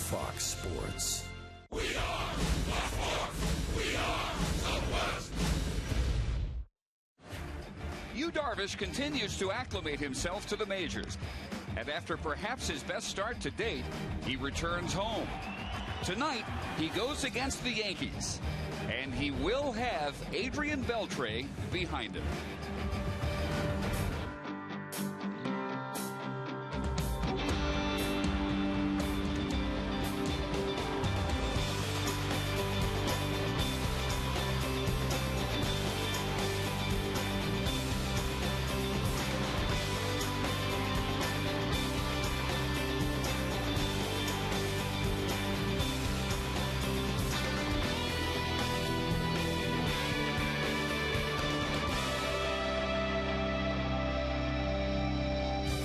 Fox Sports. We are the Fox. We are Southwest. Yu Darvish continues to acclimate himself to the majors. And after perhaps his best start to date, he returns home. Tonight, he goes against the Yankees. And he will have Adrian Beltre behind him.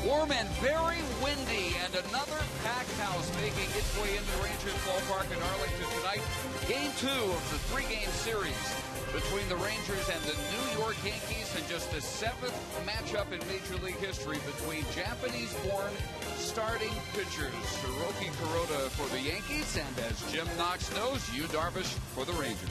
Warm and very windy, and another packed house making its way into Rangers Ballpark in Arlington tonight. Game 2 of the 3-game series between the Rangers and the New York Yankees, and just the 7th matchup in Major League history between Japanese-born starting pitchers. Hiroki Kuroda for the Yankees, and as Jim Knox knows, Yu Darvish for the Rangers.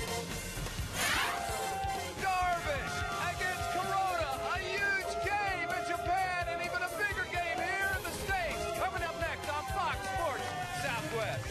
Darvish against Kuroda, a huge game in Japan, and even a bigger game here in the States. Coming up next on Fox Sports Southwest.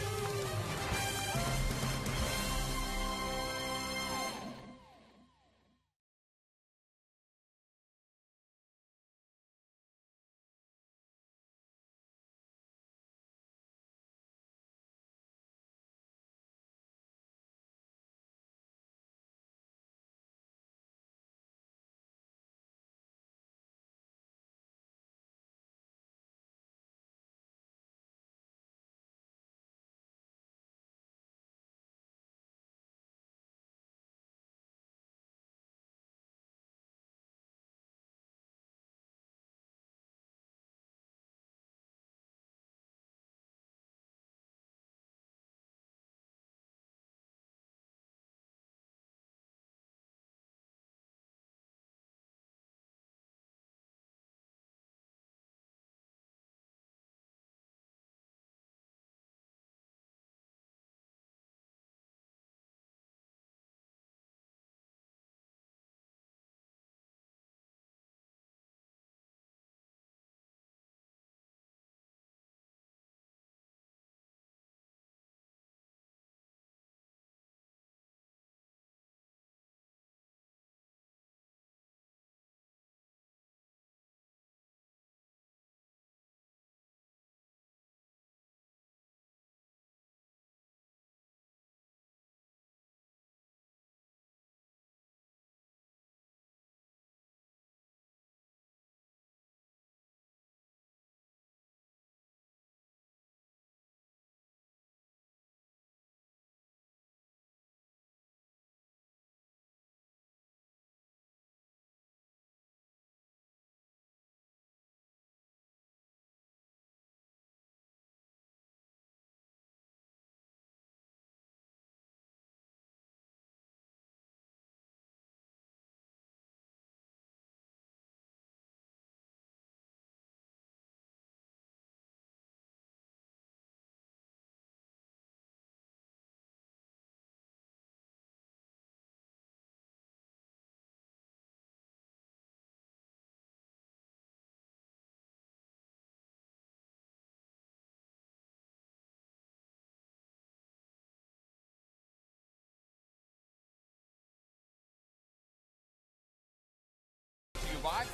By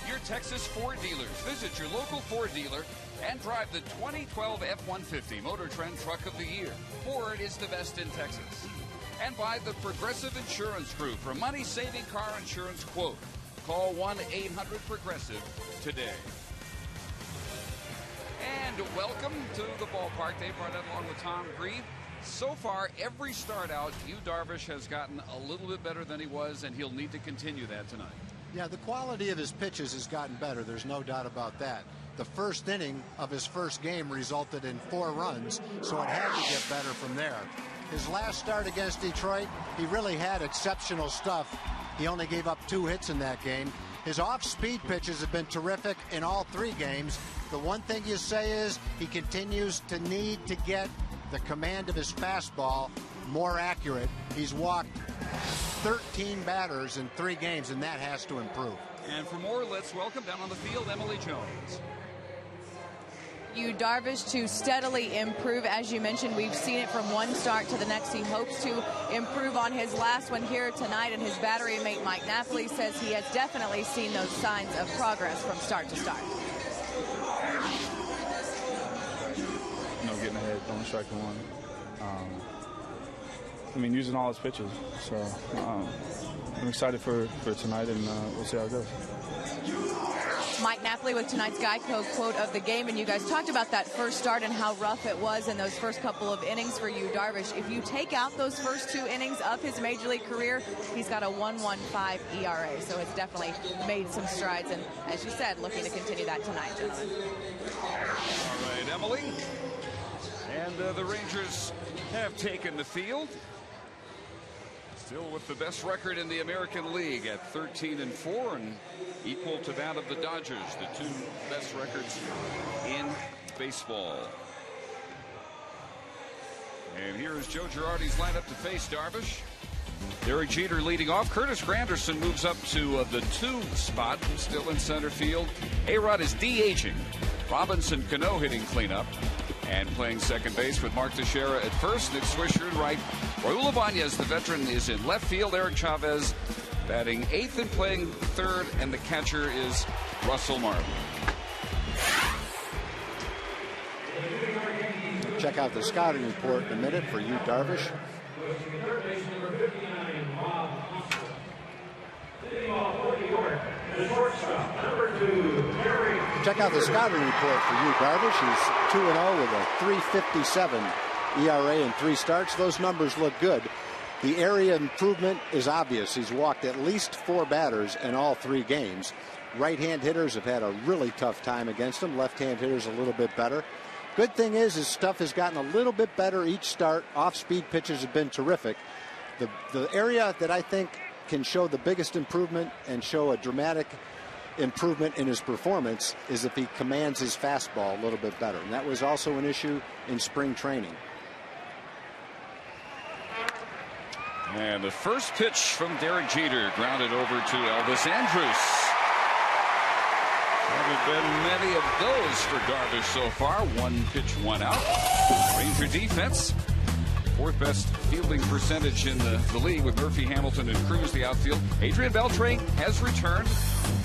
your Texas Ford dealers. Visit your local Ford dealer and drive the 2012 F-150 Motor Trend Truck of the Year. Ford is the best in Texas. And by the Progressive Insurance Group for money-saving car insurance quote. Call 1-800-PROGRESSIVE today. And welcome to the ballpark. Dave Barnett along with Tom Grieve. So far, every start out, Yu Darvish has gotten a little bit better than he was, and he'll need to continue that tonight. Yeah, the quality of his pitches has gotten better. There's no doubt about that. The first inning of his first game resulted in 4 runs, so it had to get better from there. His last start against Detroit, he really had exceptional stuff. He only gave up 2 hits in that game. His off-speed pitches have been terrific in all 3 games. The one thing you say is he continues to need to get the command of his fastball more accurate. He's walked 13 batters in 3 games, and that has to improve. And for more, let's welcome down on the field Emily Jones. Darvish to steadily improve. As you mentioned, we've seen it from one start to the next. He hopes to improve on his last one here tonight, and his battery mate Mike Napoli says he has definitely seen those signs of progress from start to start. Getting ahead, throwing strike to one. I mean, using all his pitches. So I'm excited for tonight, and we'll see how it goes. Mike Napoli with tonight's Geico quote of the game, and you guys talked about that first start and how rough it was in those first couple of innings for Darvish. If you take out those first 2 innings of his major league career, he's got a 1.15 ERA, so it's definitely made some strides, and as you said, looking to continue that tonight, gentlemen. All right, Emily. And the Rangers have taken the field. Still with the best record in the American League at 13-4 and equal to that of the Dodgers, the 2 best records in baseball. And here is Joe Girardi's lineup to face Darvish. Derek Jeter leading off. Curtis Granderson moves up to the 2 spot, still in center field. A-Rod is DHing. Robinson Cano hitting cleanup. And playing second base with Mark Teixeira at first, Nick Swisher at right. Raul Ibanez, the veteran, is in left field. Eric Chavez batting 8th and playing 3rd, and the catcher is Russell Martin. Check out the scouting report in a minute for Darvish. Check out the scouting report for Darvish. He's 2-0 with a 3.57 ERA in 3 starts. Those numbers look good. The area improvement is obvious. He's walked at least 4 batters in all 3 games. Right-hand hitters have had a really tough time against him. Left-hand hitters a little bit better. Good thing is his stuff has gotten a little bit better each start. Off-speed pitches have been terrific. The area that I think can show the biggest improvement and show a dramatic improvement in his performance is if he commands his fastball a little bit better. And that was also an issue in spring training. And the first pitch from Derek Jeter grounded over to Elvis Andrus. Haven't been many of those for Darvish so far. 1 pitch, 1 out. Ranger defense, 4th best fielding percentage in the league with Murphy, Hamilton, and Cruz the outfield. Adrian Beltre has returned.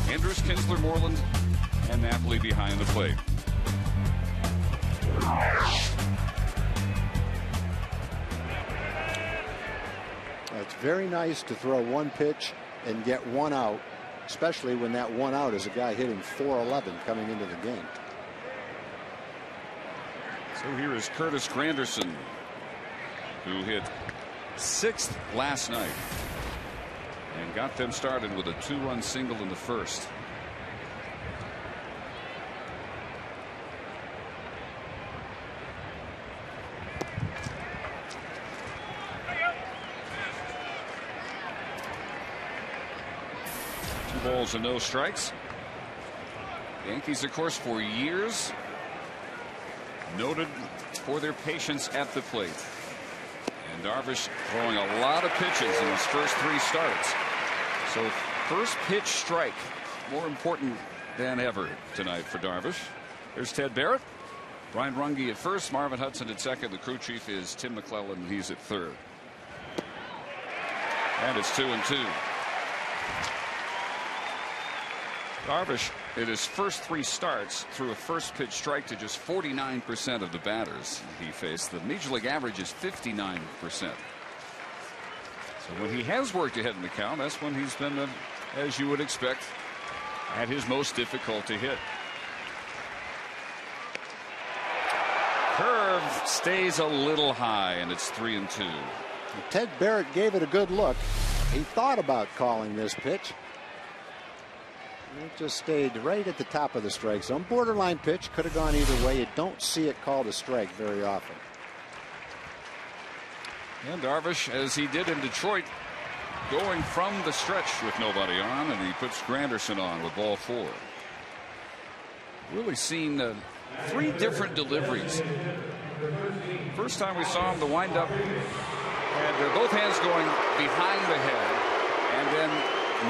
Andrus, Kinsler, Moreland, and Napoli behind the plate. It's very nice to throw 1 pitch and get 1 out, especially when that 1 out is a guy hitting .411 coming into the game. So here is Curtis Granderson, who hit 6th last night and got them started with a 2-run single in the first. Two balls and no strikes. Yankees, of course, for years noted for their patience at the plate. And Darvish throwing a lot of pitches in his first 3 starts. So first pitch strike, more important than ever tonight for Darvish. There's Ted Barrett. Brian Runge at first, Marvin Hudson at second. The crew chief is Tim McClellan. He's at third. And it's 2-2. Darvish, in his first 3 starts, threw a first pitch strike to just 49% of the batters he faced. The major league average is 59%. So when he has worked ahead in the count, that's when he's been, as you would expect, at his most difficult to hit. Curve stays a little high, and it's 3-2. Ted Barrett gave it a good look. He thought about calling this pitch. It just stayed right at the top of the strike zone. Borderline pitch, could have gone either way. You don't see it called a strike very often. And Darvish, as he did in Detroit, going from the stretch with nobody on, and he puts Granderson on with ball 4. Really seen 3 different deliveries First time we saw him, the windup had both hands going behind the head. And then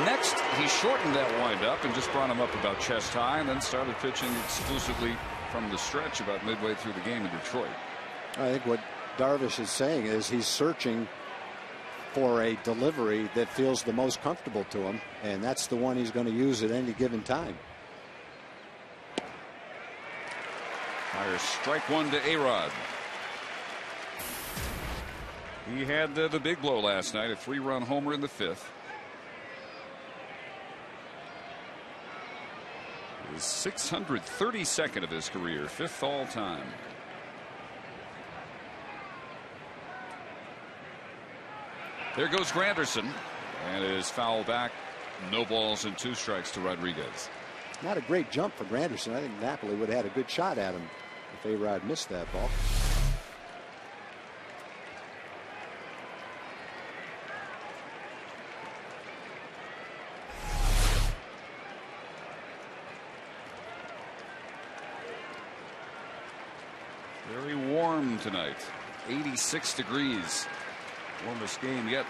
next, he shortened that windup and just brought him up about chest high, and then started pitching exclusively from the stretch about midway through the game in Detroit. I think what Darvish is saying is he's searching for a delivery that feels the most comfortable to him, and that's the one he's going to use at any given time. Fires strike one to A-Rod. He had the big blow last night, a 3-run homer in the 5th. His 632nd of his career, 5th all time. There goes Granderson, and it is foul back. No balls and 2 strikes to Rodriguez. Not a great jump for Granderson. I think Napoli would have had a good shot at him if A-Rod missed that ball. Very warm tonight. 86 degrees. Warmest game yet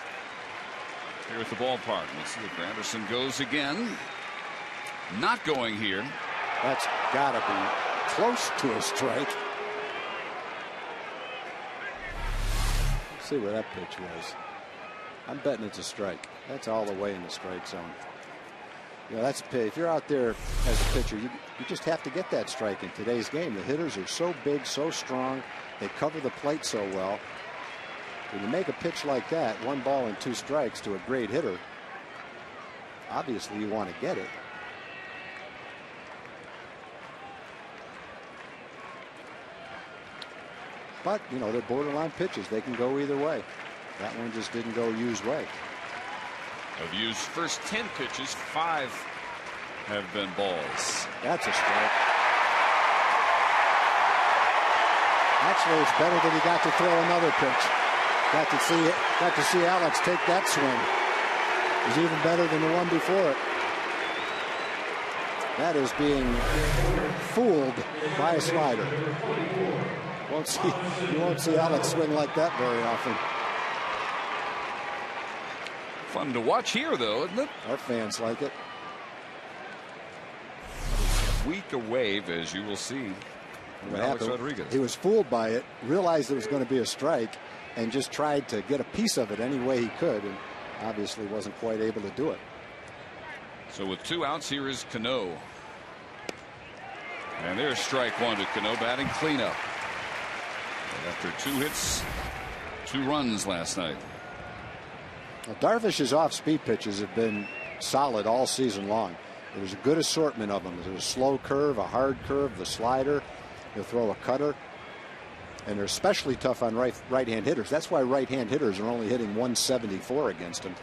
here at the ballpark. Let's see if Granderson goes again. Not going here. That's got to be close to a strike. Let's see where that pitch was. I'm betting it's a strike. That's all the way in the strike zone. You know, that's a pitch. If you're out there as a pitcher, you just have to get that strike in today's game. The hitters are so big, so strong. They cover the plate so well. When you make a pitch like that, 1 ball and 2 strikes to a great hitter, obviously you want to get it. But, you know, they're borderline pitches. They can go either way. That one just didn't go Yu's way. Of Yu's first 10 pitches, 5 have been balls. That's a strike. Actually, it's better that he got to throw another pitch. Got to see Alex take that swing. It was even better than the one before it. That is being fooled by a slider. You won't see Alex swing like that very often. Fun to watch here, though, isn't it? Our fans like it. Weak a wave, as you will see. Alex Rodriguez. He was fooled by it, realized it was going to be a strike, and just tried to get a piece of it any way he could, and obviously wasn't quite able to do it. So with 2 outs, here is Cano. And there's strike 1 to Cano, batting cleanup. After 2 hits, 2 runs last night. Well, Darvish's off-speed pitches have been solid all season long. There's a good assortment of them. There's a slow curve, a hard curve, the slider. He'll throw a cutter. And they're especially tough on right-hand hitters. That's why right-hand hitters are only hitting 174 against him,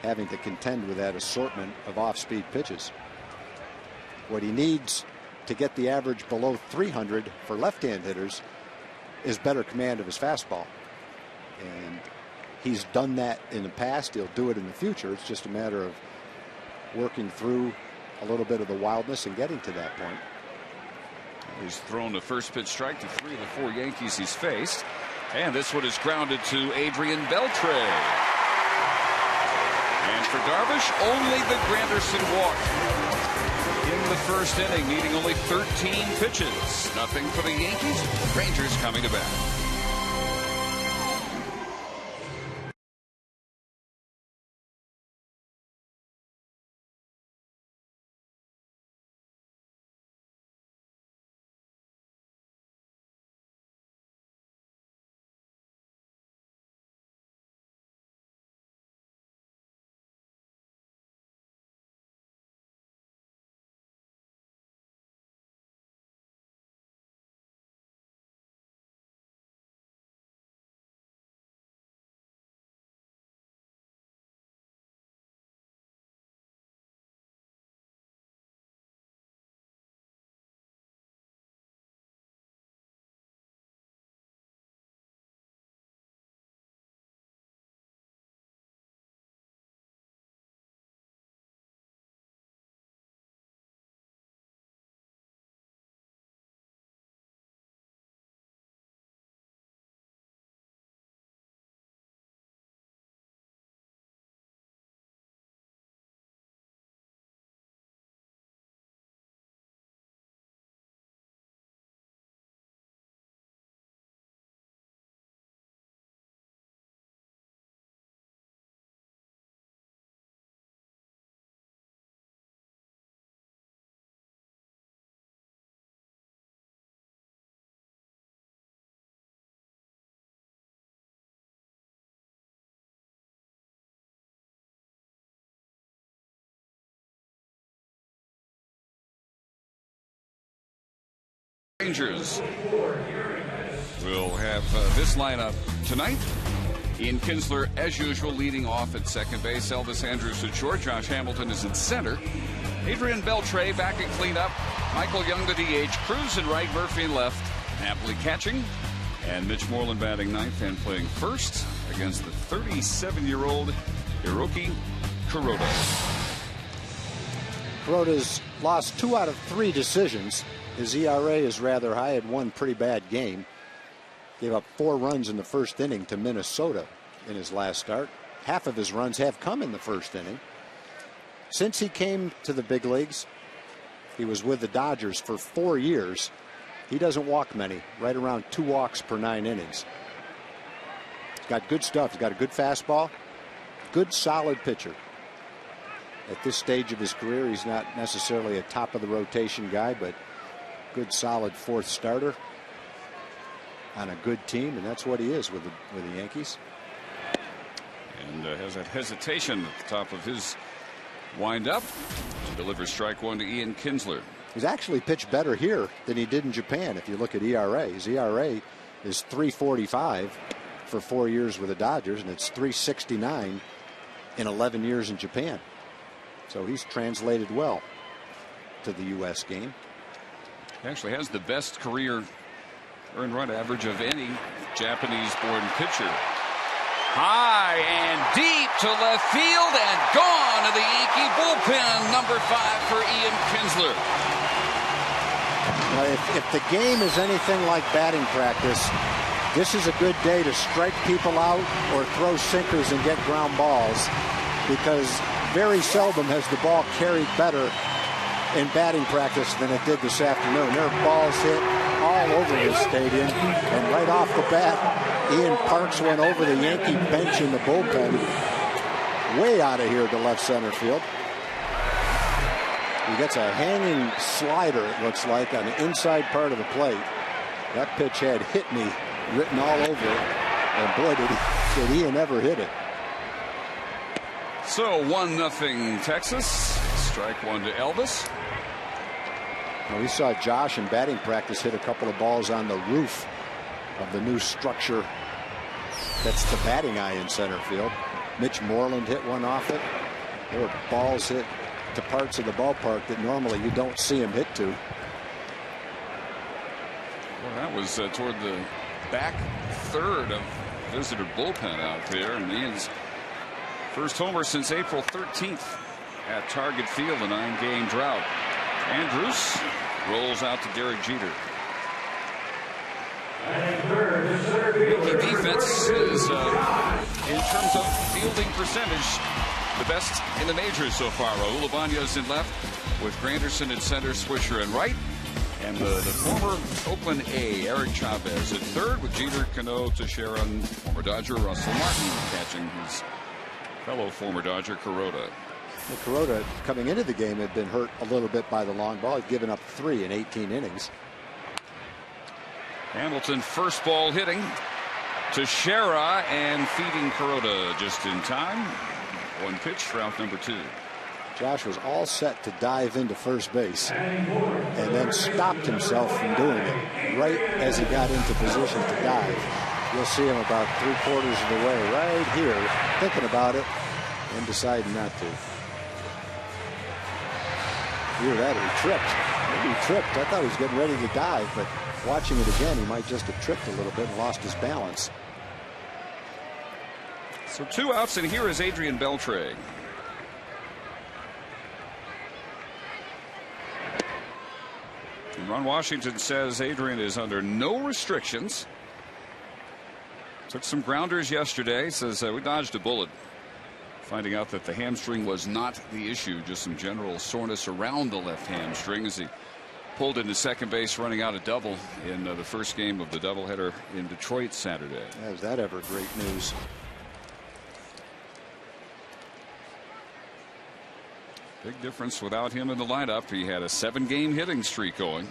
having to contend with that assortment of off-speed pitches. What he needs to get the average below 300 for left-hand hitters is better command of his fastball. And he's done that in the past. He'll do it in the future. It's just a matter of working through a little bit of the wildness and getting to that point. He's thrown the first pitch strike to 3 of the 4 Yankees he's faced. And this one is grounded to Adrian Beltre. And for Darvish, only the Granderson walk in the first inning, needing only 13 pitches. Nothing for the Yankees. Rangers coming to bat. Rangers will have this lineup tonight. Ian Kinsler, as usual, leading off at second base. Elvis Andrus at short. Josh Hamilton is in center. Adrian Beltre back in cleanup. Michael Young, the DH. Cruz in right, Murphy in left. Napoli catching. And Mitch Moreland batting ninth and playing first against the 37-year-old Hiroki Kuroda. Kuroda's lost 2 out of 3 decisions. His ERA is rather high. Had one pretty bad game. Gave up 4 runs in the first inning to Minnesota in his last start. Half of his runs have come in the first inning. Since he came to the big leagues, he was with the Dodgers for 4 years. He doesn't walk many, right around 2 walks per 9 innings. He's got good stuff. He's got a good fastball, good solid pitcher. At this stage of his career, he's not necessarily a top of the rotation guy, but good solid 4th starter on a good team, and that's what he is with the Yankees. And has that hesitation at the top of his windup to deliver strike 1 to Ian Kinsler. He's actually pitched better here than he did in Japan. If you look at ERA, his ERA is 3.45 for 4 years with the Dodgers, and it's 3.69 in 11 years in Japan. So he's translated well to the U.S. game. He actually has the best career earned run average of any Japanese-born pitcher. High and deep to left field and gone to the Yankee bullpen. Number 5 for Ian Kinsler. Now, if the game is anything like batting practice, this is a good day to strike people out or throw sinkers and get ground balls, because very seldom has the ball carried better in batting practice than it did this afternoon. There are balls hit all over this stadium, and right off the bat, Ian parks one over the Yankee bench in the bullpen, way out of here to left center field. He gets a hanging slider, it looks like, on the inside part of the plate. That pitch had "hit me" written all over it, and boy, did Ian ever hit it. So 1-0 Texas. Strike 1 to Elvis. Well, we saw Josh in batting practice hit a couple of balls on the roof of the new structure that's the batting eye in center field. Mitch Moreland hit one off it. There were balls hit to parts of the ballpark that normally you don't see him hit to. Well, that was toward the back third of visitor bullpen out there, and Ian's first homer since April 13th at Target Field, a 9-game drought. Andrus rolls out to Derek Jeter. Yankee defense is, in terms of fielding percentage, the best in the majors so far. Raul Ibanez in left with Granderson in center, Swisher in right. And the former Oakland A, Eric Chavez at third, with Jeter, Cano, Teixeira, former Dodger Russell Martin catching his fellow former Dodger Kuroda. Well, Kuroda, coming into the game, had been hurt a little bit by the long ball. He'd given up 3 in 18 innings. Hamilton first ball hitting. Teixeira and feeding Kuroda just in time. 1 pitch, route number 2. Josh was all set to dive into first base and then stopped himself from doing it right as he got into position to dive. You'll see him about 3/4 of the way right here, thinking about it and deciding not to. Either that or he tripped. Maybe he tripped. I thought he was getting ready to dive, but watching it again, he might just have tripped a little bit and lost his balance. So 2 outs, and here is Adrian Beltre. And Ron Washington says Adrian is under no restrictions. Took some grounders yesterday. Says we dodged a bullet, finding out that the hamstring was not the issue, just some general soreness around the left hamstring as he pulled into second base, running out a double in the first game of the doubleheader in Detroit Saturday. Is that ever great news? Big difference without him in the lineup. He had a 7-game hitting streak going.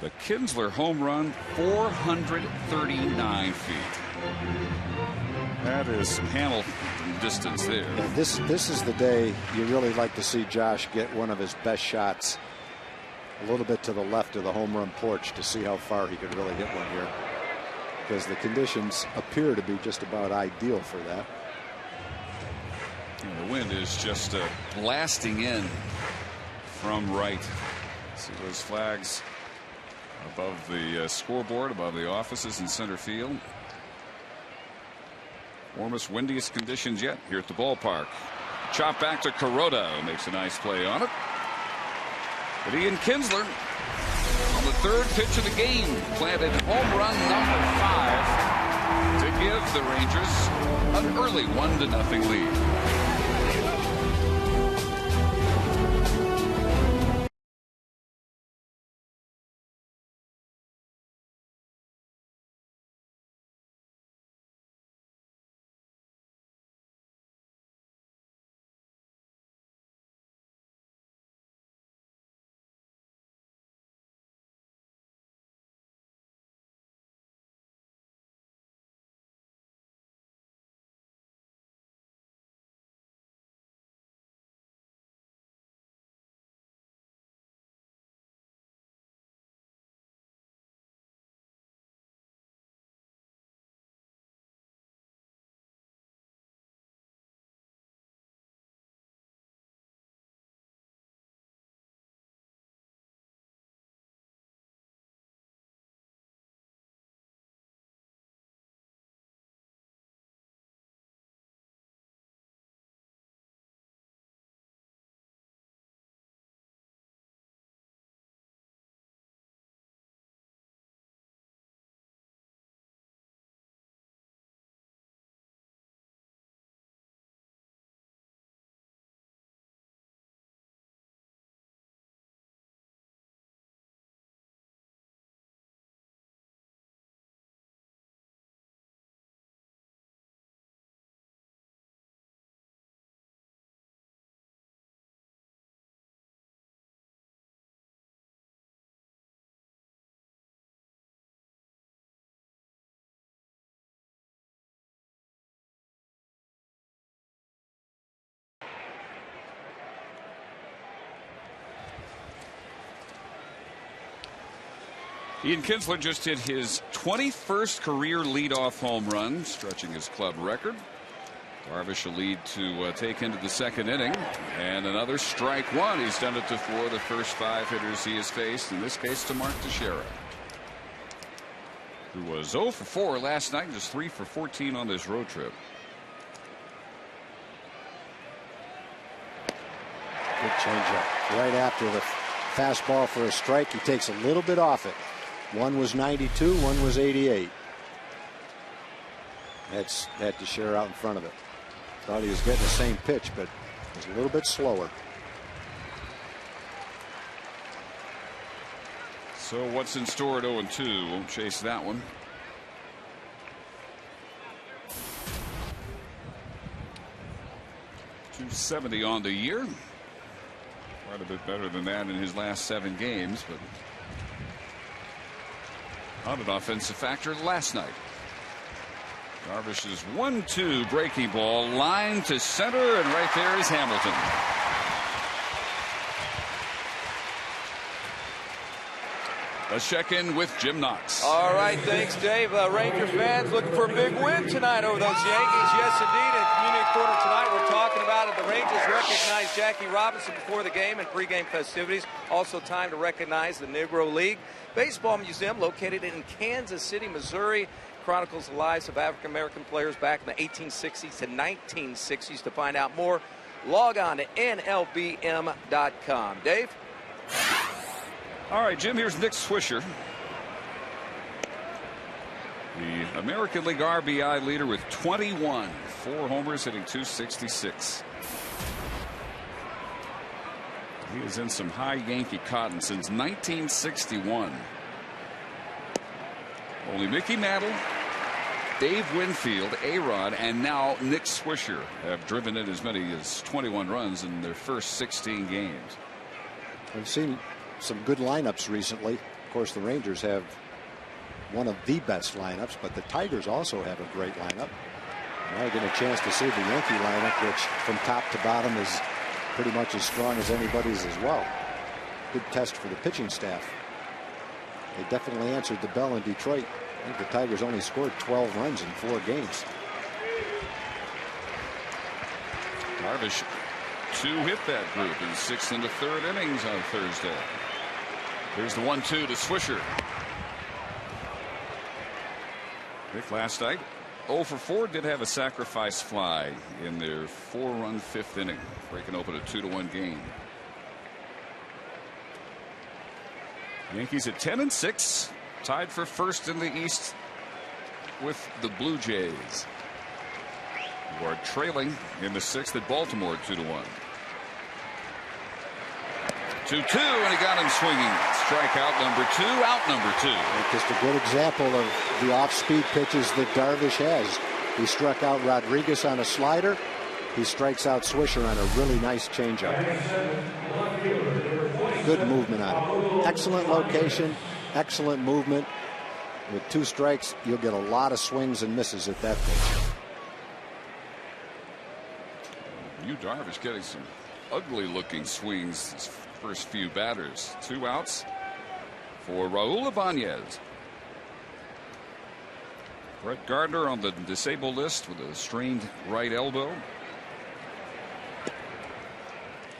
The Kinsler home run, 439 feet. That is some handle distance there. Yeah, this is the day you really like to see Josh get one of his best shots a little bit to the left of the home run porch to see how far he could really hit one here, because the conditions appear to be just about ideal for that. And the wind is just blasting in from right. See those flags above the scoreboard, above the offices in center field. Warmest, windiest conditions yet here at the ballpark. Chop back to Kuroda, who makes a nice play on it. But Ian Kinsler, on the third pitch of the game, planted home run number 5 to give the Rangers an early 1-0 lead. Ian Kinsler just hit his 21st career leadoff home run, stretching his club record. Darvish a lead to take into the second inning, and another strike one. He's done it to 4 the first 5 hitters he has faced, in this case to Mark Teixeira, who was 0 for 4 last night, just 3 for 14 on this road trip. Good changeup right after the fastball for a strike. He takes a little bit off it. One was 92, one was 88. That's had Teixeira out in front of it. Thought he was getting the same pitch, but it was a little bit slower. So what's in store at 0-2? Won't chase that one. .270 on the year. Quite a bit better than that in his last 7 games, but not an offensive factor last night. Darvish's 1-2 breaking ball, line to center, and right there is Hamilton. Let's check in with Jim Knox. All right, thanks, Dave. Rangers fans looking for a big win tonight over those Yankees. Yes, indeed. In Community Corner tonight, we're talking about it. The Rangers recognized Jackie Robinson before the game and pregame festivities. Also time to recognize the Negro League Baseball Museum, located in Kansas City, Missouri. Chronicles the lives of African-American players back in the 1860s to 1960s. To find out more, log on to NLBM.com. Dave? All right, Jim, here's Nick Swisher, the American League RBI leader with 21. 4 homers, hitting .266. He is in some high Yankee cotton since 1961. Only Mickey Mantle, Dave Winfield, A-Rod, and now Nick Swisher have driven in as many as 21 runs in their first 16 games. We've seen some good lineups recently. Of course, the Rangers have one of the best lineups, but the Tigers also have a great lineup. Now you get a chance to see the Yankee lineup, which from top to bottom is pretty much as strong as anybody's as well. Good test for the pitching staff. They definitely answered the bell in Detroit. I think the Tigers only scored 12 runs in 4 games. Darvish, 2 hit that group in 6th and 3rd innings on Thursday. Here's the 1-2 to Swisher. Rick last night 0 for 4, did have a sacrifice fly in their 4-run 5th inning, breaking open a 2-1 game. Yankees at 10-6, tied for first in the East with the Blue Jays, who are trailing in the 6th at Baltimore 2-1. 2-2, and he got him swinging. Strikeout number 2, out number 2. Just a good example of the off-speed pitches that Darvish has. He struck out Rodriguez on a slider. He strikes out Swisher on a really nice changeup. Good movement on it. Excellent location, excellent movement. With 2 strikes, you'll get a lot of swings and misses at that pitch. Yu Darvish getting some ugly-looking swings his first few batters. 2 outs for Raul Ibanez. Brett Gardner on the disabled list with a strained right elbow.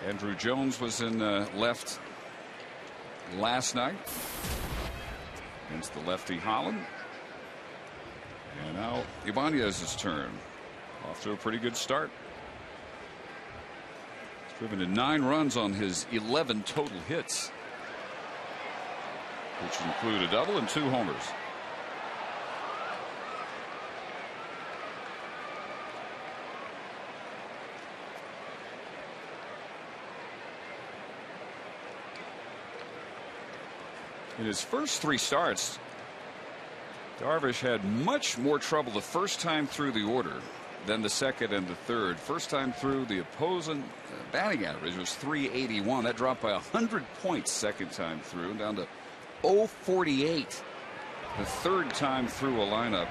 Andrew Jones was in left last night against the lefty Holland. And now Ibanez's turn. Off to a pretty good start. He's driven in 9 runs on his 11 total hits, which include a double and 2 homers. In his first 3 starts, Darvish had much more trouble the first time through the order than the second and the third. First time through, the opposing batting average was .381. That dropped by 100 points second time through, down to .048. The third time through a lineup,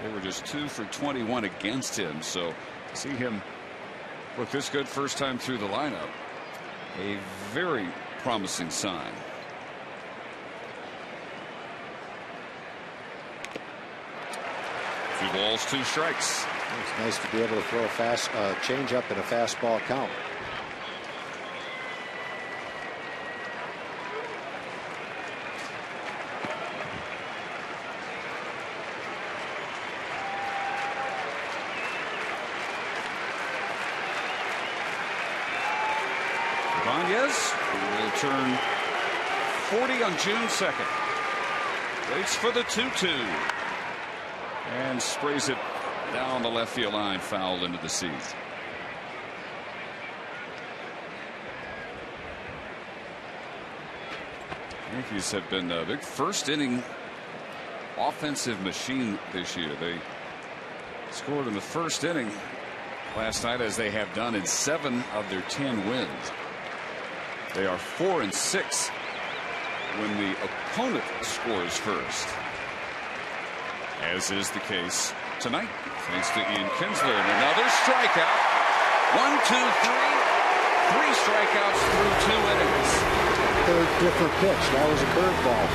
they were just 2 for 21 against him. So to see him look this good first time through the lineup, a very promising sign. 2 balls, 2 strikes. It's nice to be able to throw a fast change-up and a fastball count. Ibanez will turn 40 on June 2nd. Waits for the 2-2. And sprays it down the left field line, foul into the seats. Yankees have been a big first inning offensive machine this year. They scored in the first inning last night, as they have done in 7 of their 10 wins. They are 4-6 when the opponent scores first, as is the case tonight, thanks to Ian Kinsler. And another strikeout. 1, 2, 3. 3 strikeouts through 2 innings. Third different pitch. That was a curveball.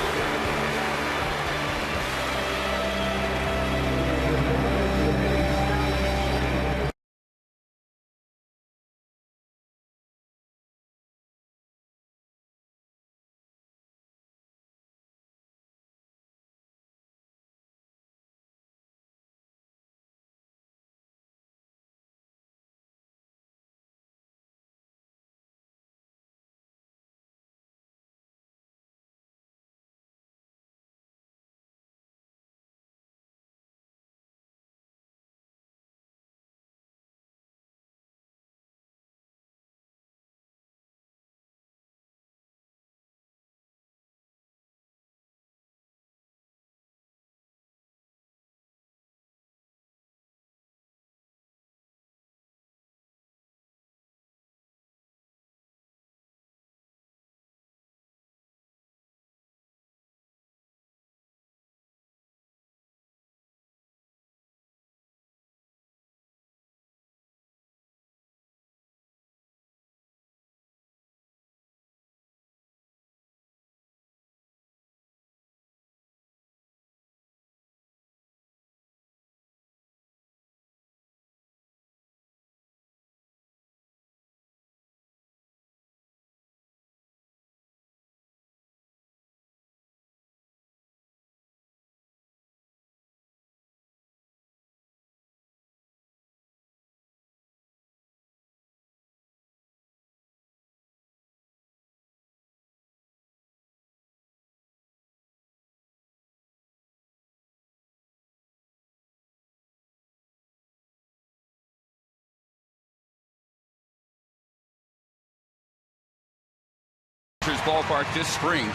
Ballpark this spring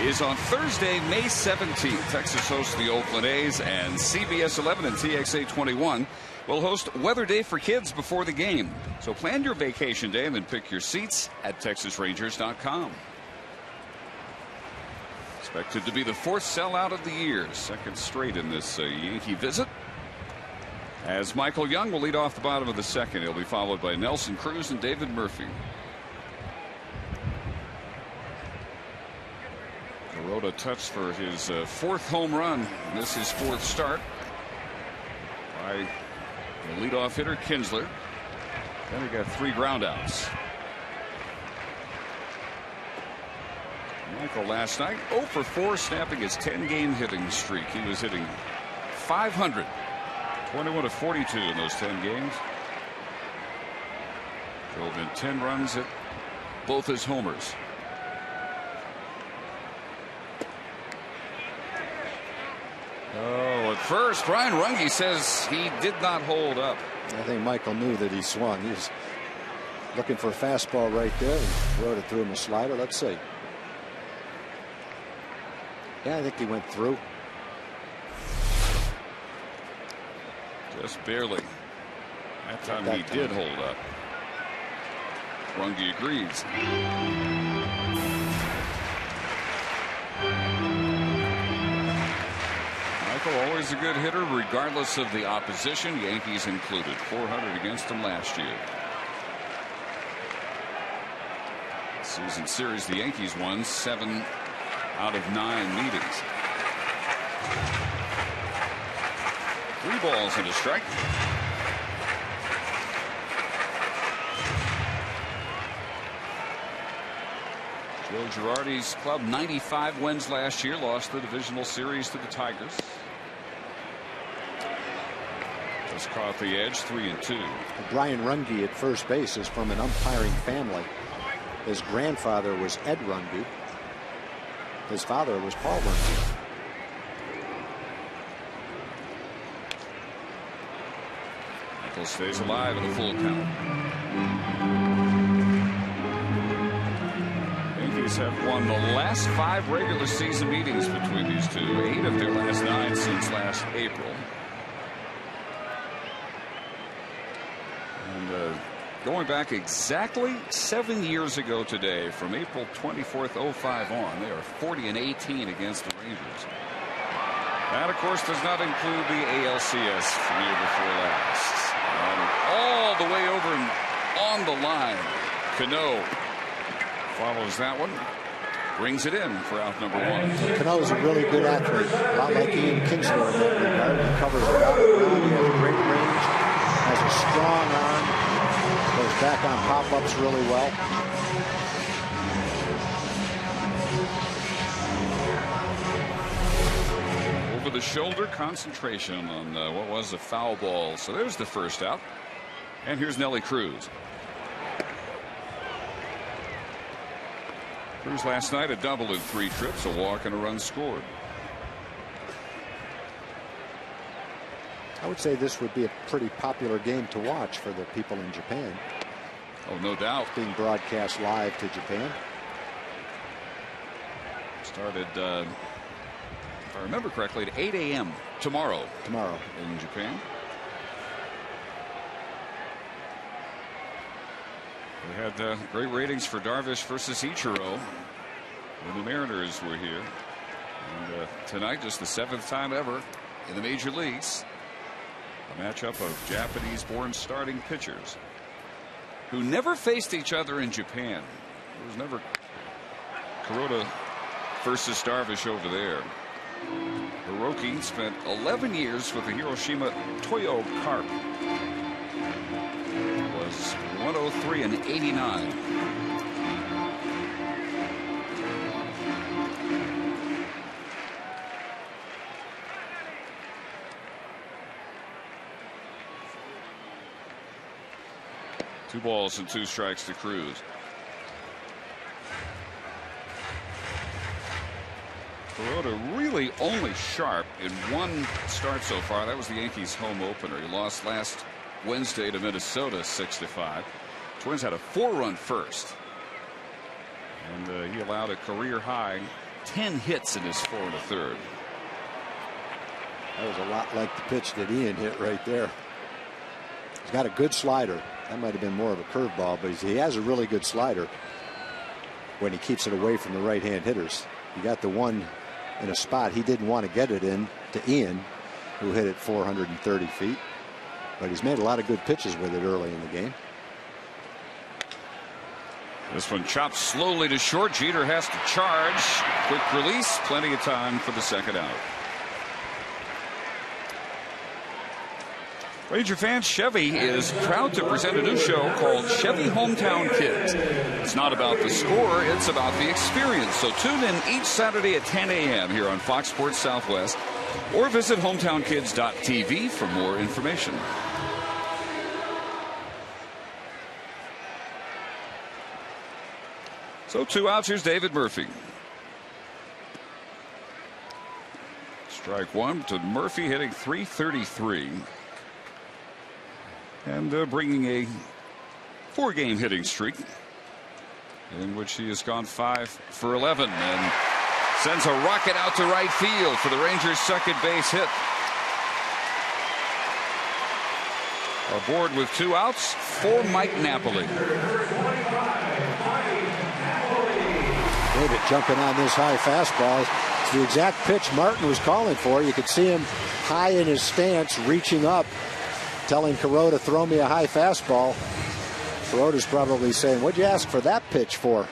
is on Thursday, May 17th. Texas hosts the Oakland A's, and CBS 11 and TXA 21 will host Weather Day for kids before the game. So plan your vacation day and then pick your seats at TexasRangers.com. Expected to be the 4th sellout of the year, 2nd straight in this Yankee visit. As Michael Young will lead off the bottom of the 2nd. He'll be followed by Nelson Cruz and David Murphy. Kuroda touched for his 4th home run. This is his 4th start by the leadoff hitter Kinsler. Then he got 3 groundouts. Michael last night 0 for 4, snapping his 10-game hitting streak. He was hitting .500, 21 of 42 in those 10 games. Drove in 10 runs at both his homers. Oh, at first, Brian Runge says he did not hold up. I think Michael knew that he swung. He was looking for a fastball right there and rode it through him a slider. Let's see. Yeah, I think he went through. Just barely. That time he did hold up. Runge agrees. Michael always a good hitter regardless of the opposition, Yankees included. 400 against them last year. Season series the Yankees won 7 out of 9 meetings. 3 balls and a strike. Joe Girardi's club 95 wins last year, lost the divisional series to the Tigers. Just caught the edge, 3-2. Brian Runge at first base is from an umpiring family. His grandfather was Ed Runge. His father was Paul Runge. Michael stays alive in a full count. Yankees have won the last 5 regular season meetings between these two. 8 of their last 9 since last April. And going back exactly 7 years ago today, from April 24th, 05 on, they are 40-18 against the Rangers. That, of course, does not include the ALCS from the year before last. And all the way over and on the line, Cano follows that one, brings it in for out number 1. Cano is a really good athlete, a lot like Ian Kinsler in that regard. He covers a lot of ground, he has great range, has a strong arm, goes back on pop-ups really well. Over the shoulder concentration on what was a foul ball. So there's the first out. And here's Nelly Cruz. Cruz last night a double in 3 trips, a walk and a run scored. I would say this would be a pretty popular game to watch for the people in Japan. Oh, no doubt. Being broadcast live to Japan. Started, if I remember correctly, at 8 a.m. tomorrow in Japan. We had great ratings for Darvish versus Ichiro when the Mariners were here. And tonight, just the 7th time ever in the major leagues, a matchup of Japanese-born starting pitchers who never faced each other in Japan. It was never Kuroda versus Darvish over there. Hiroki spent 11 years with the Hiroshima Toyo Carp. Was 103-89. Two balls and 2 strikes to Cruz. Kuroda really only sharp in 1 start so far. That was the Yankees home opener. He lost last Wednesday to Minnesota 6-5. Twins had a 4-run first. And he allowed a career high 10 hits in his 4 1/3. That was a lot like the pitch that Ian hit right there. He's got a good slider. That might have been more of a curveball, but he has a really good slider when he keeps it away from the right-hand hitters. He got the one in a spot he didn't want to get it in to Ian, who hit it 430 feet. But he's made a lot of good pitches with it early in the game. This one chopped slowly to short. Jeter has to charge. Quick release. Plenty of time for the second out. Ranger fans, Chevy is proud to present a new show called Chevy Hometown Kids. It's not about the score, it's about the experience. So tune in each Saturday at 10 a.m. here on Fox Sports Southwest, or visit hometownkids.tv for more information. So 2 outs. Here's David Murphy. Strike 1 to Murphy, hitting .333. And bringing a 4-game hitting streak in which he has gone 5 for 11 and sends a rocket out to right field for the Rangers' second base hit. Aboard with 2 outs for Mike Napoli. David jumping on this high fastball. It's the exact pitch Martin was calling for. You could see him high in his stance, reaching up, telling Kuroda, throw me a high fastball. Kuroda's probably saying, what'd you ask for that pitch for?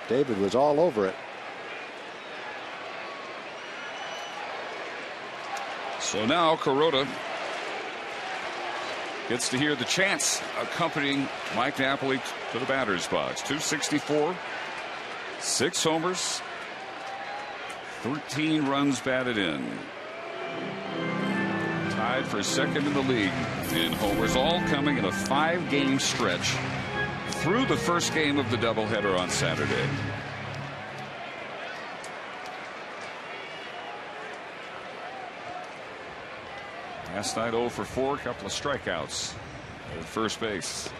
David was all over it. So now Kuroda gets to hear the chants accompanying Mike Napoli to the batter's box. .264, 6 homers, 13 runs batted in. Tied for second in the league in homers, all coming in a 5-game stretch through the first game of the doubleheader on Saturday. Last night 0 for 4, a couple of strikeouts at first base.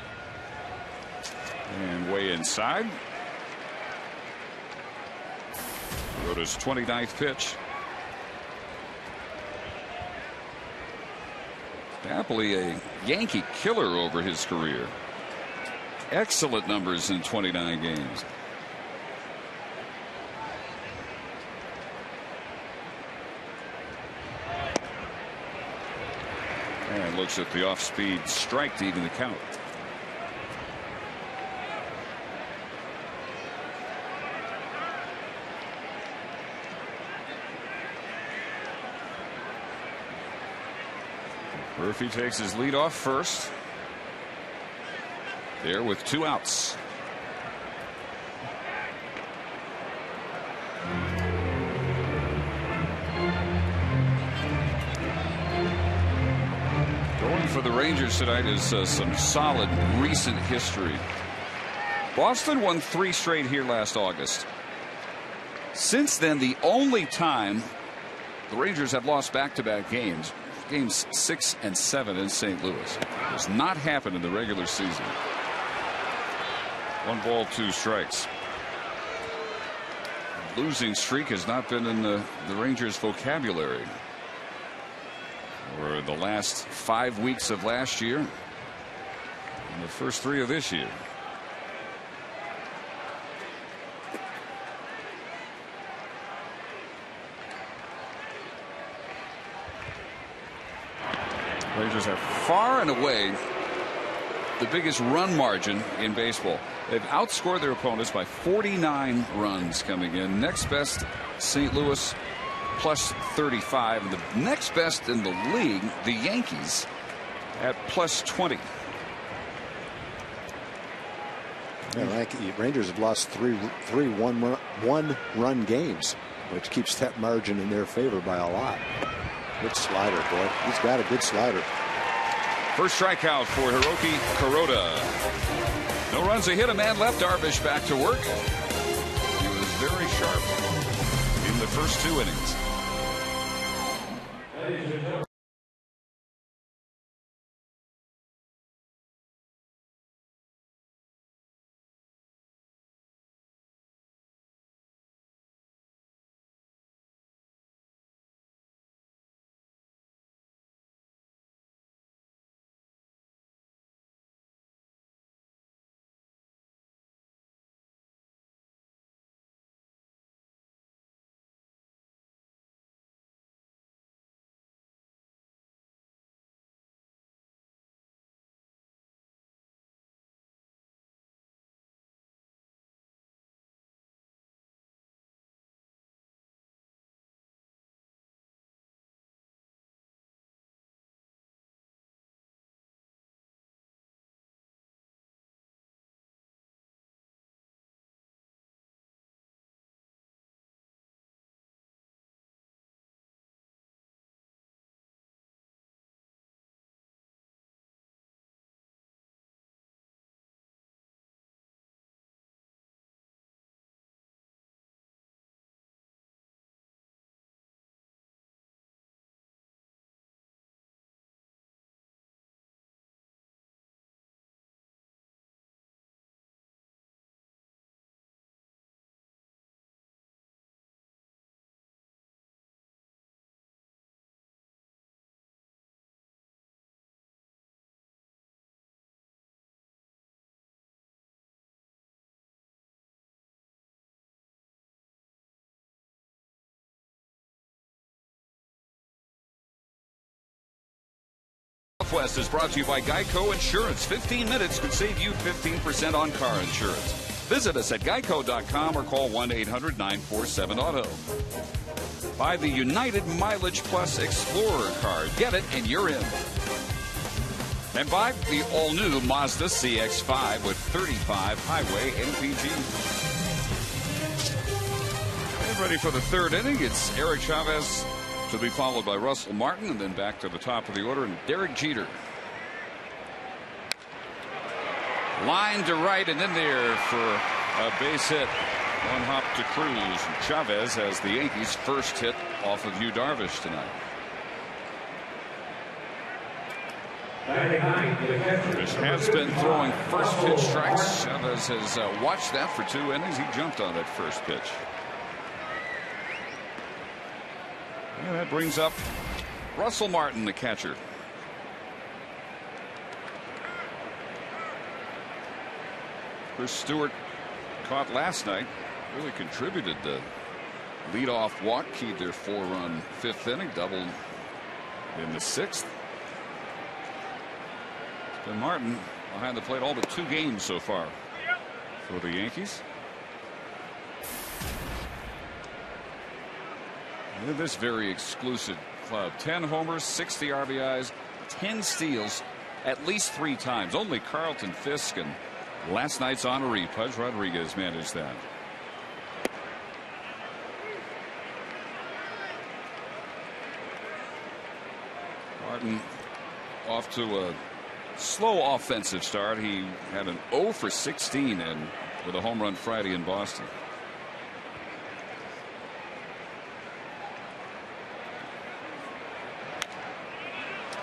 And way inside. Kuroda's 29th pitch. Napoli, a Yankee killer over his career. Excellent numbers in 29 games. And looks at the off-speed strike to even the count. Murphy takes his lead off first. There with 2 outs. Going for the Rangers tonight is some solid recent history. Boston won 3 straight here last August. Since then, the only time the Rangers have lost back-to-back games games 6 and 7 in St. Louis. Does not happen in the regular season. 1 ball, 2 strikes. Losing streak has not been in the Rangers' vocabulary for the last 5 weeks of last year and the first 3 of this year. Rangers have far and away the biggest run margin in baseball. They've outscored their opponents by 49 runs coming in. Next best, St. Louis, plus 35. And the next best in the league, the Yankees, at plus 20. Yeah, Rangers have lost three one-run games, which keeps that margin in their favor by a lot. Good slider, boy. He's got a good slider. First strikeout for Hiroki Kuroda. No runs, a hit, a man left. Darvish back to work. He was very sharp in the first 2 innings. Quest is brought to you by Geico Insurance. 15 minutes could save you 15% on car insurance. Visit us at geico.com or call 1-800-947-AUTO. Buy the United Mileage Plus Explorer card. Get it and you're in. And buy the all-new Mazda CX-5 with 35 highway MPG. And ready for the third inning. It's Eric Chavez to be followed by Russell Martin, and then back to the top of the order, and Derek Jeter. Line to right and in there for a base hit. One hop to Cruz. Chavez has the Yankees' first hit off of Yu Darvish tonight. Darvish has been throwing first pitch strikes. Chavez has watched that for 2 innings. He jumped on that first pitch. And that brings up Russell Martin, the catcher. Chris Stewart caught last night. Really contributed the leadoff walk, keyed their 4-run 5th inning, doubled in the 6th. It's been Martin behind the plate all but 2 games so far for the Yankees. In this very exclusive club, 10 homers, 60 RBIs, 10 steals, at least 3 times. Only Carlton Fisk and last night's honoree Pudge Rodriguez managed that. Martin off to a slow offensive start. He had an 0 for 16 and with a home run Friday in Boston.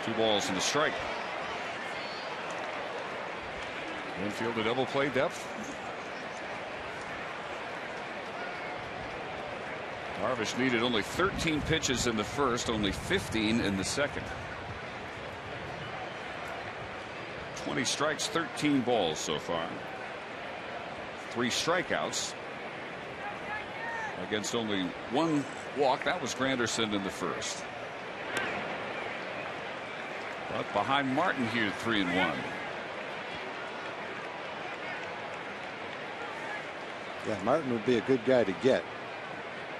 Two balls and a strike. Infield a double play depth. Darvish needed only 13 pitches in the first, only 15 in the second. 20 strikes, 13 balls so far. 3 strikeouts against only 1 walk. That was Granderson in the first. But behind Martin here, 3-1. Yeah, Martin would be a good guy to get.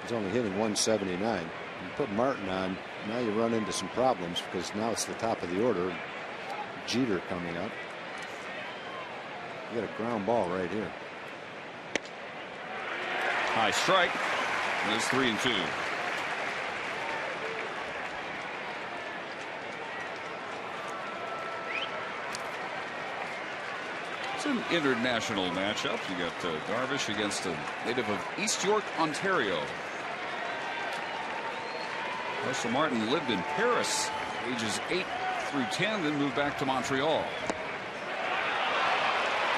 He's only hitting 179. You put Martin on, now you run into some problems because now it's the top of the order. Jeter coming up. You got a ground ball right here. High strike. It's 3-2. It's an international matchup. You got Darvish against a native of East York, Ontario. Russell Martin lived in Paris, ages 8 through 10, then moved back to Montreal.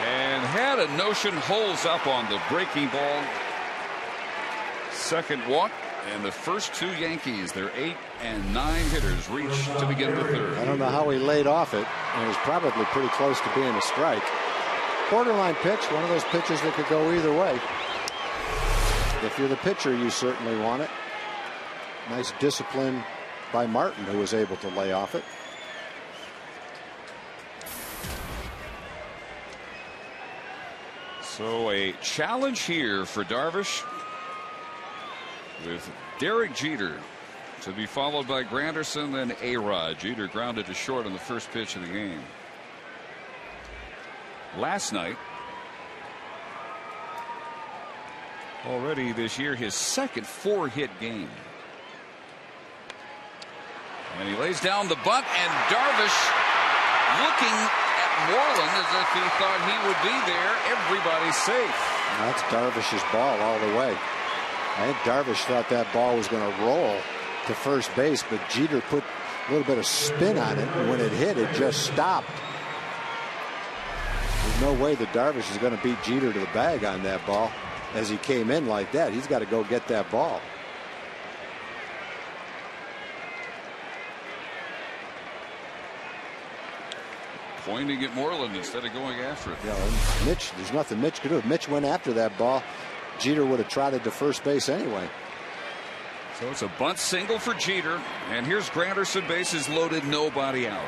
And had a notion, holes up on the breaking ball. Second walk, and the first 2 Yankees, their 8 and 9 hitters, reach to begin the third. I don't know how he laid off it. It was probably pretty close to being a strike. Borderline pitch, one of those pitches that could go either way. If you're the pitcher, you certainly want it. Nice discipline by Martin, who was able to lay off it. So a challenge here for Darvish with Derek Jeter to be followed by Granderson, then A-Rod. Jeter grounded to short on the first pitch of the game. Last night, already this year, his second 4-hit game. And he lays down the bunt, and Darvish looking at Moreland as if he thought he would be there. Everybody's safe. That's Darvish's ball all the way. I think Darvish thought that ball was going to roll to first base, but Jeter put a little bit of spin on it, and when it hit, it just stopped. There's no way that Darvish is going to beat Jeter to the bag on that ball as he came in like that. He's got to go get that ball. Pointing at Moreland instead of going after it. Yeah, Mitch, there's nothing Mitch could do. If Mitch went after that ball, Jeter would have trotted to first base anyway. So it's a bunt single for Jeter, and here's Granderson, bases loaded, nobody out.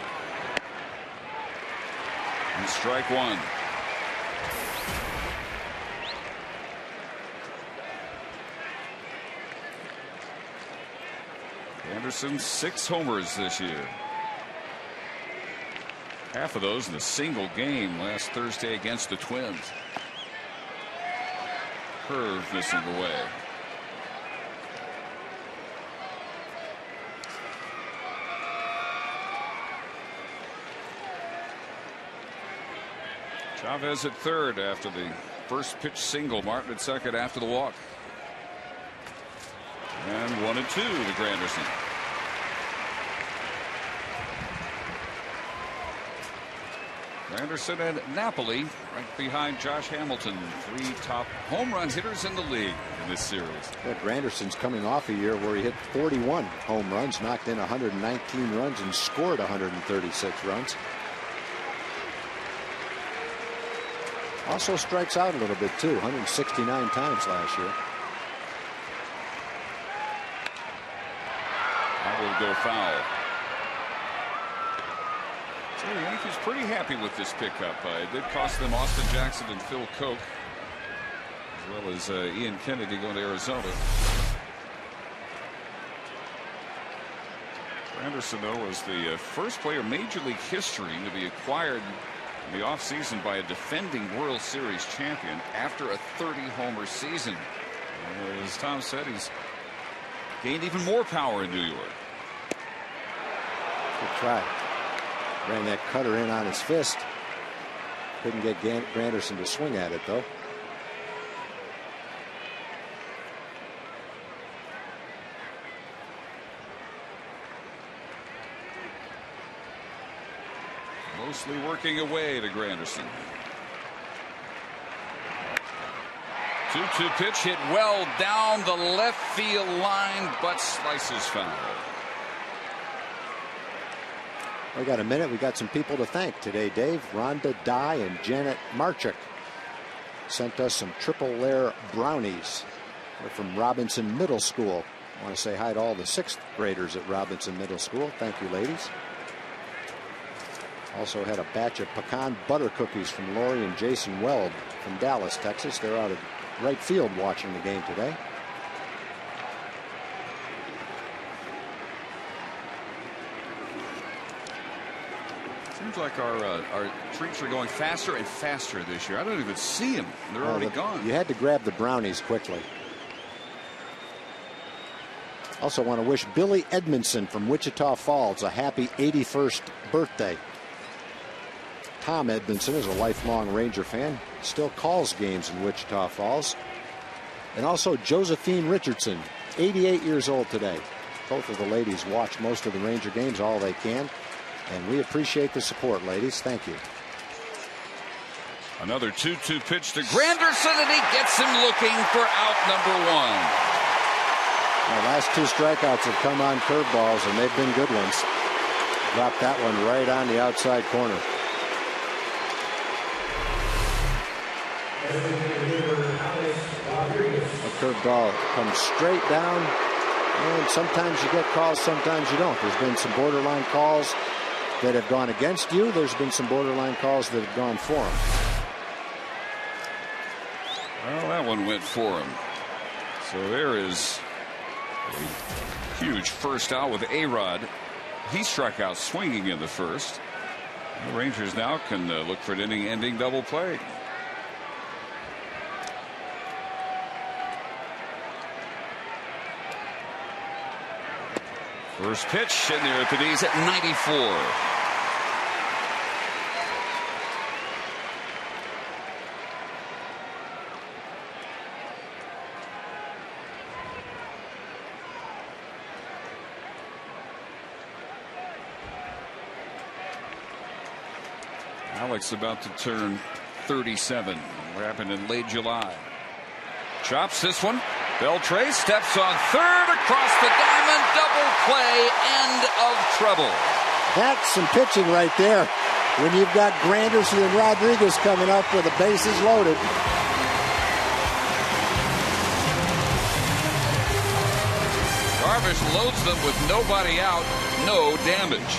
And strike one. Anderson 6 homers this year. Half of those in a single game last Thursday against the Twins. Curve missing away. Chavez at third after the first pitch single. Martin at second after the walk. And 1-2 to Granderson. Granderson and Napoli right behind Josh Hamilton. 3 top home run hitters in the league in this series. Yeah, Granderson's coming off a year where he hit 41 home runs, knocked in 119 runs, and scored 136 runs. Also strikes out a little bit too, 169 times last year. That will go foul. So the Yankees pretty happy with this pickup. It did cost them Austin Jackson and Phil Koch, as well as Ian Kennedy going to Arizona. Granderson, though, was the first player in Major League history to be acquired in the offseason by a defending World Series champion after a 30-homer season. As Tom said, he's gained even more power in New York. Good try. Ran that cutter in on his fist. Couldn't get Granderson to swing at it, though. Mostly working away to Granderson. 2-2 pitch hit well down the left field line, but slices foul. We got a minute. We got some people to thank today, Dave. Rhonda Dye and Janet Marchuk sent us some triple layer brownies. They're from Robinson Middle School. I want to say hi to all the 6th graders at Robinson Middle School. Thank you, ladies. Also had a batch of pecan butter cookies from Lori and Jason Weld from Dallas, Texas. They're out of right field watching the game today. Seems like our treats are going faster and faster this year. I don't even see them. They're already gone. You had to grab the brownies quickly. Also want to wish Billy Edmondson from Wichita Falls a happy 81st birthday. Tom Edmondson is a lifelong Ranger fan. Still calls games in Wichita Falls. And also Josephine Richardson, 88 years old today. Both of the ladies watch most of the Ranger games all they can. And we appreciate the support, ladies. Thank you. Another 2-2 pitch to Granderson, and he gets him looking for out number 1. The last 2 strikeouts have come on curveballs, and they've been good ones. Dropped that one right on the outside corner. A curveball comes straight down, and sometimes you get calls, sometimes you don't. There's been some borderline calls that have gone against you. There's been some borderline calls that have gone for him. Well, that one went for him. So there is a huge first out with A-Rod. He struck out swinging in the first. The Rangers now can look for an inning-ending double play. First pitch in there at the knees at 94. Alex about to turn 37. What happened in late July? Chops this one. Beltre steps on third across the diamond. Double play. End of trouble. That's some pitching right there. When you've got Granderson and Rodriguez coming up with the bases loaded. Darvish loads them with nobody out. No damage.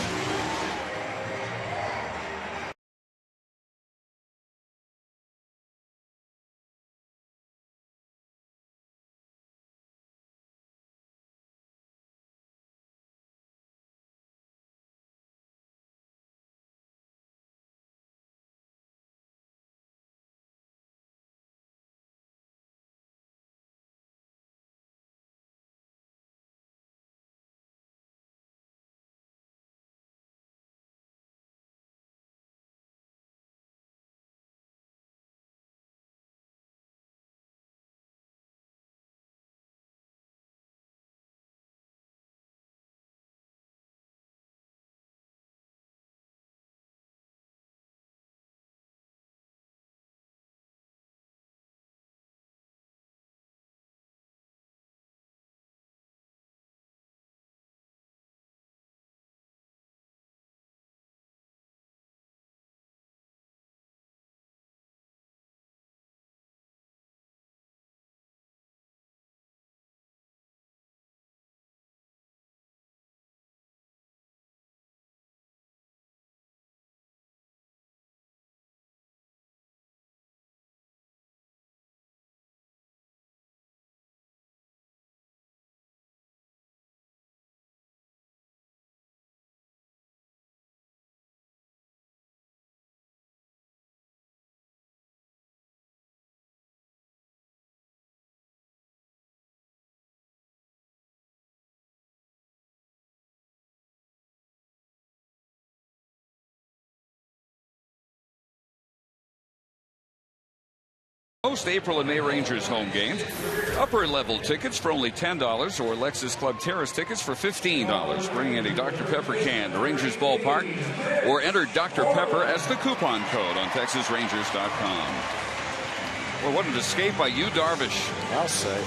Most April and May Rangers home games. Upper level tickets for only $10 or Lexus Club Terrace tickets for $15. Bring in a Dr. Pepper can to Rangers Ballpark or enter Dr. Pepper as the coupon code on TexasRangers.com. Well, what an escape by Yu Darvish. I'll say.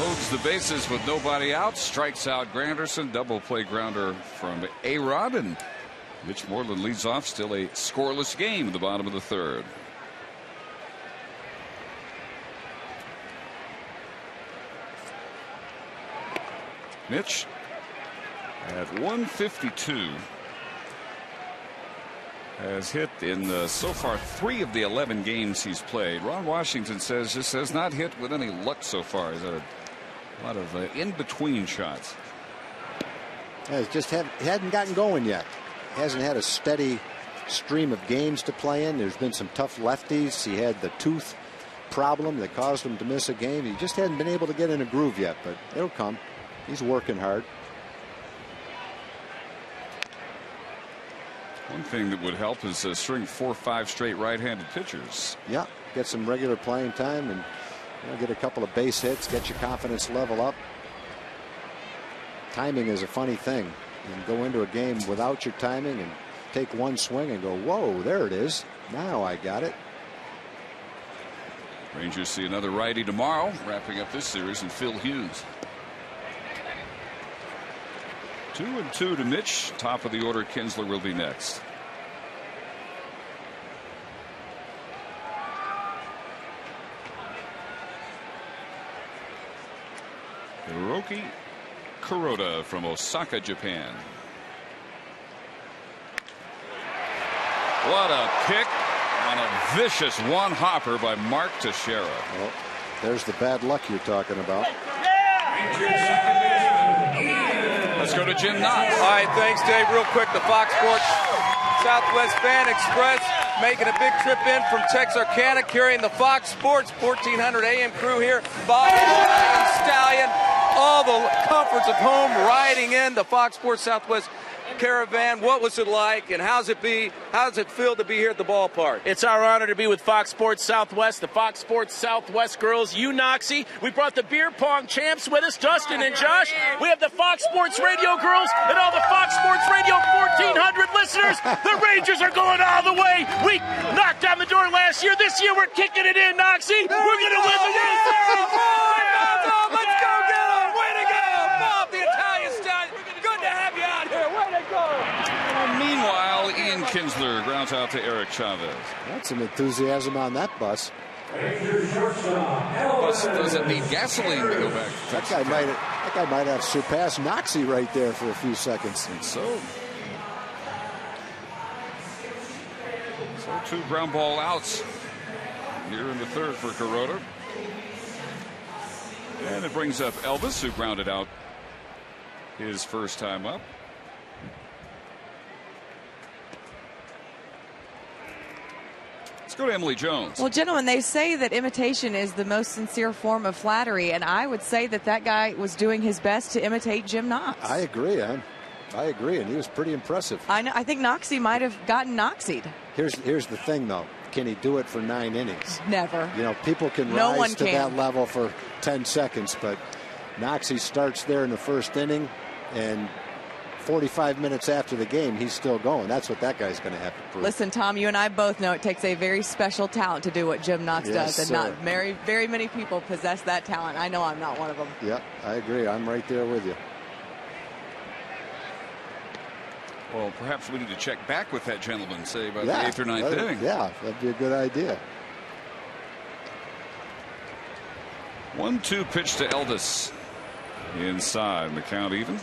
Loads the bases with nobody out. Strikes out Granderson. Double play grounder from A-Rod. And Mitch Moreland leads off. Still a scoreless game at the bottom of the third. Mitch at 152 has hit in so far 3 of the 11 games he's played. Ron Washington says this has not hit with any luck so far. He's had a lot of in-between shots. Yeah, he just hadn't gotten going yet. Hasn't had a steady stream of games to play in. There's been some tough lefties. He had the tooth problem that caused him to miss a game. He just hadn't been able to get in a groove yet, but it'll come. He's working hard. One thing that would help is string 4 or 5 straight right-handed pitchers. Yeah, get some regular playing time and get a couple of base hits, get your confidence level up. Timing is a funny thing. You can go into a game without your timing and take one swing and go, whoa, there it is. Now I got it. Rangers see another righty tomorrow, wrapping up this series, and Phil Hughes. 2-2 to Mitch. Top of the order, Kinsler will be next. Hiroki Kuroda from Osaka, Japan. What a pick on a vicious one-hopper by Mark Teixeira. Well, there's the bad luck you're talking about. Let's go to Jim Knox. All right, thanks, Dave. Real quick, the Fox Sports Southwest Fan Express making a big trip in from Texarkana, carrying the Fox Sports 1400 AM crew here. Bob and Stallion, all the comforts of home, riding in the Fox Sports Southwest Caravan. What was it like, and how does it feel to be here at the ballpark? It's our honor to be with Fox Sports Southwest, the Fox Sports Southwest girls. You, Noxie. We brought the beer pong champs with us, Dustin and Josh. We have the Fox Sports Radio girls and all the Fox Sports Radio 1400 listeners. The Rangers are going all the way. We knocked down the door last year. This year we're kicking it in, Noxie. We're going to win the World Series. Let's go get them. Way to go, Bob, the Italian Stallion. Good to have you out here. Way to go. Meanwhile, Ian Kinsler grounds out to Eric Chavez. That's some enthusiasm on that bus. Bus doesn't need gasoline to go back. That guy might have surpassed Noxie right there for a few seconds. And so 2 ground ball outs here in the third for Kuroda. And it brings up Elvis, who grounded out his first time up. Let's go to Emily Jones. Well, gentlemen, they say that imitation is the most sincere form of flattery, and I would say that that guy was doing his best to imitate Jim Knox. I agree. I agree, and he was pretty impressive. I think Noxie might have gotten Noxied. Here's the thing, though. Can he do it for 9 innings? Never. People can rise to that level for 10 seconds, but Noxie starts there in the first inning, and 45 minutes after the game, he's still going. That's what that guy's going to have to prove. Listen, Tom, you and I both know it takes a very special talent to do what Jim Knox does, and not very many people possess that talent. I know I'm not one of them. Yeah, I agree. I'm right there with you. Well, perhaps we need to check back with that gentleman, say about the 8th or 9th inning. Yeah, that'd be a good idea. 1-2 pitch to Elvis. Inside, and the count even.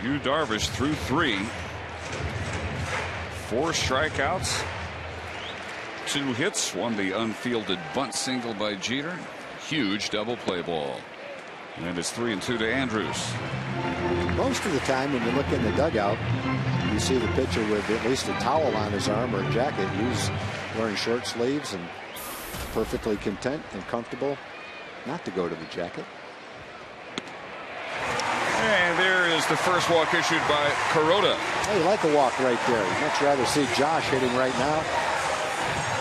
Yu Darvish threw 3. 4 strikeouts. 2 hits. One the unfielded bunt single by Jeter. Huge double play ball. And it's 3-2 to Andrews. Most of the time when you look in the dugout, you see the pitcher with at least a towel on his arm or a jacket. He's wearing short sleeves and perfectly content and comfortable not to go to the jacket. And there is the first walk issued by Kuroda. Well, you like a walk right there. You'd much rather see Josh hitting right now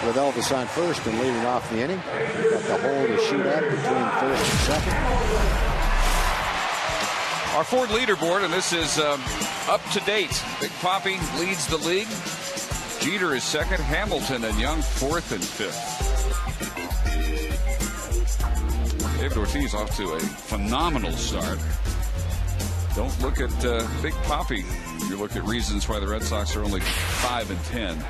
with Elvis on first and leading off the inning. Got the hole to shoot at between first and second. Our Ford leaderboard, and this is up to date. Big Papi leads the league. Jeter is second. Hamilton and Young fourth and fifth. David Ortiz off to a phenomenal start. Don't look at Big Papi. You look at reasons why the Red Sox are only 5 and 10.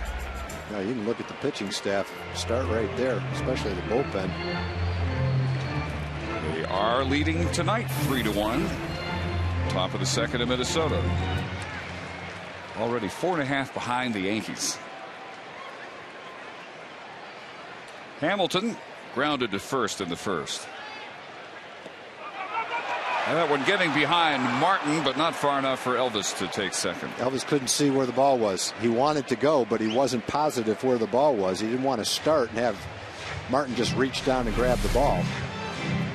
Now you can look at the pitching staff. Start right there, especially the bullpen. They are leading tonight 3-1. Top of the second in Minnesota. Already 4.5 behind the Yankees. Hamilton grounded to first in the first. And that one getting behind Martin, but not far enough for Elvis to take second. Elvis couldn't see where the ball was. He wanted to go, but he wasn't positive where the ball was. He didn't want to start and have Martin just reach down and grab the ball.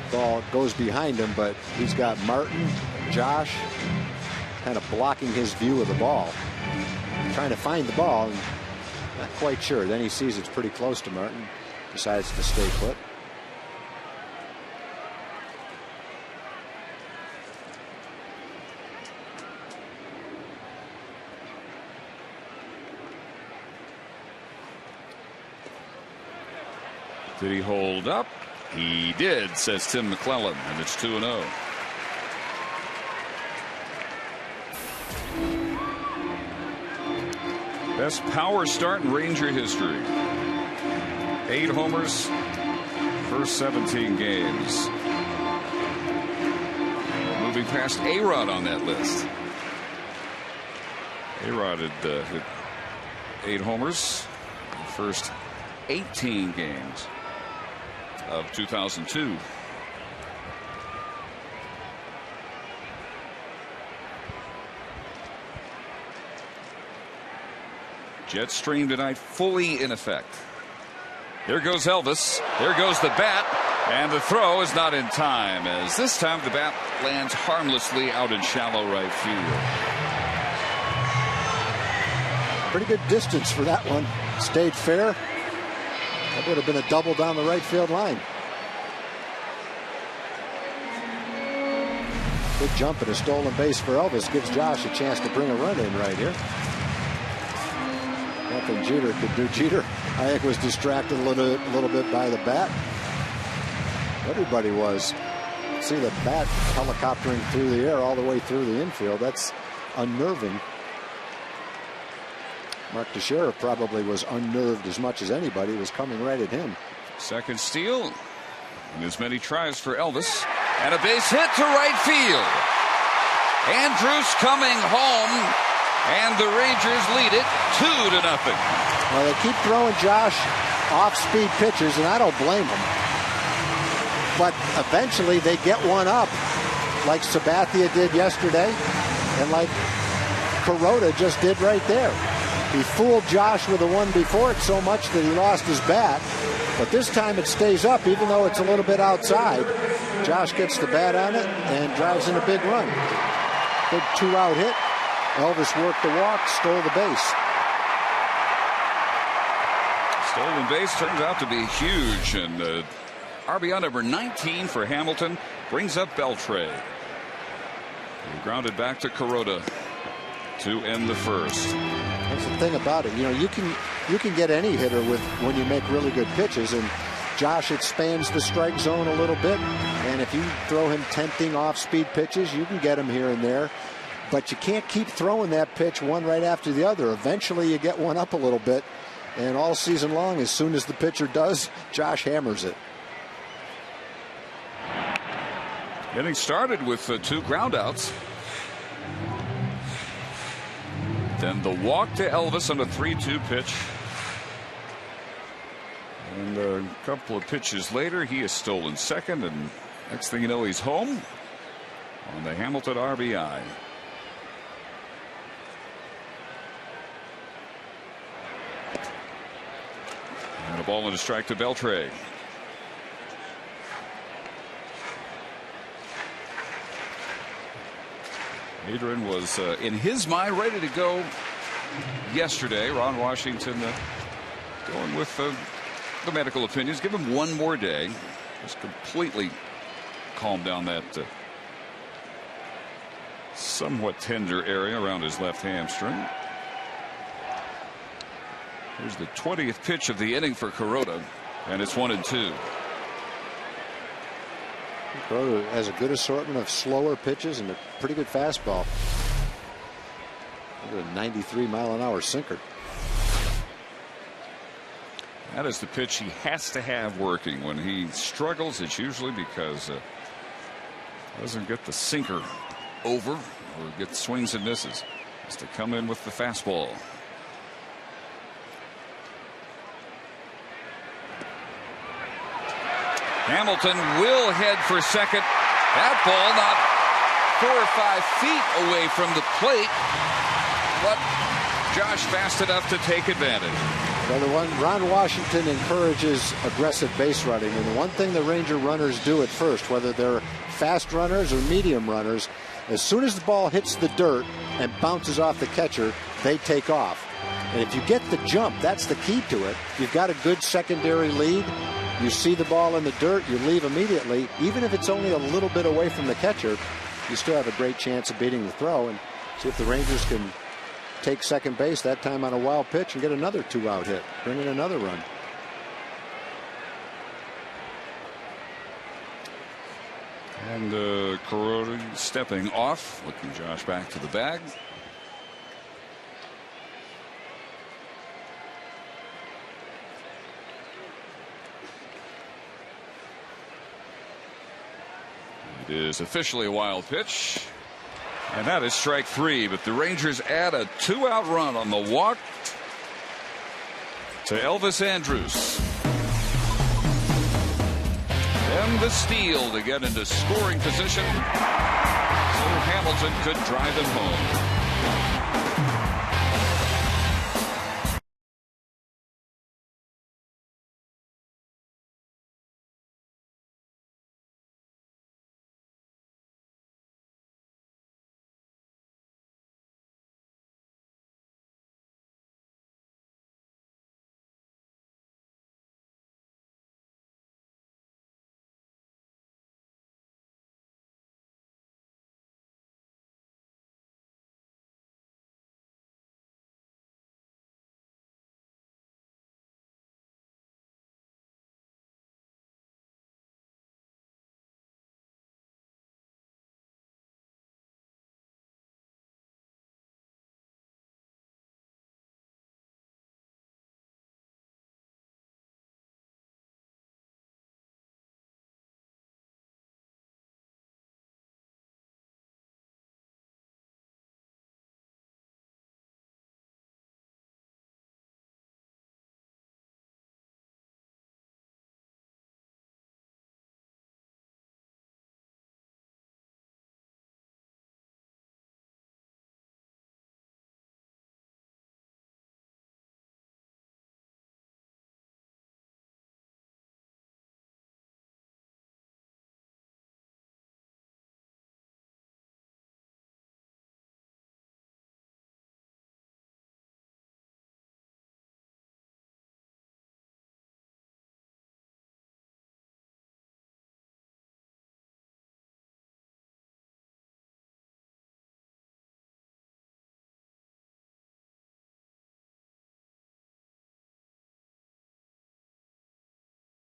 Ball goes behind him, but he's got Martin, Josh, kind of blocking his view of the ball. Trying to find the ball, and not quite sure. Then he sees it's pretty close to Martin. Decides to stay put. Did he hold up? He did, says Tim McClellan, and it's 2-0. Best power start in Ranger history. 8 homers, first 17 games. Moving past A-Rod on that list. A-Rod had hit 8 homers in the first 18 games of 2002. Jet stream tonight fully in effect. Here goes Elvis. There goes the bat. And the throw is not in time, as this time the bat lands harmlessly out in shallow right field. Pretty good distance for that one. Stayed fair. That would have been a double down the right field line. Good jump and a stolen base for Elvis gives Josh a chance to bring a run in right here. Nothing Jeter could do. Jeter, I think, was distracted a little bit by the bat. Everybody was. See the bat helicoptering through the air all the way through the infield. That's unnerving. Mark Teixeira probably was unnerved as much as anybody. Was coming right at him. Second steal. And as many tries for Elvis. And a base hit to right field. Andrews coming home. And the Rangers lead it 2-0. Well, they keep throwing Josh off-speed pitches, and I don't blame them. But eventually they get one up, like Sabathia did yesterday, and like Kuroda just did right there. He fooled Josh with the one before it so much that he lost his bat. But this time it stays up, even though it's a little bit outside. Josh gets the bat on it and drives in a big run. Big 2-out hit. Elvis worked the walk, stole the base. Stolen base turns out to be huge, and RBI number 19 for Hamilton brings up Beltre. He grounded back to Kuroda to end the first. That's the thing about it. You know, you can get any hitter with when you make really good pitches, and Josh expands the strike zone a little bit, and if you throw him tempting off-speed pitches, you can get him here and there. But you can't keep throwing that pitch one right after the other. Eventually you get one up a little bit, and all season long, as soon as the pitcher does, Josh hammers it. Getting started with 2 groundouts. Then the walk to Elvis on a 3-2 pitch. And a couple of pitches later, he is stolen second, and next thing you know, he's home on the Hamilton RBI. And a ball and a strike to Beltre. Adrian was, in his mind, ready to go yesterday. Ron Washington going with the medical opinions. Give him one more day. Just completely calm down that somewhat tender area around his left hamstring. Here's the 20th pitch of the inning for Kuroda, and it's 1-2. Kuroda has a good assortment of slower pitches and a pretty good fastball. A 93-mile-an-hour sinker. That is the pitch he has to have working. When he struggles, it's usually because doesn't get the sinker over or get swings and misses. Has to come in with the fastball. Hamilton will head for second. That ball not 4 or 5 feet away from the plate, but Josh fast enough to take advantage. Well, Ron Washington encourages aggressive base running, and the one thing the Ranger runners do at first, whether they're fast runners or medium runners, as soon as the ball hits the dirt and bounces off the catcher, they take off. And if you get the jump, that's the key to it. You've got a good secondary lead. You see the ball in the dirt, you leave immediately. Even if it's only a little bit away from the catcher, you still have a great chance of beating the throw. And see if the Rangers can take second base that time on a wild pitch and get another 2-out hit, bring in another run. And Kuroda stepping off, looking Josh back to the bag. It is officially a wild pitch. And that is strike 3, but the Rangers add a 2-out run on the walk to Elvis Andrus. Then the steal to get into scoring position so Hamilton could drive him home.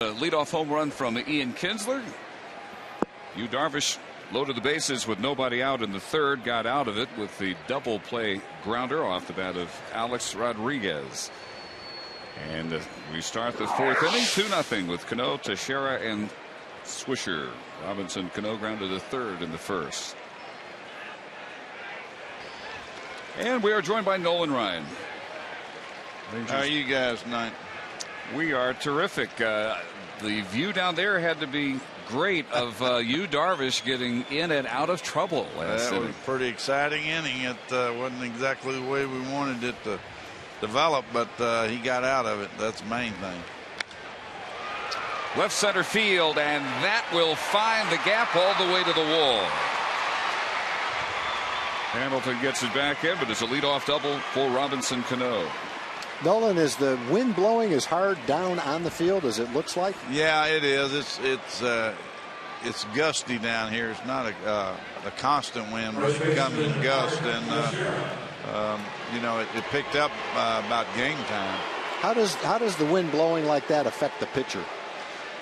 A leadoff home run from Ian Kinsler. Yu Darvish loaded the bases with nobody out in the third, got out of it with the double play grounder off the bat of Alex Rodriguez. And we start the fourth inning, 2-0 with Cano, Teixeira, and Swisher. Robinson, Cano grounded to third in the first. And we are joined by Nolan Ryan. Rangers. How are you guys tonight? We are terrific. The view down there had to be great of Yu Darvish getting in and out of trouble last inning. That was a pretty exciting inning. It wasn't exactly the way we wanted it to develop, but he got out of it. That's the main thing. Left center field, and that will find the gap all the way to the wall. Hamilton gets it back in, but it's a leadoff double for Robinson Cano. Nolan, is the wind blowing as hard down on the field as it looks like? Yeah, it is. It's gusty down here. It's not a constant wind, but it comes in gust, and you know, it picked up about game time. How does the wind blowing like that affect the pitcher?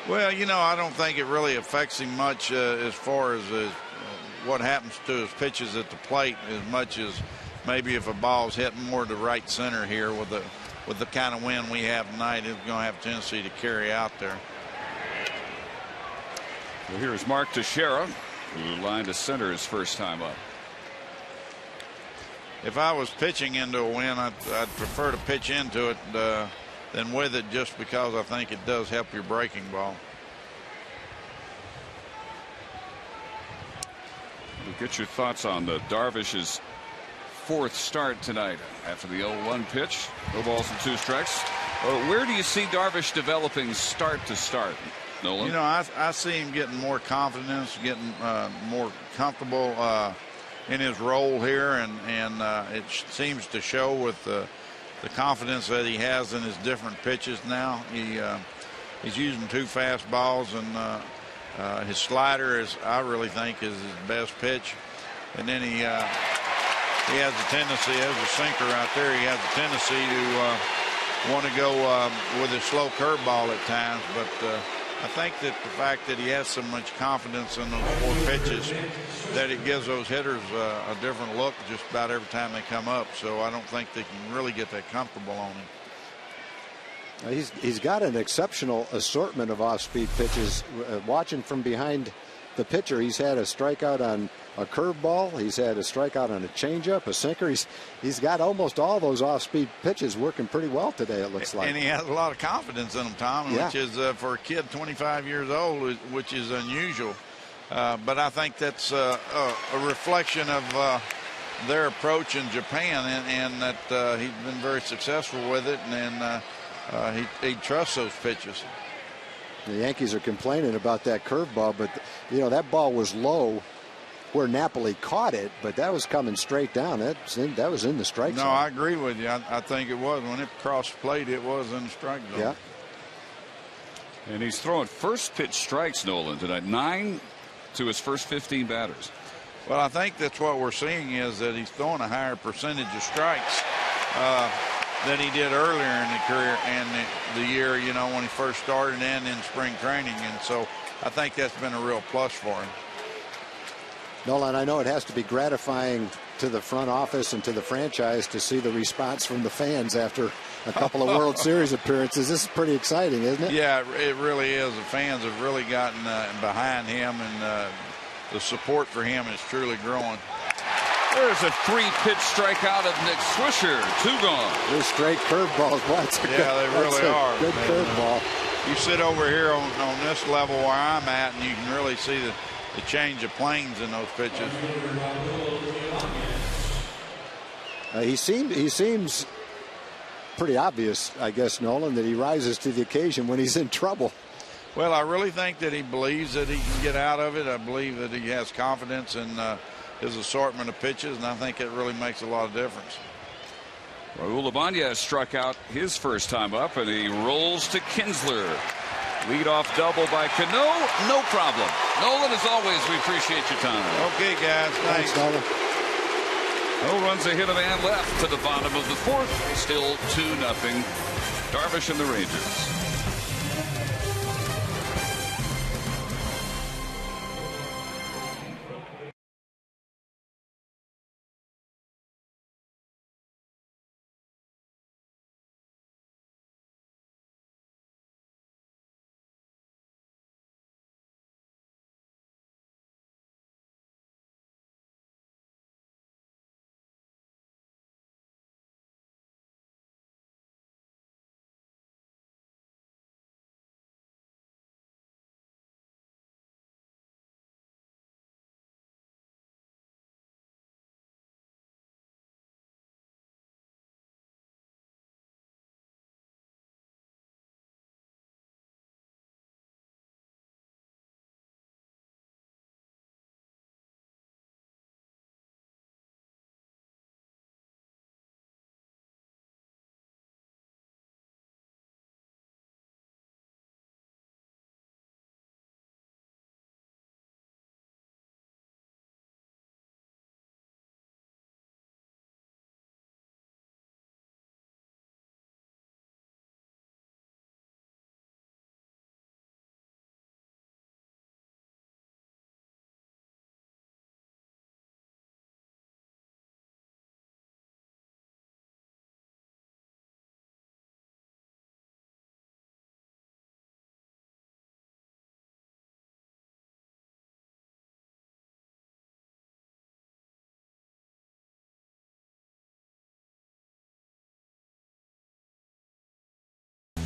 Well, you know, I don't think it really affects him much as far as what happens to his pitches at the plate, as much as maybe if a ball's hitting more to right center here with the kind of wind we have tonight, it's going to have a tendency to carry out there. Well, here's Mark Teixeira, who lined to center his first time up. If I was pitching into a wind, I'd prefer to pitch into it than with it, just because I think it does help your breaking ball. We'll get your thoughts on the Darvish's fourth start tonight after the 0-1 pitch. No balls and 2 strikes. Where do you see Darvish developing start to start, Nolan? You know, I see him getting more confidence, getting more comfortable in his role here, and it seems to show with the confidence that he has in his different pitches now. He's using 2 fastballs, and his slider I really think is his best pitch, and then he has a tendency, as a sinker out there, he has a tendency to want to go with his slow curveball at times, but I think that the fact that he has so much confidence in those 4 pitches, that it gives those hitters a different look just about every time they come up. So I don't think they can really get that comfortable on him. He's got an exceptional assortment of off-speed pitches. Watching from behind the pitcher, he's had a strikeout on a curveball. He's had a strikeout on a changeup, a sinker. He's got almost all those off-speed pitches working pretty well today, it looks like. And he has a lot of confidence in them, Tom, yeah. Which is for a kid 25 years old, which is unusual. But I think that's a reflection of their approach in Japan, and that he's been very successful with it, and he trusts those pitches. The Yankees are complaining about that curveball, but you know, that ball was low where Napoli caught it, but that was coming straight down. That was in the strike zone. No, I agree with you. I think it was. When it crossed the plate, it was in the strike zone. Yeah. And he's throwing first pitch strikes, Nolan, tonight. 9 to his first 15 batters. Well, I think that's what we're seeing, is that he's throwing a higher percentage of strikes than he did earlier in the career and the year, you know, when he first started and in spring training. And so I think that's been a real plus for him. Nolan, I know it has to be gratifying to the front office and to the franchise to see the response from the fans after a couple of World Series appearances. This is pretty exciting, isn't it? Yeah, it really is. The fans have really gotten behind him, and the support for him is truly growing. There's a 3-pitch strikeout of Nick Swisher. 2 gone. They're straight curveballs. They really are. Good curveball. You sit over here on this level where I'm at, and you can really see the change of planes in those pitches. He seems pretty obvious, I guess, Nolan, that he rises to the occasion when he's in trouble. Well, I really think that he believes that he can get out of it. I believe that he has confidence in his assortment of pitches, and I think it really makes a lot of difference. Raul Ibanez struck out his first time up, and he rolls to Kinsler. Leadoff double by Cano, no problem. Nolan, as always, we appreciate your time. Okay, guys, thanks. Nolan. No runs, a hit, a man left to the bottom of the 4th. Still 2-0. Darvish and the Rangers.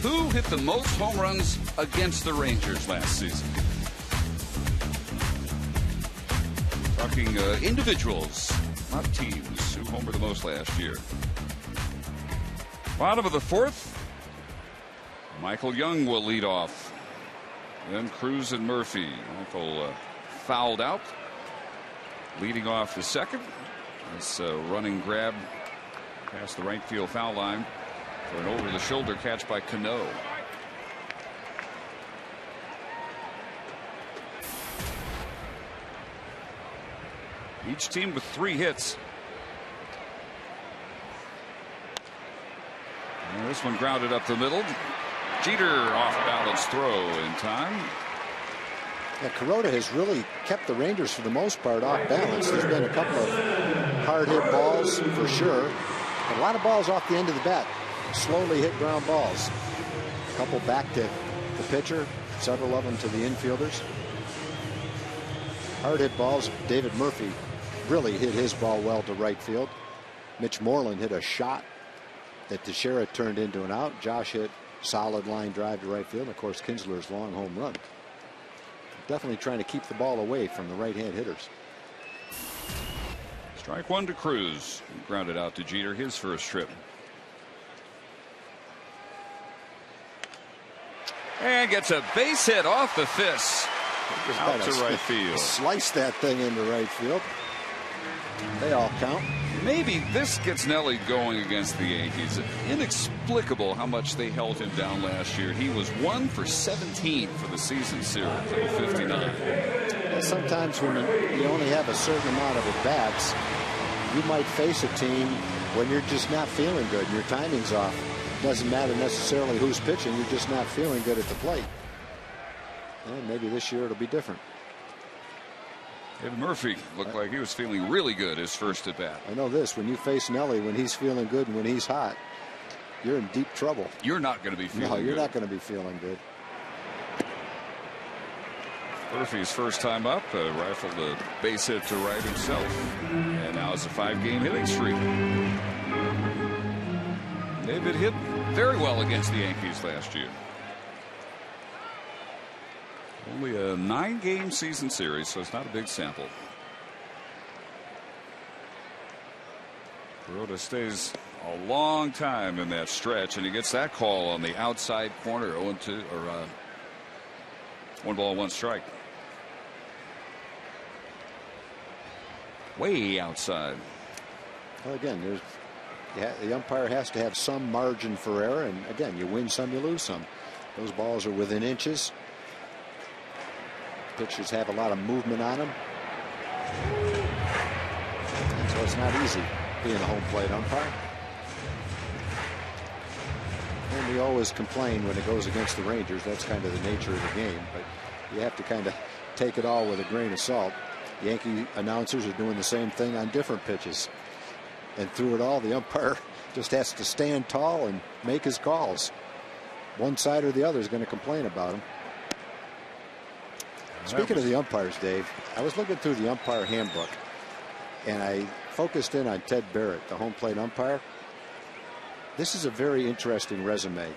Who hit the most home runs against the Rangers last season? Talking individuals, not teams. Who homered the most last year? Bottom of the fourth. Michael Young will lead off. Then Cruz and Murphy. Michael fouled out. Leading off the second. This running grab past the right field foul line for an over-the-shoulder catch by Cano. Each team with 3 hits. And this one grounded up the middle. Jeter off balance throw in time. Yeah, Kuroda has really kept the Rangers for the most part off balance. There's been a couple of hard hit balls for sure. A lot of balls off the end of the bat. Slowly hit ground balls. A couple back to the pitcher. Several of them to the infielders. Hard hit balls. David Murphy really hit his ball well to right field. Mitch Moreland hit a shot that Teixeira turned into an out. Josh hit solid line drive to right field. And of course, Kinsler's long home run. Definitely trying to keep the ball away from the right-hand hitters. Strike one to Cruz. Grounded out to Jeter, his first trip. And gets a base hit off the fist. Out to right field. Slice that thing into right field. They all count. Maybe this gets Nelly going against the Yankees. Inexplicable how much they held him down last year. He was 1 for 17 for the season series, 59. Yeah, sometimes when you only have a certain amount of at-bats, you might face a team when you're just not feeling good and your timing's off. It doesn't matter necessarily who's pitching, you're just not feeling good at the plate. And maybe this year it'll be different. David Murphy looked like he was feeling really good his first at bat. I know this, when you face Nelly when he's feeling good and when he's hot, you're in deep trouble. You're not going to be feeling good. No, you're not going to be feeling good. Murphy's first time up, rifled a base hit to right himself. And now it's a 5-game hitting streak. David hit very well against the Yankees last year. Only a 9-game season series, so it's not a big sample. Kuroda stays a long time in that stretch, and he gets that call on the outside corner. 0-2, or 1 ball, 1 strike. Way outside. Well, again, the umpire has to have some margin for error, and again, you win some, you lose some. Those balls are within inches. Pitchers have a lot of movement on them. And so it's not easy being a home plate umpire. And we always complain when it goes against the Rangers. That's kind of the nature of the game. But you have to kind of take it all with a grain of salt. Yankee announcers are doing the same thing on different pitches. And through it all, the umpire just has to stand tall and make his calls. One side or the other is going to complain about him. Speaking of the umpires, Dave, I was looking through the umpire handbook, and I focused in on Ted Barrett, the home plate umpire. This is a very interesting resume.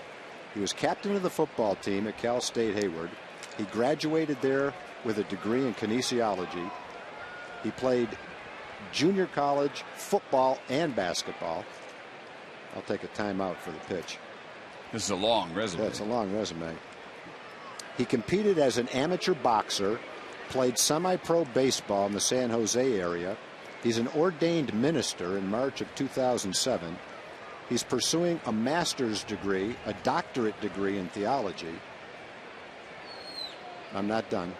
He was captain of the football team at Cal State Hayward. He graduated there with a degree in kinesiology. He played junior college football and basketball. I'll take a timeout for the pitch. This is a long resume. That's a long resume. He competed as an amateur boxer, played semi-pro baseball in the San Jose area. He's an ordained minister in March of 2007. He's pursuing a master's degree, a doctorate degree in theology. I'm not done.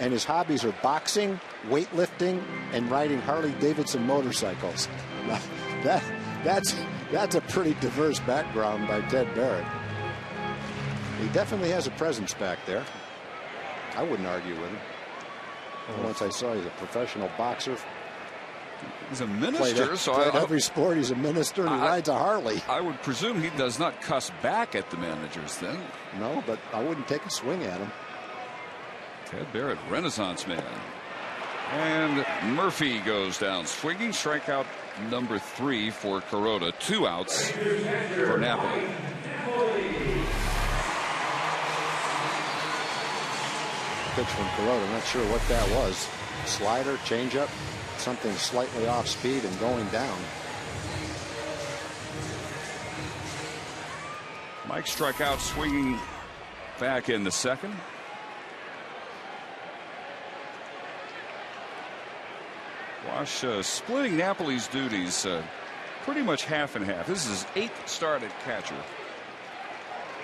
And his hobbies are boxing, weightlifting, and riding Harley-Davidson motorcycles. That's a pretty diverse background by Ted Barrett. He definitely has a presence back there. I wouldn't argue with him. Once I saw he's a professional boxer. He's a minister, played every sport. He's a minister, and he rides a Harley. I would presume he does not cuss back at the managers then. No, but I wouldn't take a swing at him. Ted Barrett, Renaissance man. And Murphy goes down swinging. Strikeout number 3 for Kuroda. 2 outs for Napoli. Pitch from Kuroda. Not sure what that was. Slider, changeup, something slightly off speed and going down. Mike struck out swinging back in the second. Wash splitting Napoli's duties pretty much half and half. This is his 8th start at catcher.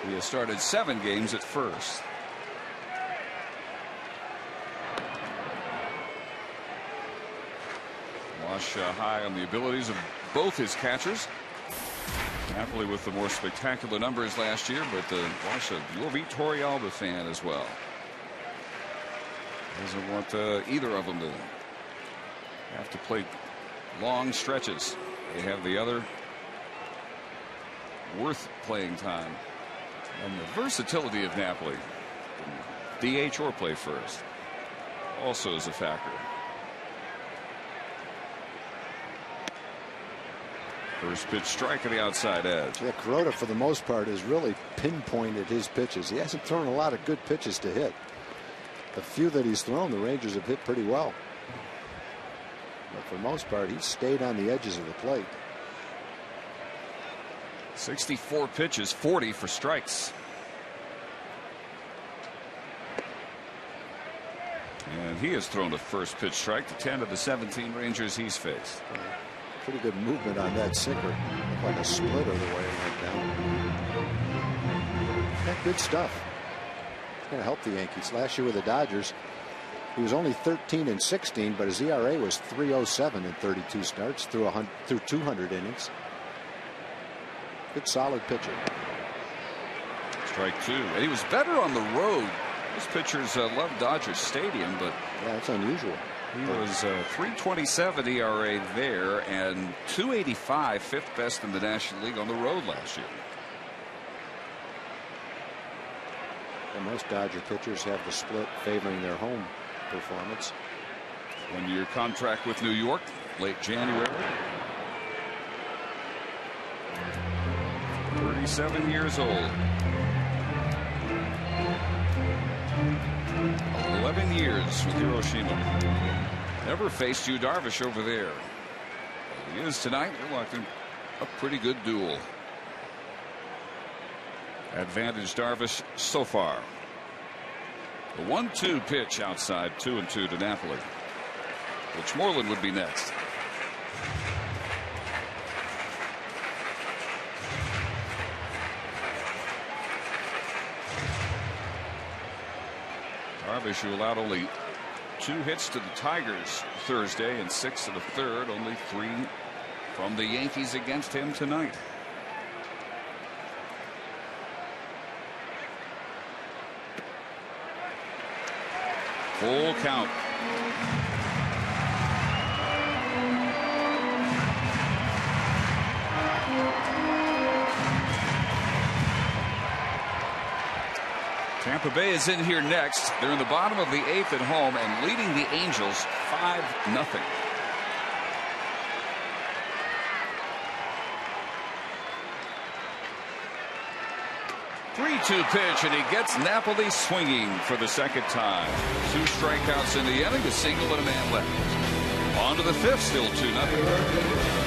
He has started 7 games at first. Wash high on the abilities of both his catchers. Napoli with the more spectacular numbers last year, but Wash a Yovi Torrealba fan as well. Doesn't want either of them to have to play long stretches. They have the other worth playing time. And the versatility of Napoli, DH or play first, also is a factor. First pitch strike at the outside edge. Yeah, Kuroda for the most part has really pinpointed his pitches. He hasn't thrown a lot of good pitches to hit. The few that he's thrown, the Rangers have hit pretty well. But for the most part, he's stayed on the edges of the plate. 64 pitches, 40 for strikes. And he has thrown a first pitch strike to 10 of the 17 Rangers he's faced. Pretty good movement on that sinker. Looked like a splitter the way it went down. That good stuff. It's going to help the Yankees. Last year with the Dodgers, he was only 13-16, but his ERA was 3.07 in 32 starts through 200 innings. Good solid pitcher. Strike 2. And he was better on the road. Most pitchers love Dodger Stadium, but yeah, it's unusual. He was 3.27 ERA there and 2.85, 5th best in the National League on the road last year. And most Dodger pitchers have the split favoring their home performance. 1-year contract with New York, late January. 37 years old. 11 years with Hiroshima. Never faced Yu Darvish over there. He is tonight. They're locked in a pretty good duel. Advantage Darvish so far. The 1-2 pitch outside, 2-2 to Napoli. Which Moreland would be next. Darvish, who allowed only 2 hits to the Tigers Thursday and 6 to the third, only 3 from the Yankees against him tonight. Full count. Tampa Bay is in here next. They're in the bottom of the 8th at home and leading the Angels 5-0. Three-two pitch, and he gets Napoli swinging for the second time. 2 strikeouts in the inning, a single and a man left. On to the 5th, still 2-0.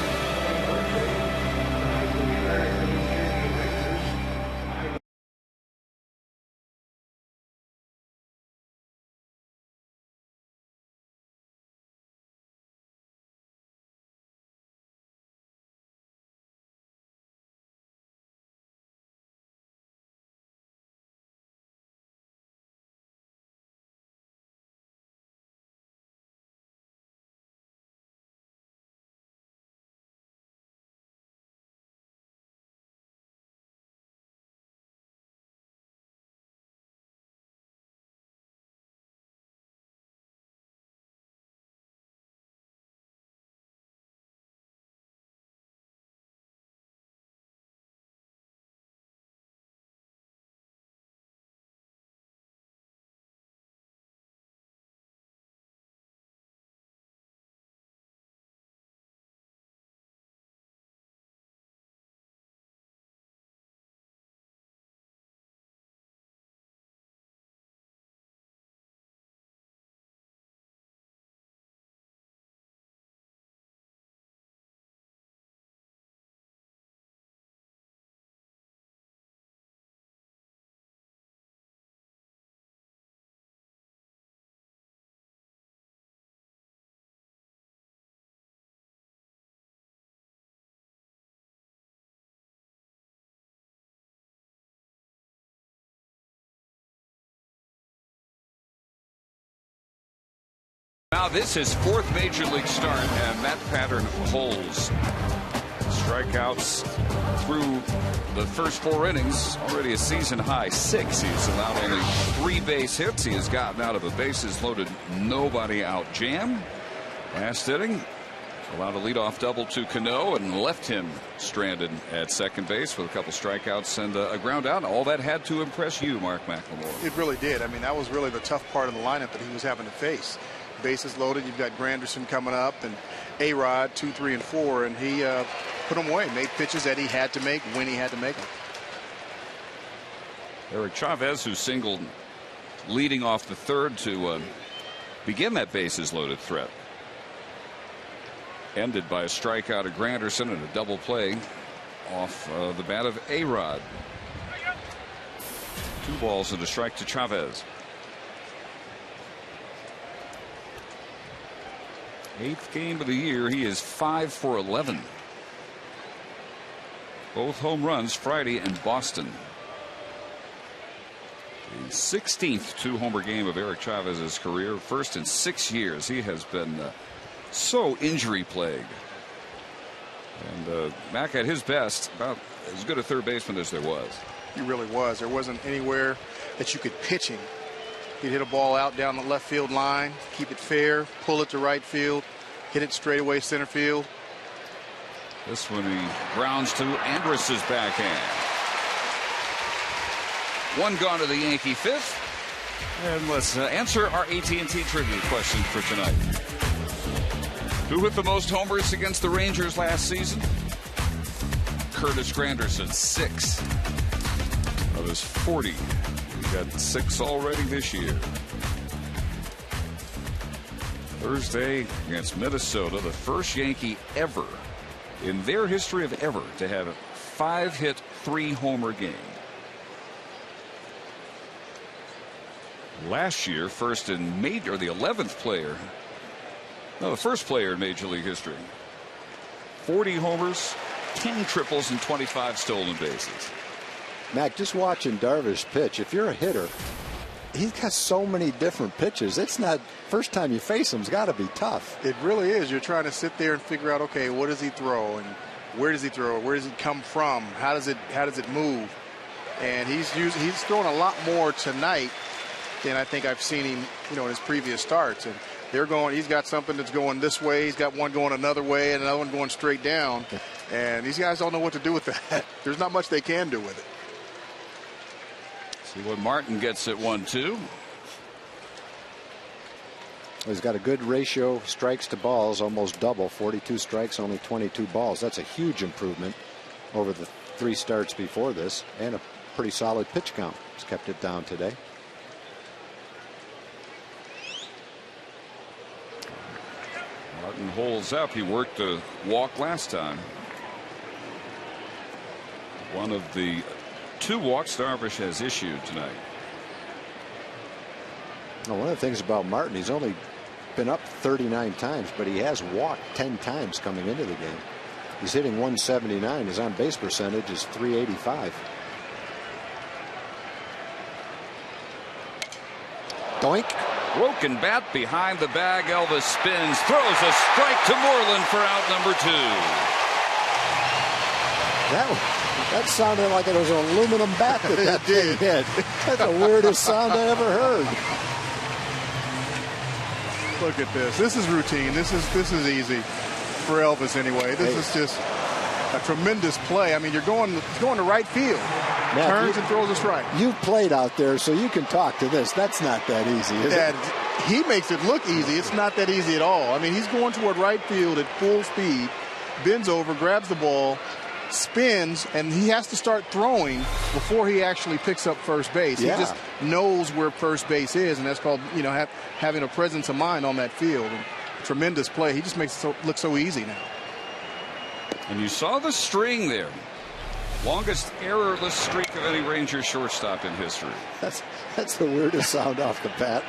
Now this is fourth major league start, and that pattern holds. Strikeouts through the first 4 innings, already a season high 6. He's allowed only 3 base hits. He has gotten out of a bases loaded, nobody out jam. Last inning, allowed a leadoff double to Cano and left him stranded at second base with a couple strikeouts and a ground out. All that had to impress you, Mark McLemore. It really did. I mean, that was really the tough part of the lineup that he was having to face. Bases loaded. You've got Granderson coming up and A-Rod 2, 3, and 4, and he put them away, made pitches that he had to make when he had to make them. Eric Chavez, who singled leading off the third to begin that bases loaded threat. Ended by a strikeout of Granderson and a double play off the bat of A-Rod. 2 balls and a strike to Chavez. 8th game of the year. He is 5 for 11. Both home runs Friday in Boston. The 16th 2-homer game of Eric Chavez's career. First in 6 years. He has been so injury plagued. And Mac at his best, about as good a third baseman as there was. He really was. There wasn't anywhere that you could pitch him. He'd hit a ball out down the left field line, keep it fair, pull it to right field, hit it straight away center field. This one he grounds to Andrus's backhand. 1 gone to the Yankee 5th. And let's answer our AT&T trivia question for tonight. Who hit the most homers against the Rangers last season? Curtis Granderson, 6 of his 40. He got 6 already this year. Thursday against Minnesota, the first Yankee ever in their history of ever to have a 5-hit, 3-homer game. Last year, first in major, or the 11th player, no, the first player in Major League history. 40 homers, 10 triples, and 25 stolen bases. Mac, just watching Darvish pitch, if you're a hitter, he's got so many different pitches. It's not, first time you face him, it's got to be tough. It really is. You're trying to sit there and figure out, okay, what does he throw, and where does he throw, where does it come from, how does it move, and he's throwing a lot more tonight than I think I've seen him, in his previous starts. And he's got something that's going this way, he's got one going another way, and another one going straight down, and these guys don't know what to do with that. There's not much they can do with it. See what Martin gets at 1-2. He's got a good ratio, strikes to balls, almost double, 42 strikes, only 22 balls. That's a huge improvement over the 3 starts before this, and a pretty solid pitch count. He's kept it down today. Martin holds up. He worked a walk last time. One of the 2 walks Darvish has issued tonight. Well, one of the things about Martin, he's only been up 39 times, but he has walked 10 times coming into the game. He's hitting 179. His on-base percentage is .385. Doink. Broken bat behind the bag. Elvis spins, throws a strike to Moreland for out number 2. That sounded like it was an aluminum bat that thing hit. That's the weirdest sound I ever heard. Look at this. This is routine. This is easy for Elvis anyway. This is just a tremendous play. I mean, he's going to right field. Matt, turns and throws a strike. You've played out there, so you can talk to this. That's not that easy, is it? He makes it look easy. It's not that easy at all. I mean, he's going toward right field at full speed, bends over, grabs the ball, spins, and he has to start throwing before he actually picks up first base. Yeah. He just knows where first base is, and that's called, having a presence of mind on that field. And tremendous play. He just makes it look so easy now. And you saw the string there. Longest errorless streak of any Ranger shortstop in history. That's the weirdest sound off the bat.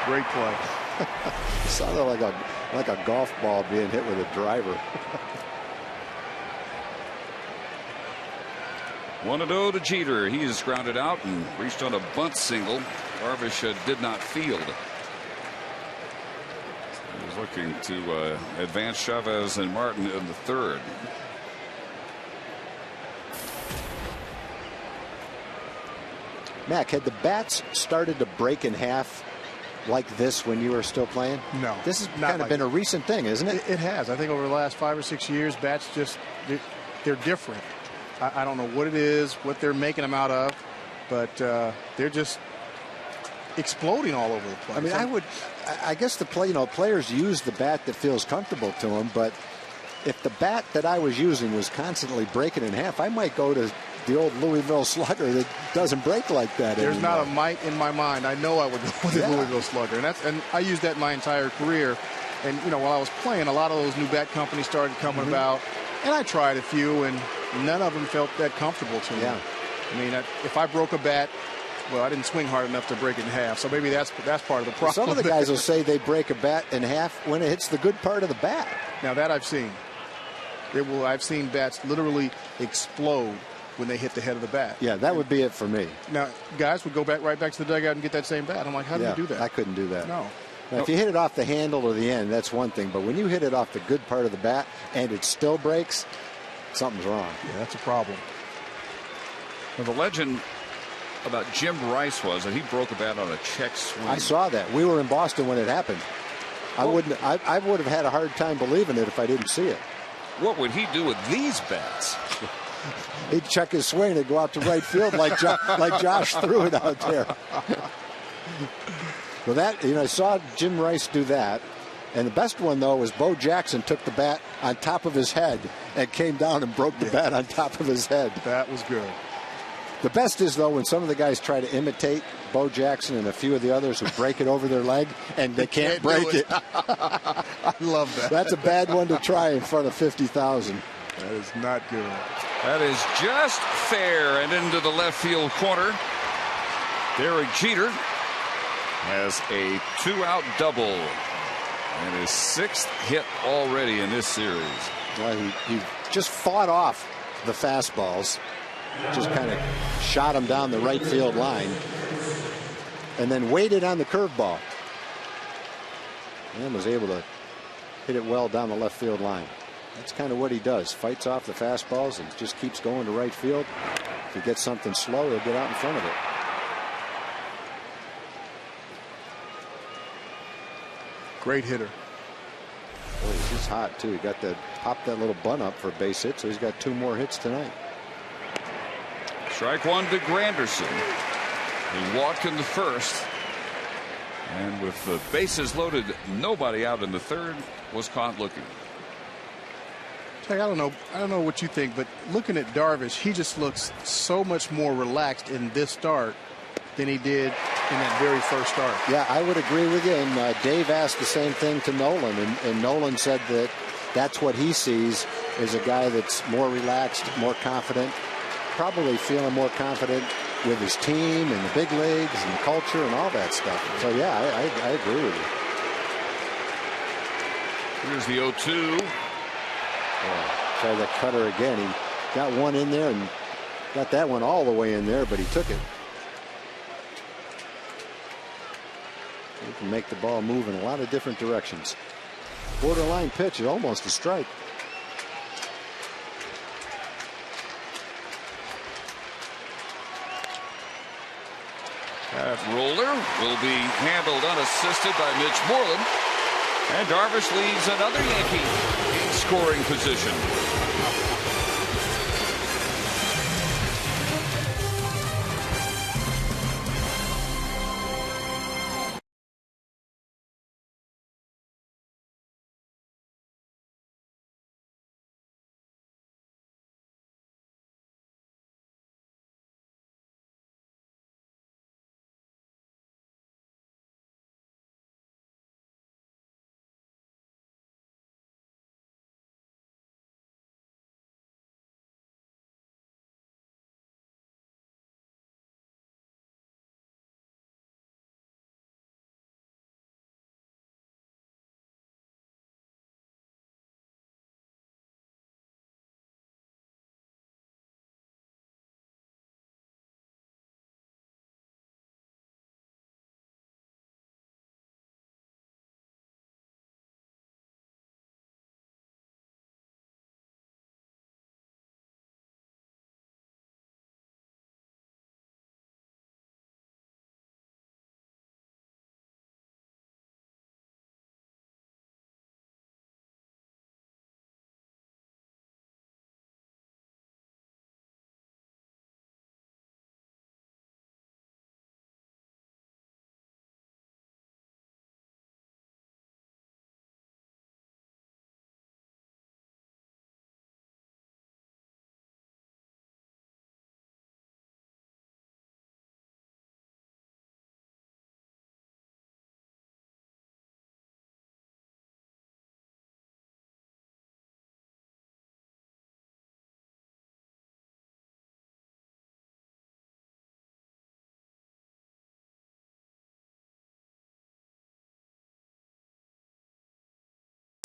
Great play. It sounded like a golf ball being hit with a driver. 1-0 to Jeter. He is grounded out and reached on a bunt single. Darvish did not field. looking to advance Chavez and Martin in the third. Mac, had the bats started to break in half like this when you were still playing? No. This has not kind of been a recent thing, isn't it? It has. I think over the last 5 or 6 years, bats just, they're different. I don't know what it is, what they're making them out of, but they're just exploding all over the place. I mean, I guess players use the bat that feels comfortable to them, but if the bat that I was using was constantly breaking in half, I might go to the old Louisville Slugger that doesn't break like that There's anymore. not a mite in my mind. I know I would go with the Louisville Slugger, and I used that my entire career. And while I was playing, a lot of those new bat companies started coming about, and I tried a few, and none of them felt that comfortable to me. Yeah. I mean, if I broke a bat, well, I didn't swing hard enough to break it in half. So maybe that's part of the problem. Some of the guys will say they break a bat in half when it hits the good part of the bat. Now that I've seen. I've seen bats literally explode when they hit the head of the bat. Yeah, that would be it for me. Now, guys would go right back to the dugout and get that same bat. I'm like, how do you do that? I couldn't do that. No. Now, if you hit it off the handle or the end, that's one thing. But when you hit it off the good part of the bat and it still breaks, something's wrong. Yeah, that's a problem. Well, the legend about Jim Rice was that he broke a bat on a check swing. I saw that. We were in Boston when it happened. I would have had a hard time believing it if I didn't see it. What would he do with these bats? He'd check his swing and go out to right field like Josh threw it out there. Well, I saw Jim Rice do that. And the best one, though, was Bo Jackson took the bat on top of his head and came down and broke the bat on top of his head. That was good. The best is, though, when some of the guys try to imitate Bo Jackson and a few of the others who break it over their leg and they can't break it. I love that. That's a bad one to try in front of 50,000. That is not good. That is just fair and into the left field corner. Derek Jeter has a 2-out double and his 6th hit already in this series. Well, he just fought off the fastballs, just kind of shot him down the right field line, and then waited on the curveball and was able to hit it well down the left field line. That's kind of what he does. Fights off the fastballs and just keeps going to right field. If he gets something slow, he'll get out in front of it. Great hitter. Boy, he's just hot, too. He got popped that little bunt up for a base hit, so he's got 2 more hits tonight. Strike one to Granderson. He walked in the first. And with the bases loaded, nobody out in the third, was caught looking. Hey, I don't know what you think, but looking at Darvish, he just looks so much more relaxed in this start than he did in that very first start. Yeah, I would agree with you. And Dave asked the same thing to Nolan, and Nolan said that that's what he sees is a guy that's more relaxed, more confident, probably feeling more confident with his team and the big leagues and the culture and all that stuff. So, yeah, I agree with you. Here's the 0-2. Try that cutter again. He got one in there and got that one all the way in there, but he took it. He can make the ball move in a lot of different directions. Borderline pitch, almost a strike. That roller will be handled unassisted by Mitch Moreland. And Darvish leaves another Yankee in scoring position.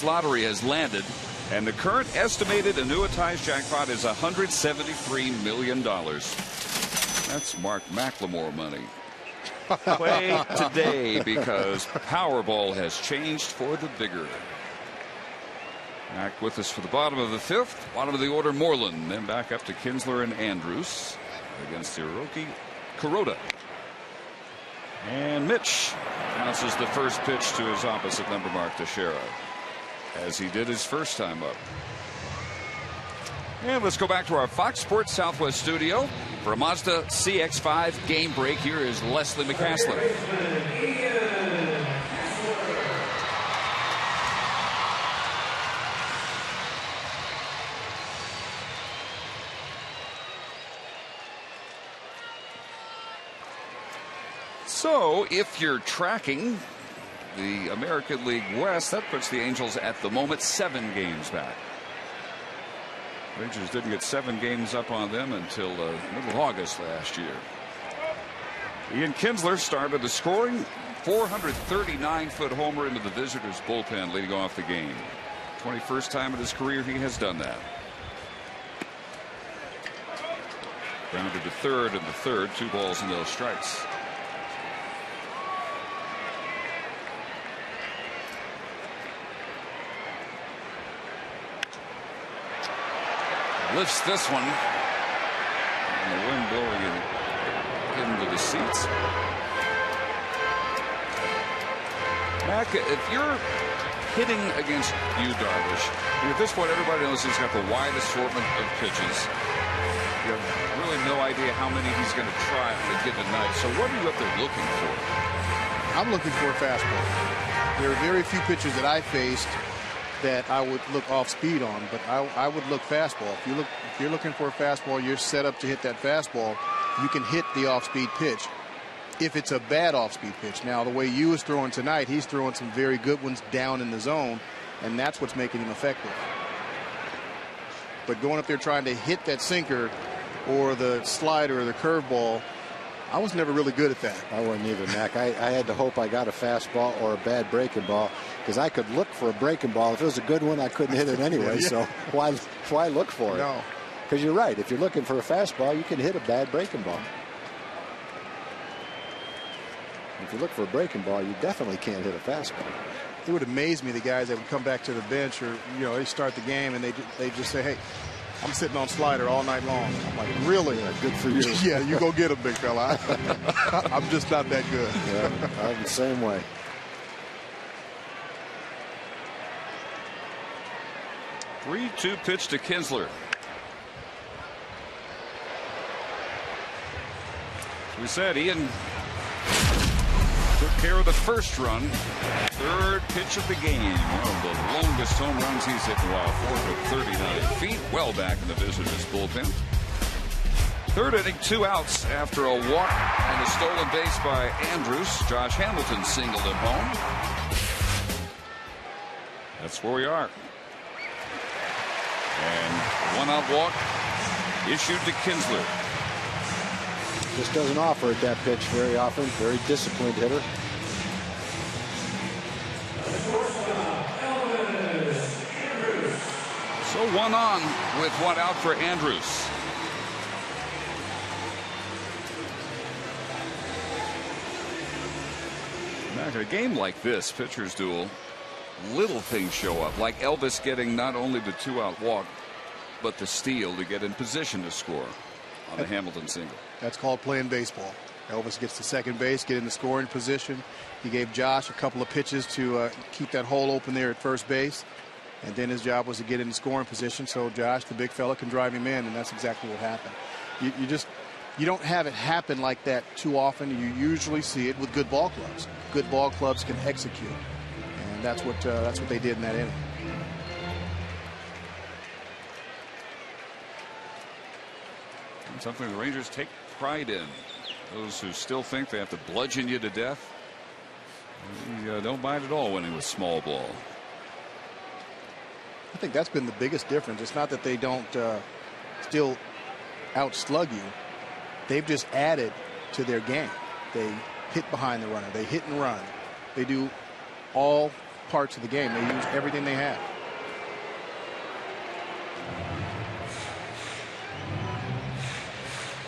lottery has landed, and the current estimated annuitized jackpot is $173 million. That's Mark McLemore money. Play today because Powerball has changed for the bigger. Back with us for the bottom of the 5th. Bottom of the order, Moreland. Then back up to Kinsler and Andrews against Hiroki Kuroda. And Mitch announces the first pitch to his opposite number mark, Teixeira, as he did his first time up. And let's go back to our Fox Sports Southwest studio for a Mazda CX-5 game break. Here is Leslie McCaslin. So if you're tracking the American League West, that puts the Angels at the moment 7 games back. Rangers didn't get 7 games up on them until middle of August last year. Ian Kinsler started the scoring. 439-foot homer into the visitors' bullpen, leading off the game. 21st time in his career he has done that. Grounded to third in the 3rd. 2 balls and no strikes. Lifts this one, and the wind blowing it into the seats. Mac, if you're hitting against you, Darvish, and at this point everybody knows he's got the wide assortment of pitches. You have really no idea how many he's going to try on a given night. So what are you up there looking for? I'm looking for a fastball. There are very few pitchers that I faced that I would look off speed on, but I would look fastball. If you're looking for a fastball, you're set up to hit that fastball. You can hit the off-speed pitch if it's a bad off-speed pitch. Now, the way Yu is throwing tonight, he's throwing some very good ones down in the zone, and that's what's making him effective. But going up there trying to hit that sinker or the slider or the curveball, I was never really good at that. I wasn't either, Mac. I had to hope I got a fastball or a bad breaking ball, because I could look for a breaking ball. If it was a good one, I couldn't hit it anyway. Yeah. So why look for it? No. Because you're right. If you're looking for a fastball, you can hit a bad breaking ball. If you look for a breaking ball, you definitely can't hit a fastball. It would amaze me, the guys that would come back to the bench, or they start the game and they just say, "Hey, I'm sitting on slider all night long." I'm like, really? Yeah, good for you. Yeah, you go get him, big fella. I'm just not that good. Yeah, I'm the same way. Three-two pitch to Kinsler. As we said, Ian took care of the first run. 3rd pitch of the game. One of the longest home runs he's hit in a while. 439 feet. Well back in the visitors' bullpen. 3rd inning, 2 outs after a walk and a stolen base by Andrews. Josh Hamilton singled him home. That's where we are. And 1-out walk issued to Kinsler. Just doesn't offer at that pitch very often. Very disciplined hitter. So 1 on with 1 out for Andrews. Back in a game like this, pitcher's duel, little things show up, like Elvis getting not only the 2-out walk, but the steal to get in position to score on the Hamilton single. That's called playing baseball. Elvis gets to second base, get in the scoring position. He gave Josh a couple of pitches to keep that hole open there at first base. And then his job was to get in the scoring position so Josh, the big fella, can drive him in. And that's exactly what happened. You don't have it happen like that too often. You usually see it with good ball clubs. Good ball clubs can execute. And that's what they did in that inning. Something the Rangers take pride in. Those who still think they have to bludgeon you to death, you don't mind at all winning with small ball. I think that's been the biggest difference. It's not that they don't still outslug you. They've just added to their game. They hit behind the runner. They hit and run. They do all parts of the game. They used everything they had.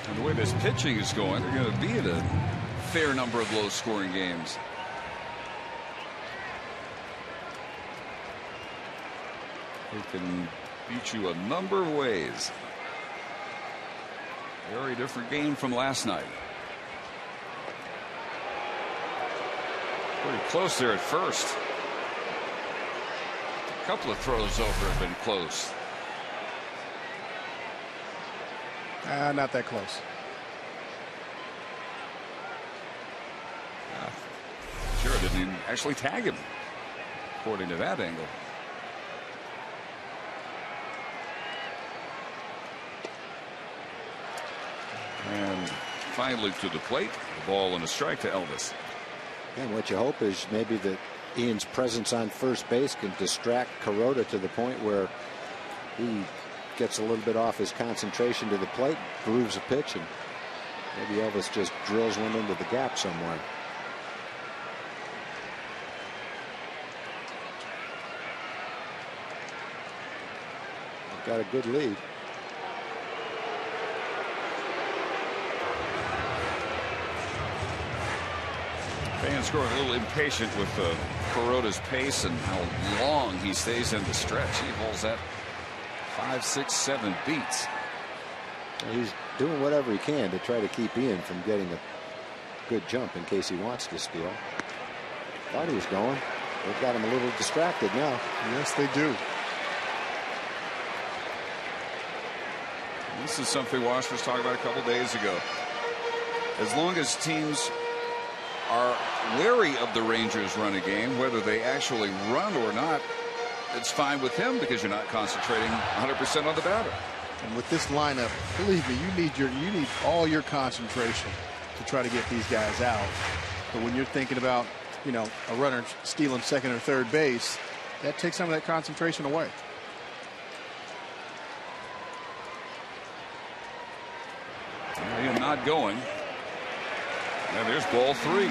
And the way this pitching is going, they're going to be at a fair number of low-scoring games. They can beat you a number of ways. Very different game from last night. Pretty close there at first. A couple of throws over have been close. Not that close. Sure, didn't even actually tag him, according to that angle. And finally to the plate, the ball and a strike to Elvis. And what you hope is maybe that Ian's presence on first base can distract Kuroda to the point where he gets a little bit off his concentration to the plate, grooves a pitch, and maybe Elvis just drills one into the gap somewhere. They've got a good lead. Fans growing a little impatient with Kuroda's pace and how long he stays in the stretch. He holds that 5, 6, 7 beats. He's doing whatever he can to try to keep Ian from getting a good jump in case he wants to steal. Thought he was going. They've got him a little distracted now. Yes, they do. This is something Wash was talking about a couple days ago. As long as teams are wary of the Rangers' run a game, whether they actually run or not, it's fine with him because you're not concentrating 100% on the batter. And with this lineup, believe me, you need all your concentration to try to get these guys out. But when you're thinking about, you know, a runner stealing second or third base, that takes some of that concentration away. Ian not going. And there's ball 3.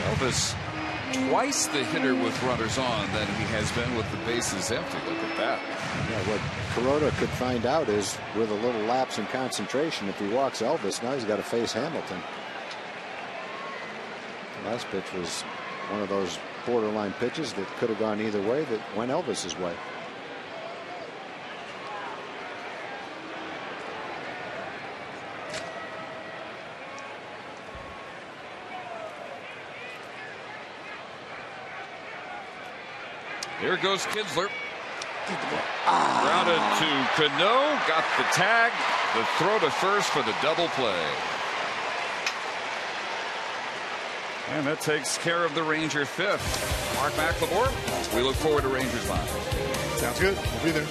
Elvis twice the hitter with runners on than he has been with the bases empty. Look at that. Yeah, what Kuroda could find out is with a little lapse in concentration, if he walks Elvis, now he's got to face Hamilton. The last pitch was one of those borderline pitches that could have gone either way that went Elvis's way. Here goes Kinsler. Grounded to Cano. Got the tag. The throw to first for the double play. And that takes care of the Ranger fifth. Mark McLemore, we look forward to Rangers Live. Sounds good. We'll be there.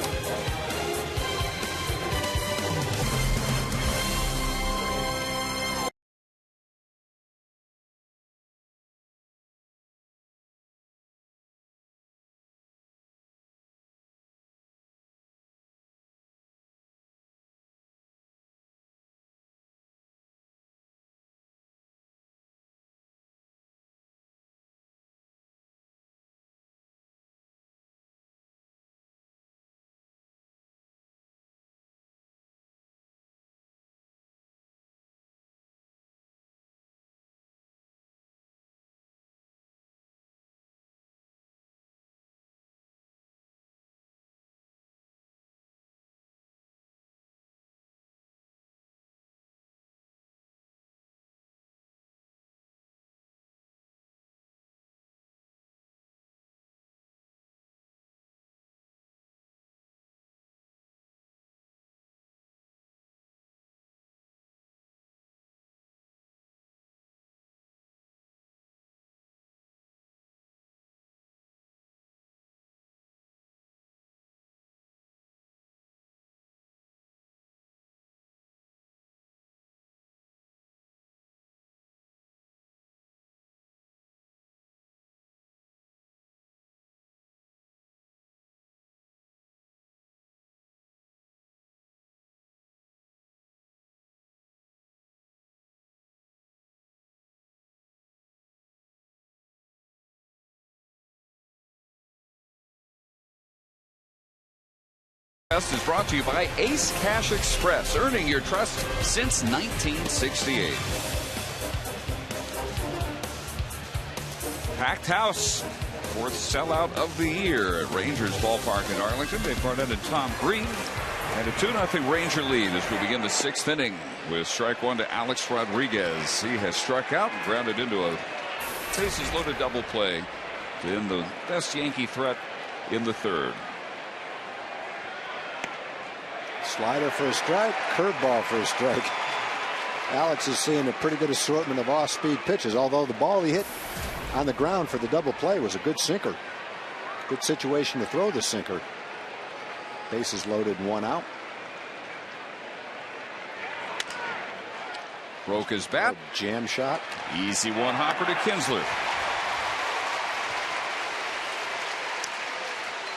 Best is brought to you by Ace Cash Express, earning your trust since 1968. Packed house, fourth sellout of the year at Rangers Ballpark in Arlington. Dave Barnett and Tom Green. And a 2-0 Ranger lead as we begin the sixth inning with strike one to Alex Rodriguez. He has struck out and grounded into a bases loaded double play to end the best Yankee threat in the third. Slider for a strike, curveball for a strike. Alex is seeing a pretty good assortment of off-speed pitches, although the ball he hit on the ground for the double play was a good sinker. Good situation to throw the sinker. Bases loaded, one out. Broke his bat. A jam shot. Easy one hopper to Kinsler.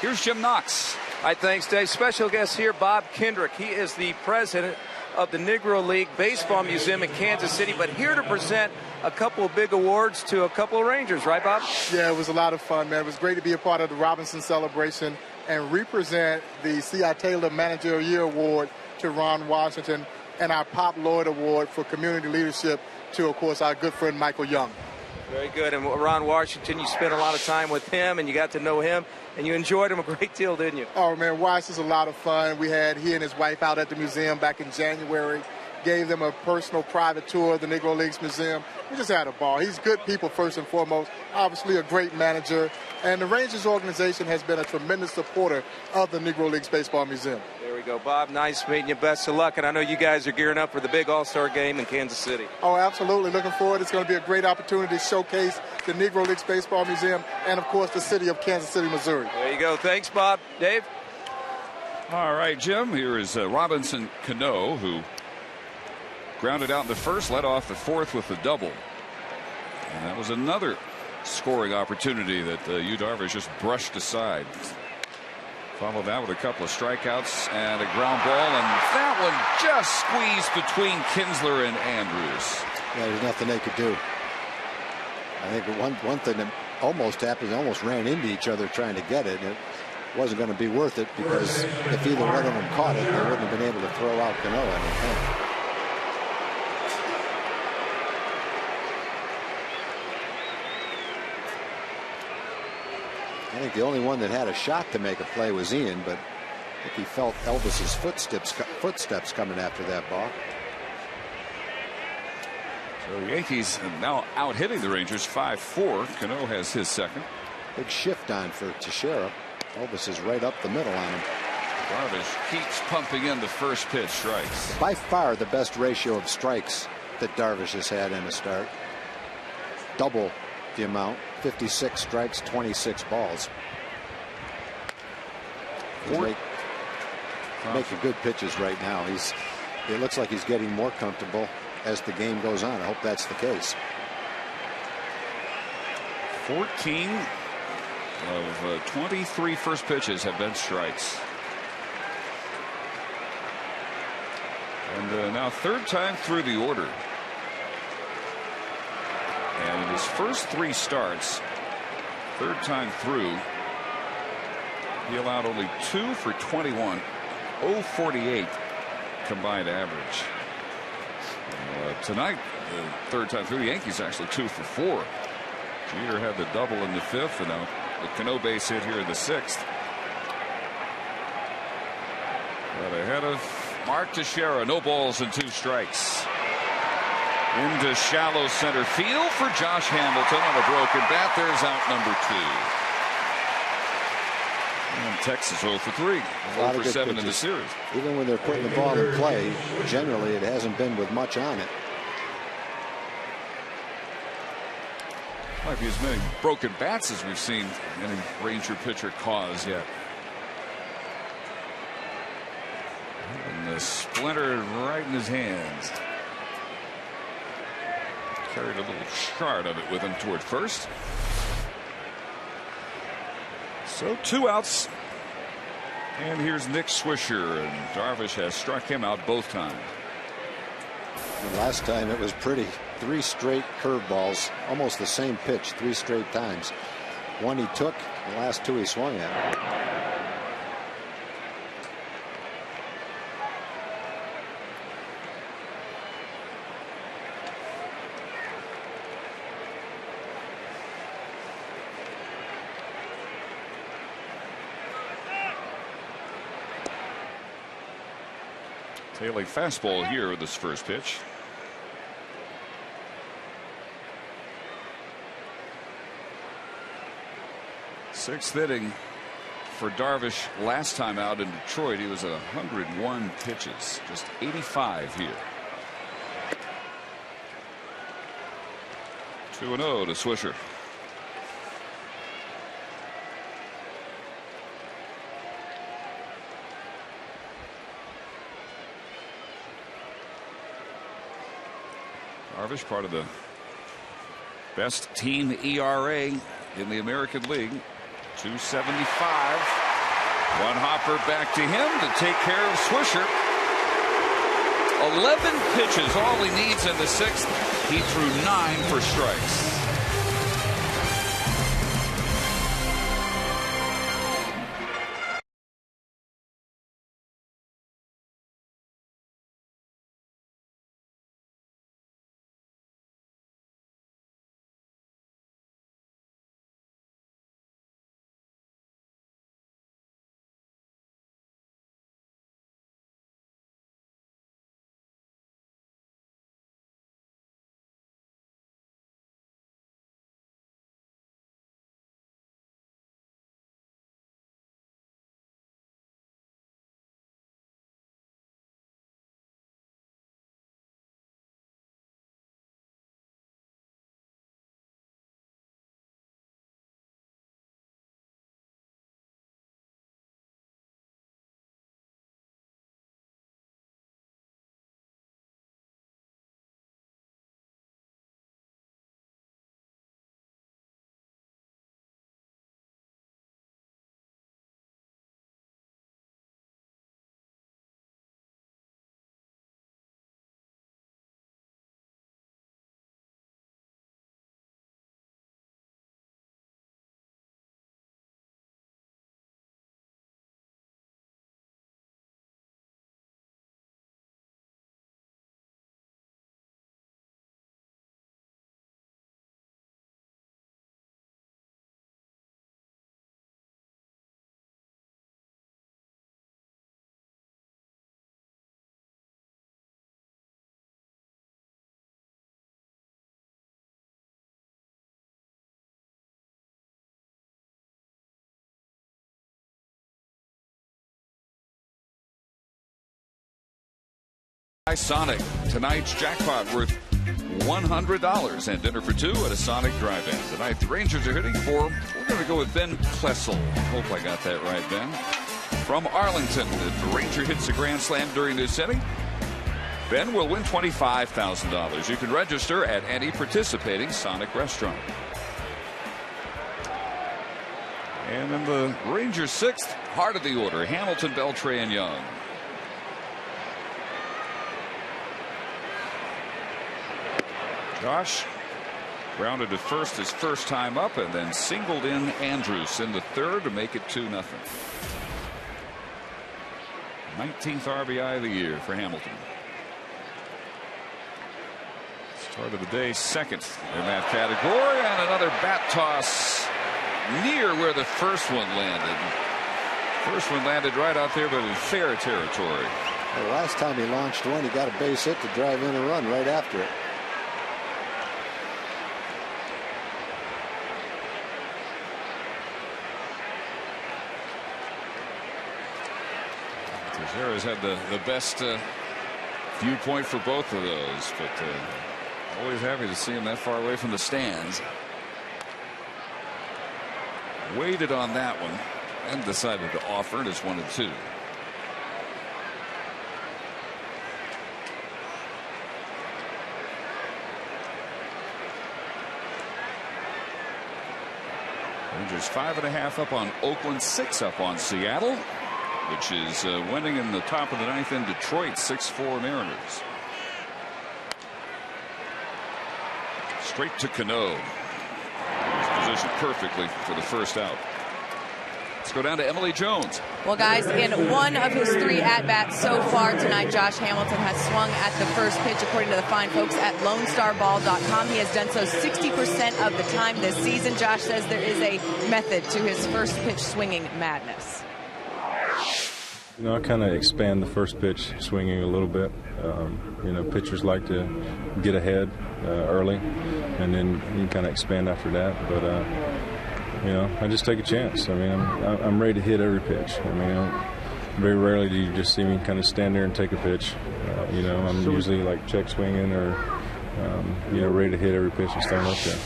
Here's Jim Knox. Hi, thanks, Dave. Special guest here, Bob Kendrick. He is the president of the Negro League Baseball Museum in Kansas City, but here to present a couple of big awards to a couple of Rangers, right, Bob? Yeah, it was a lot of fun, man. It was great to be a part of the Robinson celebration and represent the C.I. Taylor Manager of the Year Award to Ron Washington and our Pop Lloyd Award for community leadership to, of course, our good friend Michael Young. Very good. And Ron Washington, you spent a lot of time with him, and you got to know him, and you enjoyed him a great deal, didn't you? Oh, man, Wash is a lot of fun. We had he and his wife out at the museum back in January, gave them a personal private tour of the Negro Leagues Museum. We just had a ball. He's good people first and foremost, obviously a great manager, and the Rangers organization has been a tremendous supporter of the Negro Leagues Baseball Museum. There we go, Bob. Nice meeting you. Best of luck. And I know you guys are gearing up for the big All-Star game in Kansas City. Oh, absolutely. Looking forward. It's going to be a great opportunity to showcase the Negro Leagues Baseball Museum and, of course, the city of Kansas City, Missouri. There you go. Thanks, Bob. Dave? All right, Jim. Here is Robinson Cano, who grounded out in the first, led off the fourth with the double. And that was another scoring opportunity that Yu Darvish just brushed aside. Followed that with a couple of strikeouts and a ground ball, and that one just squeezed between Kinsler and Andrews. Yeah, there's nothing they could do. I think one thing that almost happened, they almost ran into each other trying to get it. And it wasn't going to be worth it because if either one of them caught it, they wouldn't have been able to throw out Cano, I don't think. I think the only one that had a shot to make a play was Ian, but I think he felt Elvis's footsteps coming after that ball. So the Yankees now out hitting the Rangers 5-4. Cano has his second. Big shift on for Teixeira. Elvis is right up the middle on him. Darvish keeps pumping in the first pitch, strikes. By far the best ratio of strikes that Darvish has had in a start. Double the amount. 56 strikes, 26 balls. He's making good pitches right now. It looks like he's getting more comfortable as the game goes on. I hope that's the case. 14 of 23 first pitches have been strikes. And now third time through the order. And in his first three starts, third time through, he allowed only 2 for 21, 0.48 combined average. Tonight, the third time through, the Yankees actually 2 for 4. Jeter had the double in the fifth, and now the Cano base hit here in the sixth. But ahead of Mark Teixeira, no balls and 2 strikes. Into shallow center field for Josh Hamilton on a broken bat. There's out number 2. And Texas 0 for 3. 0 for 7 in the series. Even when they're putting the ball in play, generally it hasn't been with much on it. Might be as many broken bats as we've seen any Ranger pitcher cause yet. And the splinter right in his hands. Carried a little shard of it with him toward first. So 2 outs. And here's Nick Swisher, and Darvish has struck him out both times. And last time it was pretty. 3 straight curveballs, almost the same pitch 3 straight times. One he took, the last 2 he swung at. Tailing fastball here with this first pitch. Sixth inning for Darvish last time out in Detroit. He was at 101 pitches, just 85 here. 2-0 to Swisher. Darvish, part of the best team ERA in the American League. 275. One hopper back to him to take care of Swisher. 11 pitches, all he needs in the sixth. He threw 9 for strikes. Sonic, tonight's jackpot worth $100 and dinner for two at a Sonic drive-in. Tonight the Rangers are hitting for, we're going to go with Ben Plessel. Hope I got that right, Ben. From Arlington, if the Ranger hits a grand slam during this inning, Ben will win $25,000. You can register at any participating Sonic restaurant. And then the Rangers' sixth, heart of the order, Hamilton, Beltran, Young. Josh grounded to first his first time up and then singled in Andrews in the third to make it 2-0. 19th RBI of the year for Hamilton. Start of the day second in that category, and another bat toss near where the first one landed. First one landed right out there, but in fair territory. The last time he launched one, he got a base hit to drive in a run right after it. Teixeira's had the best viewpoint for both of those, but always happy to see him that far away from the stands. Waited on that one and decided to offer it as 1-2. Rangers 5.5 up on Oakland, 6 up on Seattle, which is winning in the top of the ninth in Detroit, 6-4 Mariners. Straight to Cano. He's positioned perfectly for the first out. Let's go down to Emily Jones. Well, guys, in one of his 3 at-bats so far tonight, Josh Hamilton has swung at the first pitch, according to the fine folks at LoneStarBall.com. He has done so 60% of the time this season. Josh says there is a method to his first pitch swinging madness. You know, I kind of expand the first pitch swinging a little bit. You know, pitchers like to get ahead early, and then you kind of expand after that. But you know, I just take a chance. I mean, I'm ready to hit every pitch. I mean, very rarely do you just see me kind of stand there and take a pitch. You know, I'm usually like check swinging or you know, ready to hit every pitch that's thrown up there.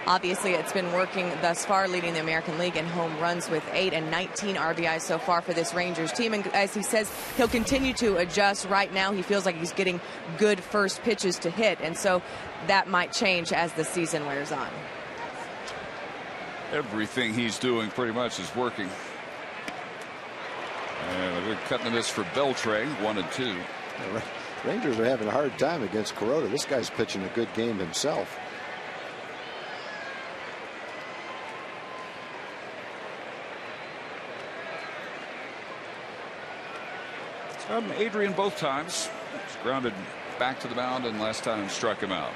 Obviously, it's been working thus far, leading the American League in home runs with 8 and 19 RBIs so far for this Rangers team. And as he says, he'll continue to adjust. Right now, he feels like he's getting good first pitches to hit, and so that might change as the season wears on. Everything he's doing pretty much is working. And they're cutting this for Beltre, 1-2. Rangers are having a hard time against Kuroda. This guy's pitching a good game himself. Adrian both times. He's grounded back to the mound, and last time struck him out.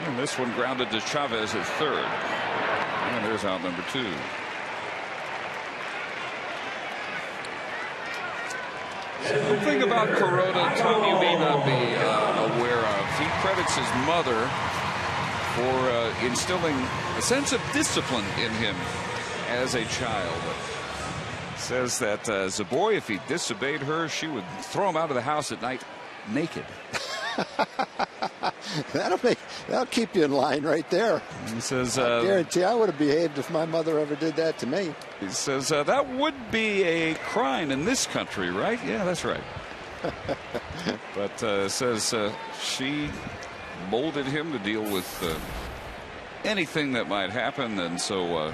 And this one grounded to Chavez at third. And there's out number 2. The thing about Kuroda, Tom, you may not be aware of, he credits his mother for instilling a sense of discipline in him as a child. Says that as a boy, if he disobeyed her, she would throw him out of the house at night naked. That'll keep you in line right there. He says, I guarantee I would have behaved if my mother ever did that to me. He says that would be a crime in this country, right? Yeah, that's right. But says she molded him to deal with anything that might happen, and so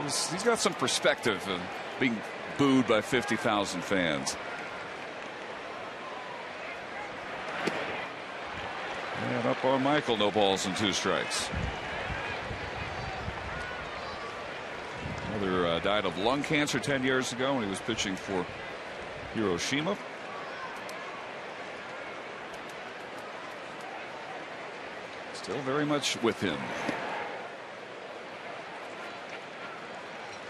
he's got some perspective of being booed by 50,000 fans. And up on Michael, no balls and 2 strikes. Mother died of lung cancer 10 years ago when he was pitching for Hiroshima. Still very much with him.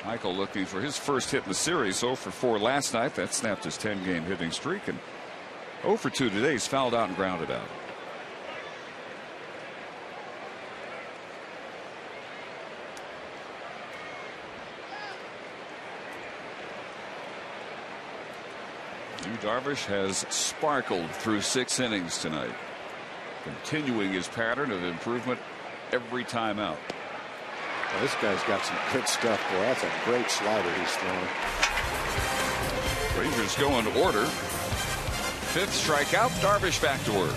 Michael looking for his first hit in the series. 0 for 4 last night. That snapped his 10-game hitting streak. And 0 for 2 today. He's fouled out and grounded out. Yu Darvish has sparkled through 6 innings tonight, continuing his pattern of improvement every time out. Well, this guy's got some good stuff, boy. That's a great slider he's throwing. Rangers go in order. 5th strikeout. Darvish back to work.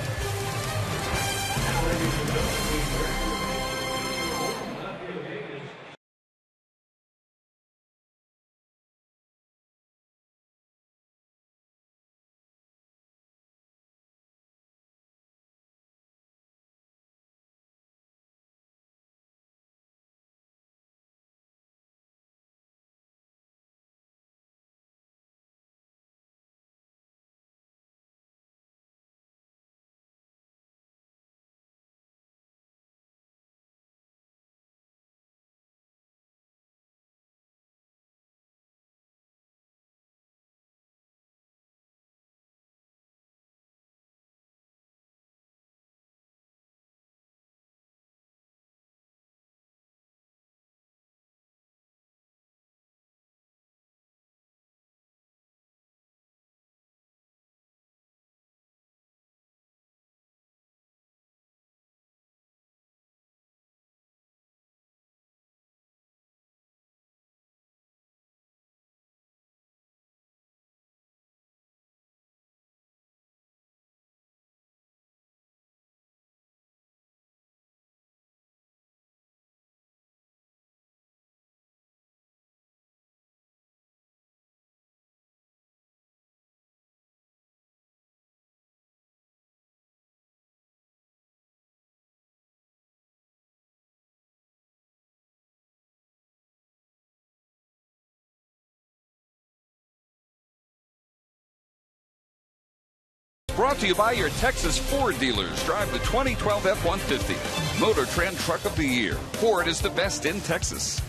Brought to you by your Texas Ford dealers. Drive the 2012 F-150, Motor Trend Truck of the Year. Ford is the best in Texas.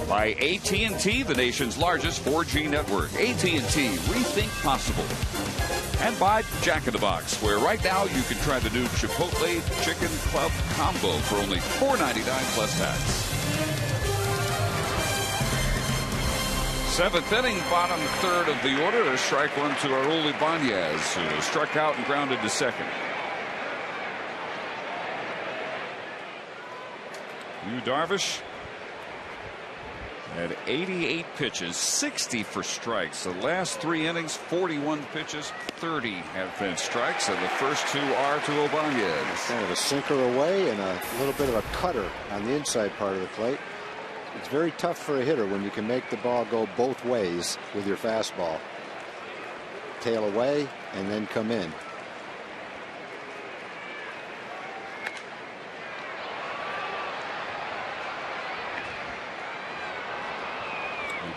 By AT&T, the nation's largest 4G network. AT&T, rethink possible. And by Jack in the Box, where right now you can try the new Chipotle Chicken Club Combo for only $4.99 plus tax. 7th inning, bottom third of the order. A strike one to Raul Ibanez, who struck out and grounded to second. Yu Darvish had 88 pitches, 60 for strikes. The last 3 innings, 41 pitches, 30 have been strikes, and the first 2 are to Ibanez. Kind of a sinker away and a little bit of a cutter on the inside part of the plate. It's very tough for a hitter when you can make the ball go both ways with your fastball. Tail away and then come in.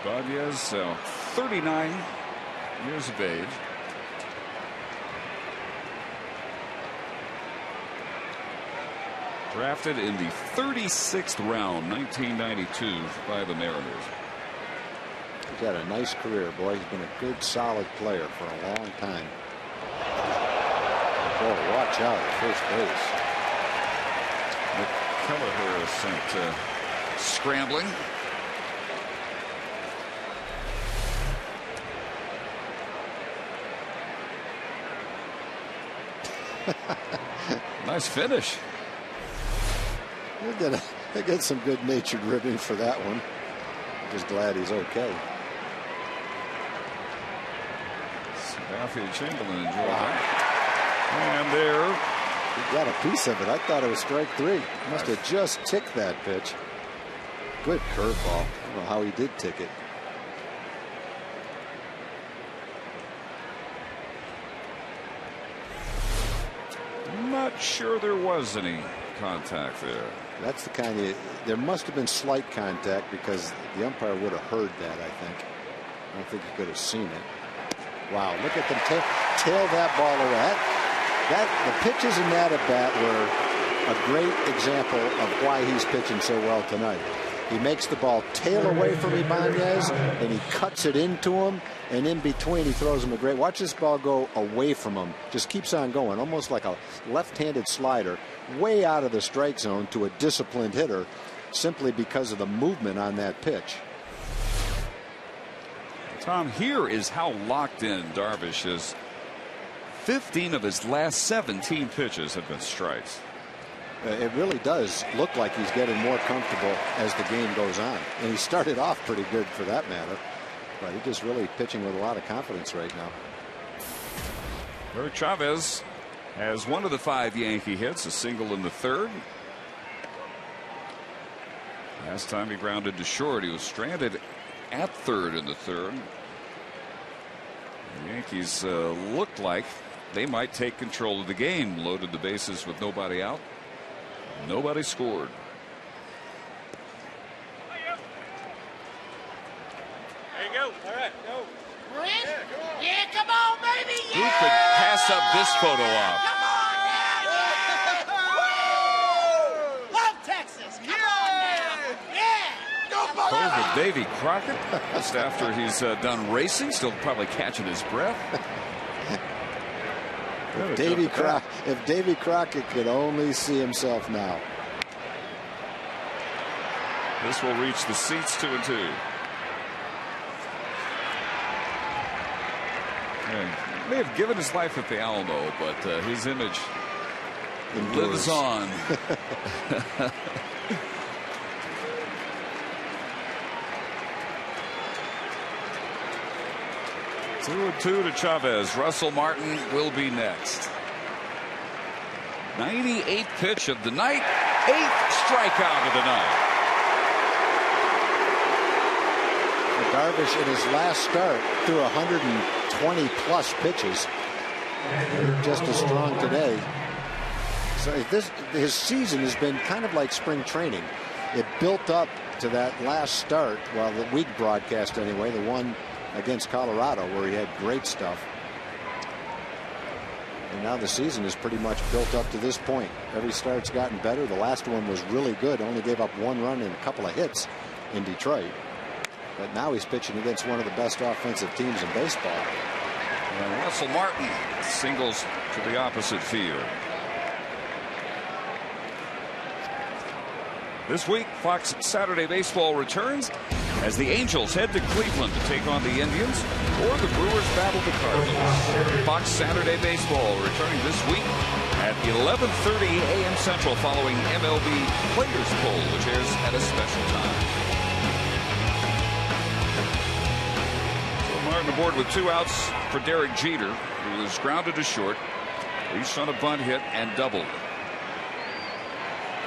Ibanez, 39 years of age. Drafted in the 36th round, 1992, by the Mariners. He's had a nice career, boy. He's been a good, solid player for a long time. Boy, watch out at first base. McKelliher sent scrambling. Nice finish. They get some good-natured ribbing for that one. I'm just glad he's okay. Sebastian Chamberlain enjoyed that. And there. He got a piece of it. I thought it was strike 3. He must have just ticked that pitch. Good curveball. I don't know how he did tick it. Not sure there was any contact there. That's the kind of, there must have been slight contact because the umpire would have heard that, I think. I don't think he could have seen it. Wow, look at them tail that ball away. The pitches in that at bat were a great example of why he's pitching so well tonight. He makes the ball tail away from Ibanez, and he cuts it into him, and in between he throws him a great. Watch this ball go away from him. Just keeps on going, almost like a left-handed slider, way out of the strike zone to a disciplined hitter, simply because of the movement on that pitch. Tom, here is how locked in Darvish is. 15 of his last 17 pitches have been strikes. It really does look like he's getting more comfortable as the game goes on. And he started off pretty good for that matter. But he's just really pitching with a lot of confidence right now. Eric Chavez has one of the 5 Yankee hits, a single in the 3rd. Last time he grounded to short, he was stranded at 3rd in the 3rd. The Yankees looked like they might take control of the game. Loaded the bases with nobody out. Nobody scored. There you go. All right, go. Brent? Yeah, come on, baby. Yeah. Who could pass up this photo op? Come on now. Woo! Love Texas. Come on now. Yeah. COVID Davy Crockett, just after he's done racing, still probably catching his breath. If Davy Crockett could only see himself now. This will reach the seats 2-2. Yeah, may have given his life at the Alamo, but his image lives on. 2-2 to Chavez. Russell Martin will be next. 98th pitch of the night. 8th strikeout of the night. Darvish in his last start threw 120 plus pitches. Just as strong today. So his season has been kind of like spring training. It built up to that last start, well, the week broadcast anyway, the one against Colorado where he had great stuff. And now the season is pretty much built up to this point. Every start's gotten better. The last one was really good. Only gave up 1 run and a couple of hits. in Detroit. But now he's pitching against one of the best offensive teams in baseball. And Russell Martin singles to the opposite field. This week, Fox Saturday Baseball returns as the Angels head to Cleveland to take on the Indians, or the Brewers battle the Cardinals. Fox Saturday Baseball returning this week at 11:30 a.m. Central following MLB Players Poll, which airs at a special time. So Martin aboard with 2 outs for Derek Jeter, who was grounded to short. Reached on a bunt hit and doubled.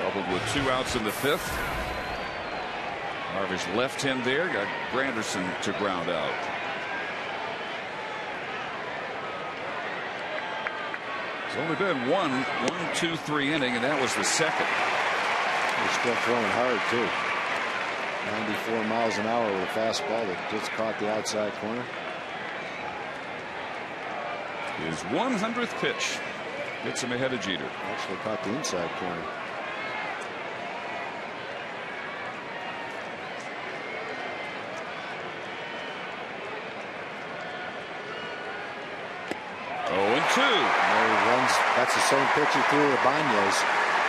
Doubled with 2 outs in the 5th. Darvish left him there, got Granderson to ground out. It's only been one 2-3 inning, and that was the second. He's still throwing hard too. 94 miles an hour with a fastball that just caught the outside corner. His 100th pitch hits him ahead of Jeter. Actually caught the inside corner. That's the same pitch he threw to Ibanez.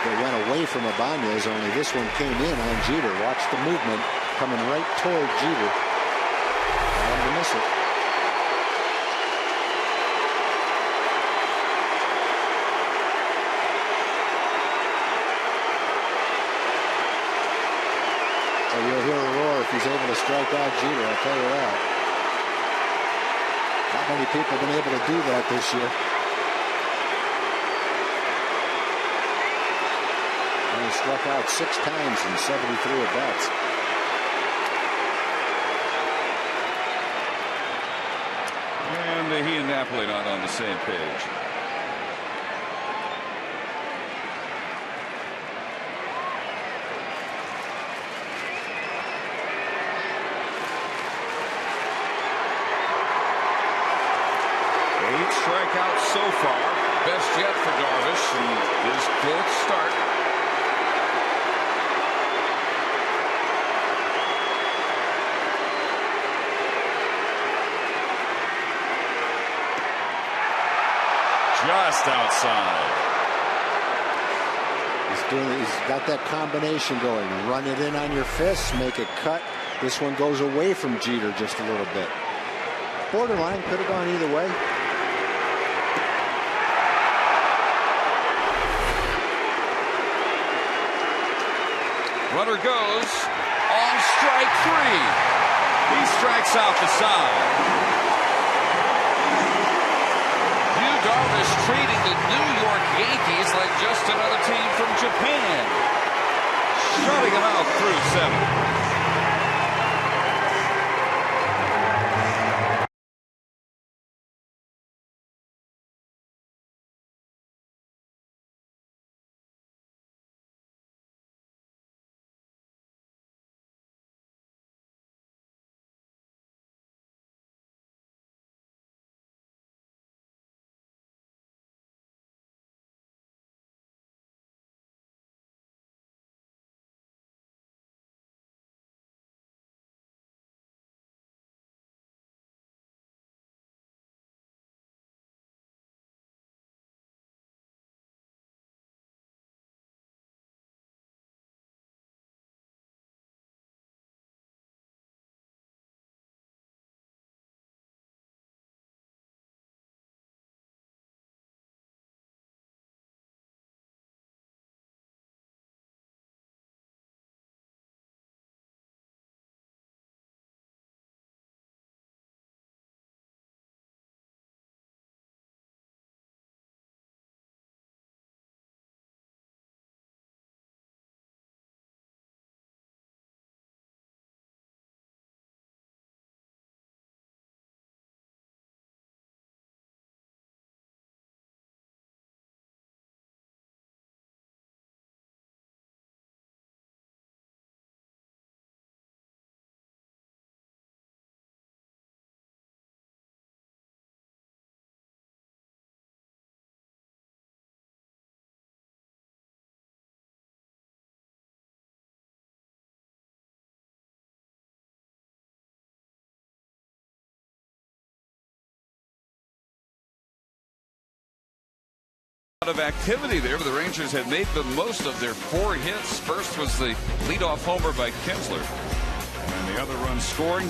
They went away from Ibanez, only this one came in on Jeter. Watch the movement coming right toward Jeter. I wanted to miss it. So you'll hear a roar if he's able to strike out Jeter, I'll tell you that. Not many people have been able to do that this year. He struck out 6 times in 73 at-bats. And he and Napoli not on the same page. Eight strikeouts so far. Best yet for Darvish in his 4th start. Just outside. He's got that combination going. Run it in on your fists, make it cut. This one goes away from Jeter just a little bit. Borderline, could have gone either way. Runner goes on strike 3. He strikes out the side. Darvish treating the New York Yankees like just another team from Japan. Shutting them out through 7. of activity there, but the Rangers had made the most of their 4 hits. First was the leadoff homer by Kinsler, and the other run scoring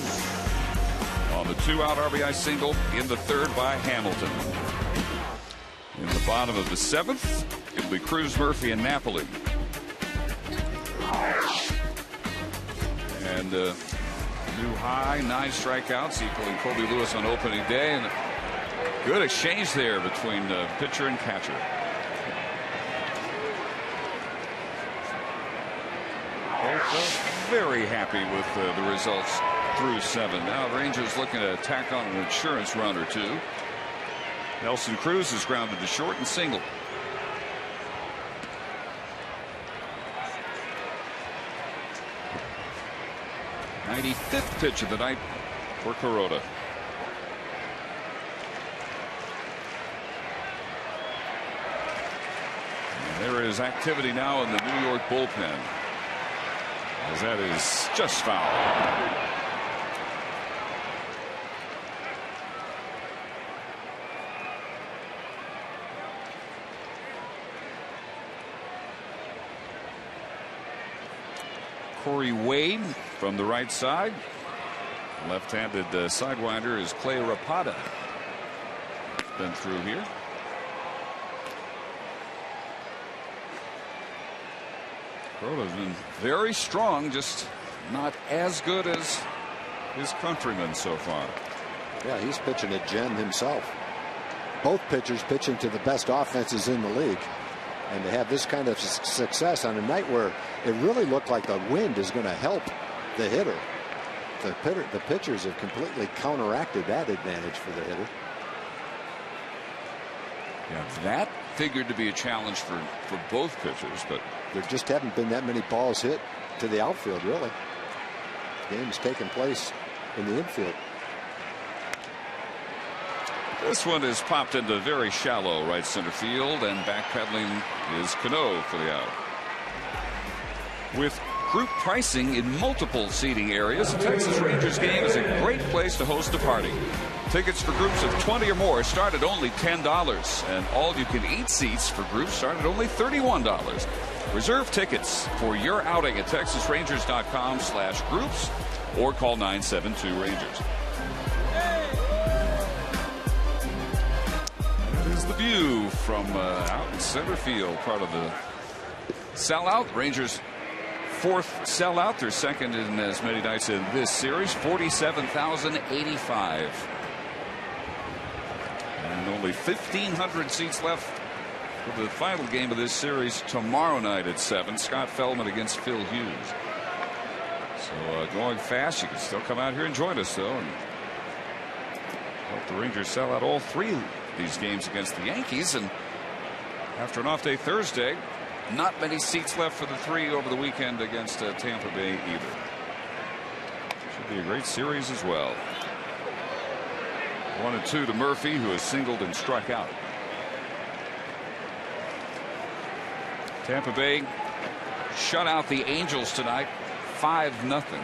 on the 2-out RBI single in the 3rd by Hamilton. In the bottom of the 7th, it'll be Cruz, Murphy, and Napoli. And new high, 9 strikeouts, equaling Kobe Lewis on opening day, and good exchange there between pitcher and catcher. Both very happy with the results through 7. Now the Rangers looking to tack on an insurance run or 2. Nelson Cruz is grounded to short and single. '95th pitch of the night for Kuroda. And there is activity now in the New York bullpen, as that is just foul. Corey Wade from the right side. Left-handed sidewinder is Clay Rapada. Been through here. Kuroda's been very strong, just not as good as his countrymen so far. Yeah, he's pitching a gem himself. Both pitchers pitching to the best offenses in the league. And to have this kind of success on a night where it really looked like the wind is going to help the hitter. The pitchers have completely counteracted that advantage for the hitter. Yeah, that figured to be a challenge for both pitchers, but there just haven't been that many balls hit to the outfield, really. The game's taken place in the infield. This one is popped into very shallow right center field, and backpedaling is Cano for the out. With group pricing in multiple seating areas, the Texas Rangers game is a great place to host a party. Tickets for groups of 20 or more start at only $10, and all-you-can-eat seats for groups start at only $31. Reserve tickets for your outing at TexasRangers.com/groups or call 972-RANGERS. The view from out in center field, part of the sellout. Rangers' 4th sellout, their 2nd in as many nights in this series. 47,085, and only 1,500 seats left for the final game of this series tomorrow night at 7. Scott Feldman against Phil Hughes. So going fast. You can still come out here and join us, though, and hope the Rangers sell out all 3 these games against the Yankees. And after an off day Thursday, not many seats left for the 3 over the weekend against Tampa Bay either. Should be a great series as well. 1-2 to Murphy, who has singled and struck out. Tampa Bay shut out the Angels tonight 5-0.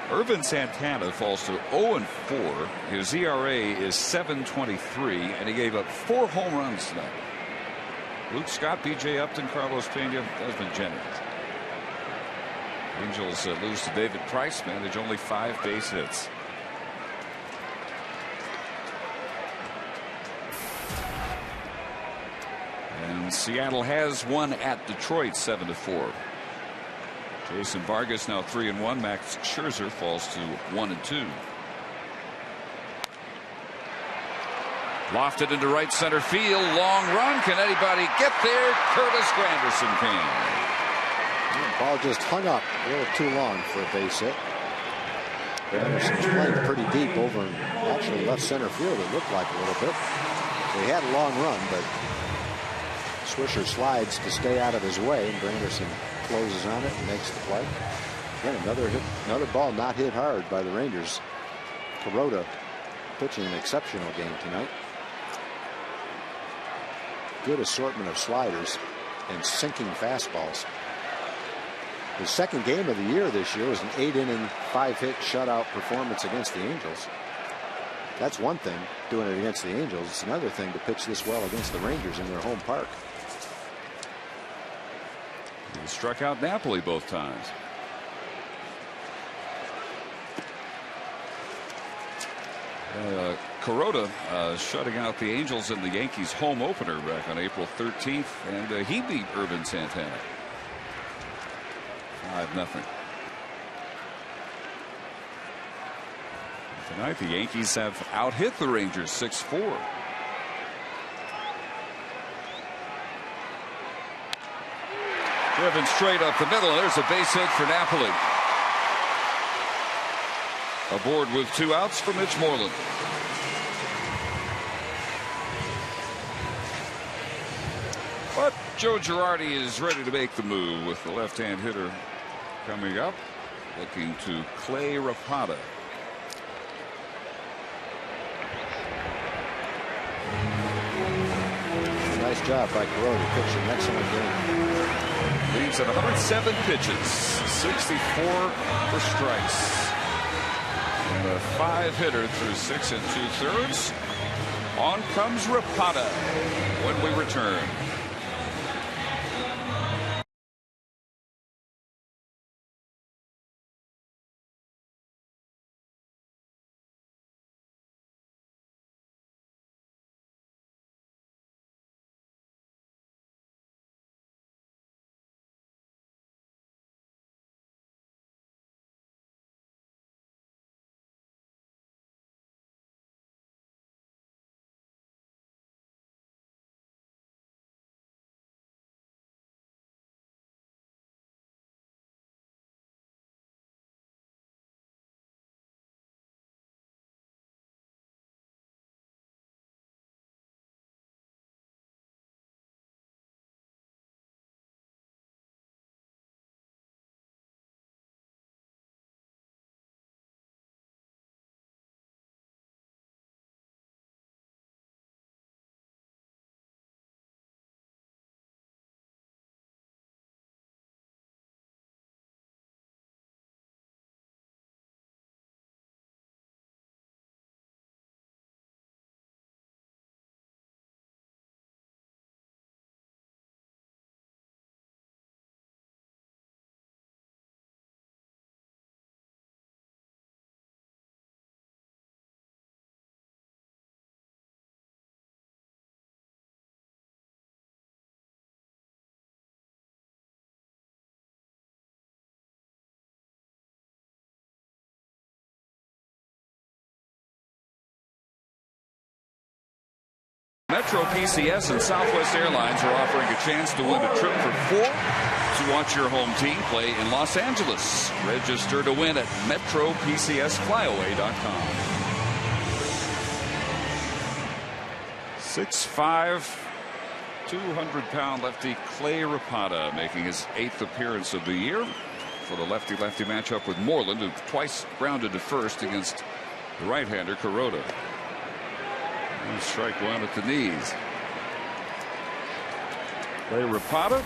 Irvin Santana falls to 0-4. His ERA is 7.23, and he gave up 4 home runs tonight. Luke Scott, B.J. Upton, Carlos Pena, Desmond Jennings. Angels lose to David Price, manage only 5 base hits. And Seattle has won at Detroit 7-4. Jason Vargas now 3-1. Max Scherzer falls to 1-2. Lofted into right center field. Long run. Can anybody get there? Curtis Granderson can. The ball just hung up a little too long for a base hit. Granderson's playing pretty deep over in actually left center field, it looked like a little bit. So he had a long run, but Swisher slides to stay out of his way, and Granderson closes on it and makes the play. Again, another ball not hit hard by the Rangers. Kuroda pitching an exceptional game tonight. Good assortment of sliders and sinking fastballs. His 2nd game of the year this year was an 8-inning, 5-hit shutout performance against the Angels. That's one thing, doing it against the Angels. It's another thing to pitch this well against the Rangers in their home park. He struck out Napoli both times. Kuroda shutting out the Angels in the Yankees home opener back on April 13th, and he beat Irvin Santana 5-0. Tonight the Yankees have out-hit the Rangers 6-4. Driven straight up the middle. There's a base hit for Napoli. Aboard with 2 outs for Mitch Moreland. But Joe Girardi is ready to make the move with the left-hand hitter coming up, looking to Clay Rapata. Nice job by Kuroda, pitching an excellent game. Leaves at 107 pitches, 64 for strikes. And a 5-hitter through 6 2/3. On comes Rapata when we return. Metro PCS and Southwest Airlines are offering a chance to win a trip for 4 to watch your home team play in Los Angeles. Register to win at MetroPCSFlyaway.com. 6'5", 200-pound lefty Clay Rapata making his 8th appearance of the year for the lefty-lefty matchup with Moreland, who twice grounded to first against the right-hander Kuroda. Strike one at the knees. Clay Rapata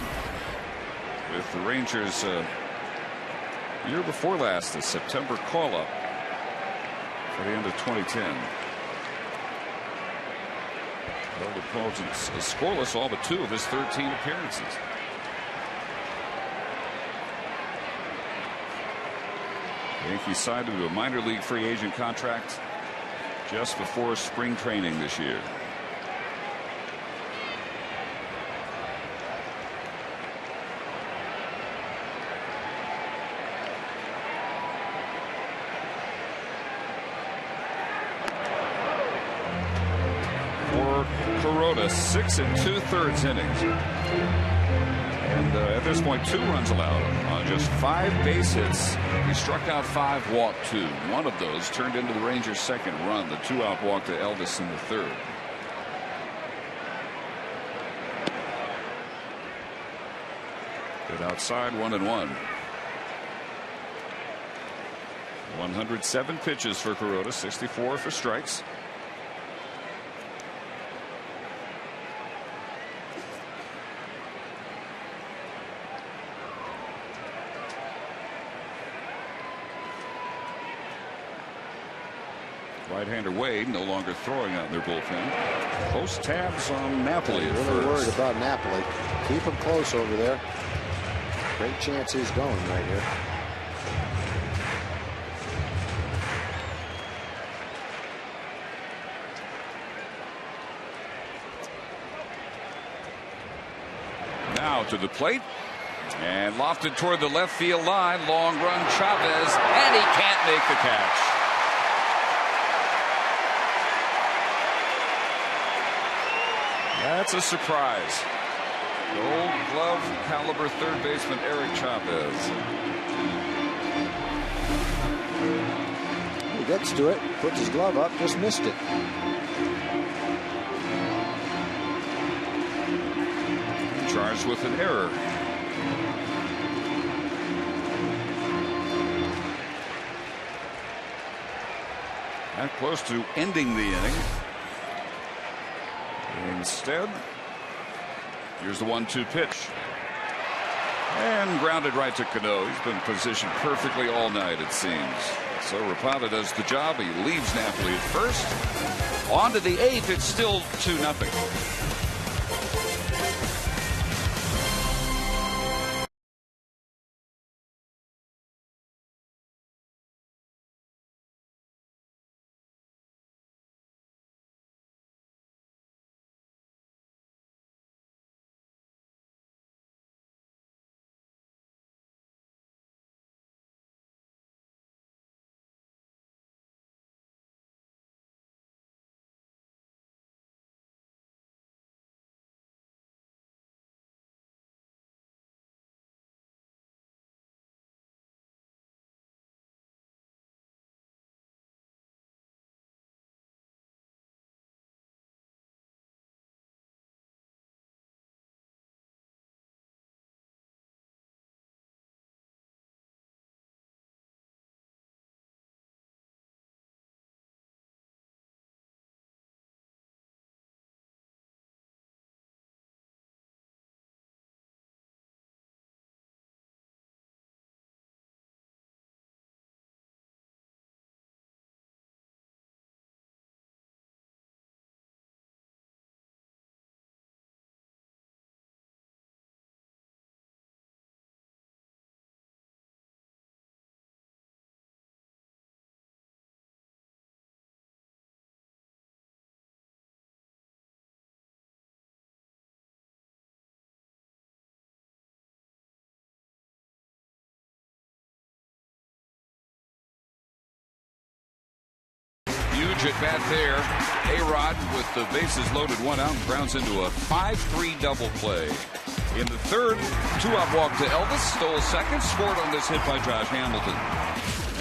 with the Rangers year before last, the September call-up for the end of 2010. Held opponents scoreless all but 2 of his 13 appearances. The Yankees signed him to a minor league free agent contract just before spring training this year. For Kuroda, 6 2/3 innings. And at this point, 2 runs allowed on just 5 base hits. He struck out 5, walked 2. One of those turned into the Rangers' second run, the 2-out walk to Elvis in the 3rd. Good outside, 1-1. 107 pitches for Kuroda, 64 for strikes. Right-hander Wade no longer throwing out in their bullpen. Close tabs on Napoli. Yeah, really worried about Napoli. Keep him close over there. Great chance he's going right here. Now to the plate. And lofted toward the left field line. Long run Chavez. And he can't make the catch. That's a surprise. Gold glove caliber third baseman Eric Chavez. He gets to it, puts his glove up, just missed it. Charged with an error. That close to ending the inning. Instead, here's the 1-2 pitch. And grounded right to Cano. He's been positioned perfectly all night, it seems. So Rapata does the job. He leaves Napoli at first. On to the 8th. It's still 2-0. Huge at bat there. A-Rod with the bases loaded, 1 out, and grounds into a 5-3 double play. In the third, 2-out walk to Elvis, stole second, scored on this hit by Josh Hamilton.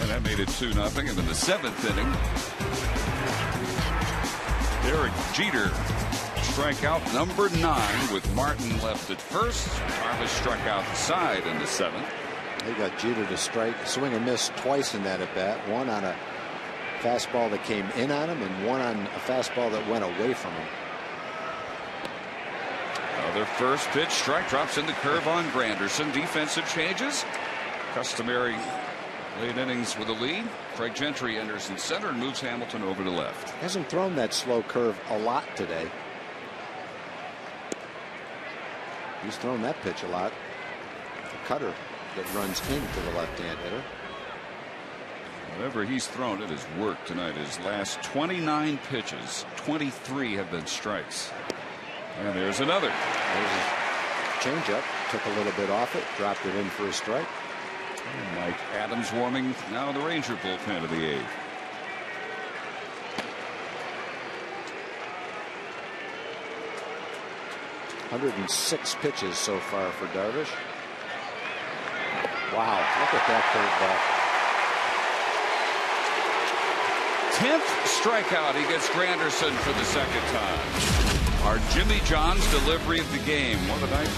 And that made it 2-0. And in the 7th inning, Derek Jeter strikeout number 9 with Martin left at first. Jarvis struck out the side in the 7th. They got Jeter to swing and miss twice in that at bat. One on a fastball that came in on him, and one on a fastball that went away from him. Another first pitch strike, drops in the curve on Granderson. Defensive changes. Customary late innings with a lead. Craig Gentry enters in center and moves Hamilton over to left. Hasn't thrown that slow curve a lot today. He's thrown that pitch a lot. The cutter that runs into the left-hand hitter. Whatever he's thrown, it has worked tonight. His last 29 pitches, 23 have been strikes. And there's another. There's a changeup. Took a little bit off it, dropped it in for a strike. And Mike Adams warming now the Ranger bullpen of the 8th. .106 pitches so far for Darvish. Wow, look at that curveball. 10th strikeout. He gets Granderson for the second time. Our Jimmy John's delivery of the game. What a night.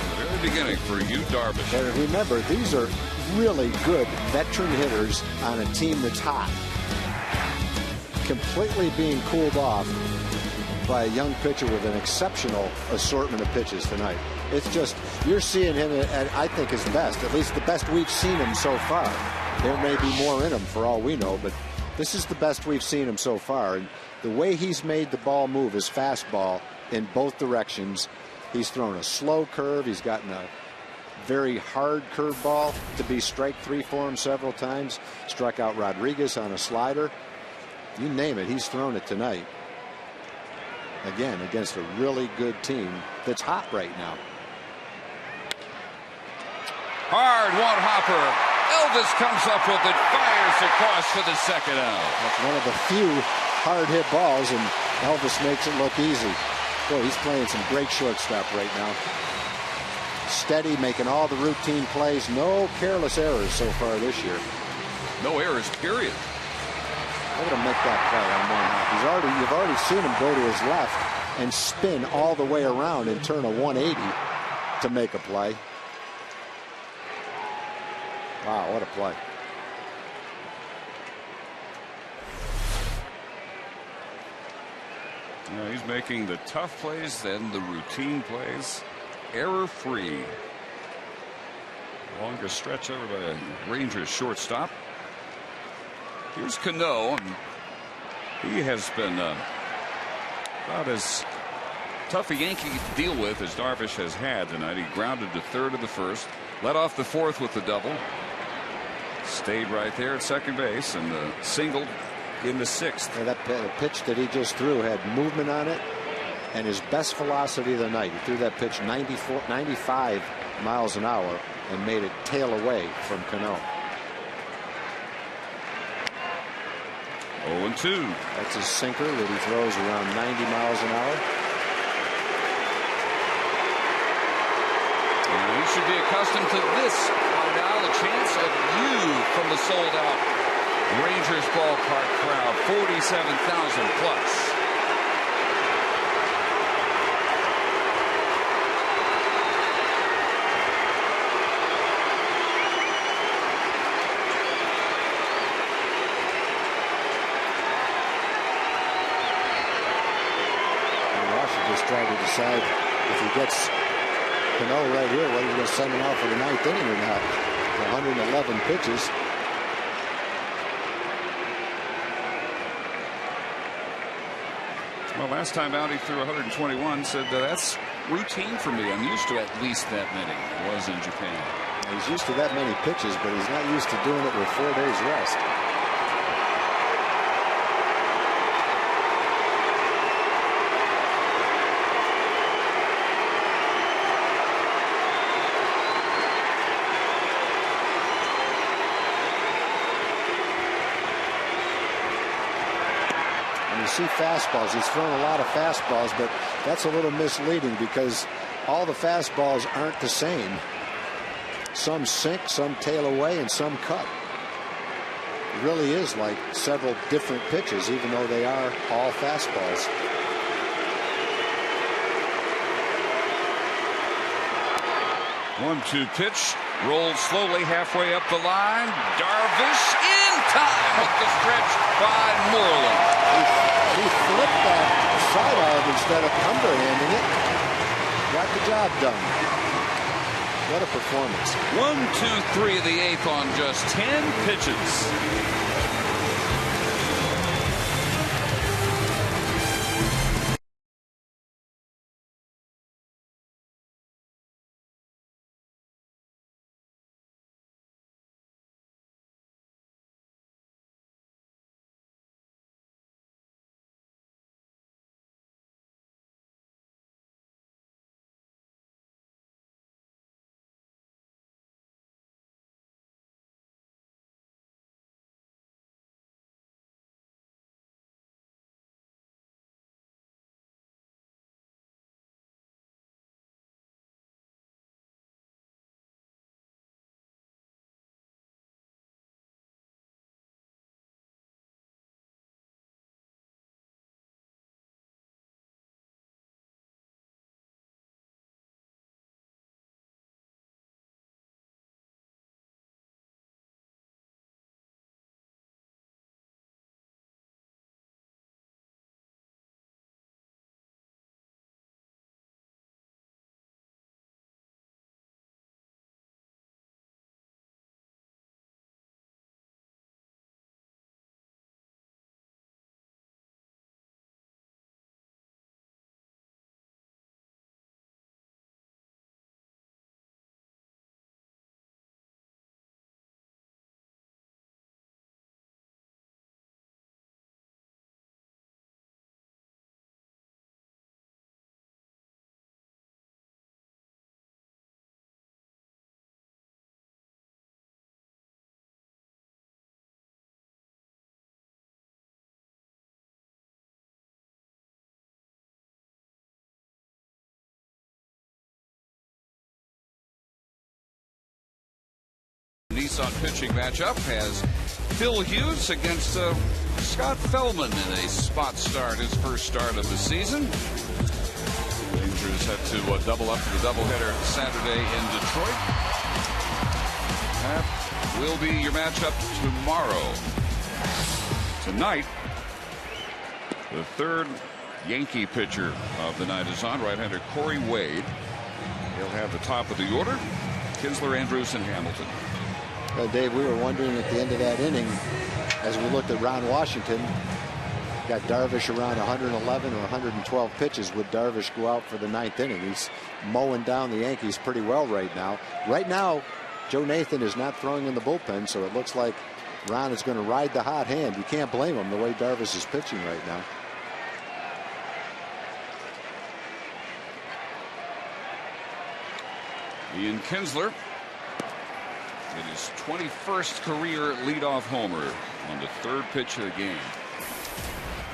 The very beginning for you, Darvish. And remember, these are really good veteran hitters on a team that's hot. Completely being cooled off by a young pitcher with an exceptional assortment of pitches tonight. It's just, you're seeing him at, I think, his best, at least the best we've seen him so far. There may be more in him for all we know, but This is the best we've seen him so far. And the way he's made the ball move, his fastball, in both directions. He's thrown a slow curve. He's gotten a very hard curveball to be strike 3 for him several times. Struck out Rodriguez on a slider. You name it, he's thrown it tonight. Again, against a really good team that's hot right now. Hard one hopper. Elvis comes up with it, fires across for the second out. That's one of the few hard hit balls, and Elvis makes it look easy. Boy, he's playing some great shortstop right now. Steady, making all the routine plays. No careless errors so far this year. No errors, period. Look at him make that play on one hop. You've already seen him go to his left and spin all the way around and turn a 180 to make a play. Wow, what a play. Yeah, he's making the tough plays and the routine plays error-free. Longest stretch over by a Rangers shortstop. Here's Cano, and he has been about as tough a Yankee to deal with as Darvish has had tonight. He grounded to third of the first, led off the fourth with the double, stayed right there at second base, and singled in the sixth. Yeah, that pitch that he just threw had movement on it and his best velocity of the night. He threw that pitch 95 miles an hour and made it tail away from Cano. 0-2. That's his sinker that he throws around 90 miles an hour. And he should be accustomed to this. Now the chance of you from the sold-out Rangers ballpark crowd, 47,000 plus. Try to decide if he gets Cano right here, whether he's going to send him out for the ninth inning or not. 111 pitches. Well, last time out he threw 121. Said that's routine for me. I'm used to at least that many. Was in Japan. He's used to that many pitches, but he's not used to doing it with 4 days rest. See fastballs. He's thrown a lot of fastballs, but that's a little misleading because all the fastballs aren't the same. Some sink, some tail away, and some cut. It really is like several different pitches, even though they are all fastballs. One-two pitch, rolled slowly halfway up the line. Darvish in time with the stretch by Moreland. He flipped that sidearm instead of underhanding it. Got the job done. What a performance. 1, 2, 3 of the eighth on just 10 pitches. Nissan pitching matchup has Phil Hughes against Scott Feldman in a spot start, his first start of the season. Rangers had to double up for the doubleheader Saturday in Detroit. That will be your matchup tomorrow. Tonight, the third Yankee pitcher of the night is on, right-hander Corey Wade. He'll have the top of the order. Kinsler, Andrews, and Hamilton. Dave, we were wondering at the end of that inning, as we looked at Ron Washington, got Darvish around 111 or 112 pitches. Would Darvish go out for the ninth inning? He's mowing down the Yankees pretty well right now. Right now, Joe Nathan is not throwing in the bullpen, so it looks like Ron is going to ride the hot hand. You can't blame him the way Darvish is pitching right now. Ian Kinsler in his 21st career leadoff homer on the third pitch of the game.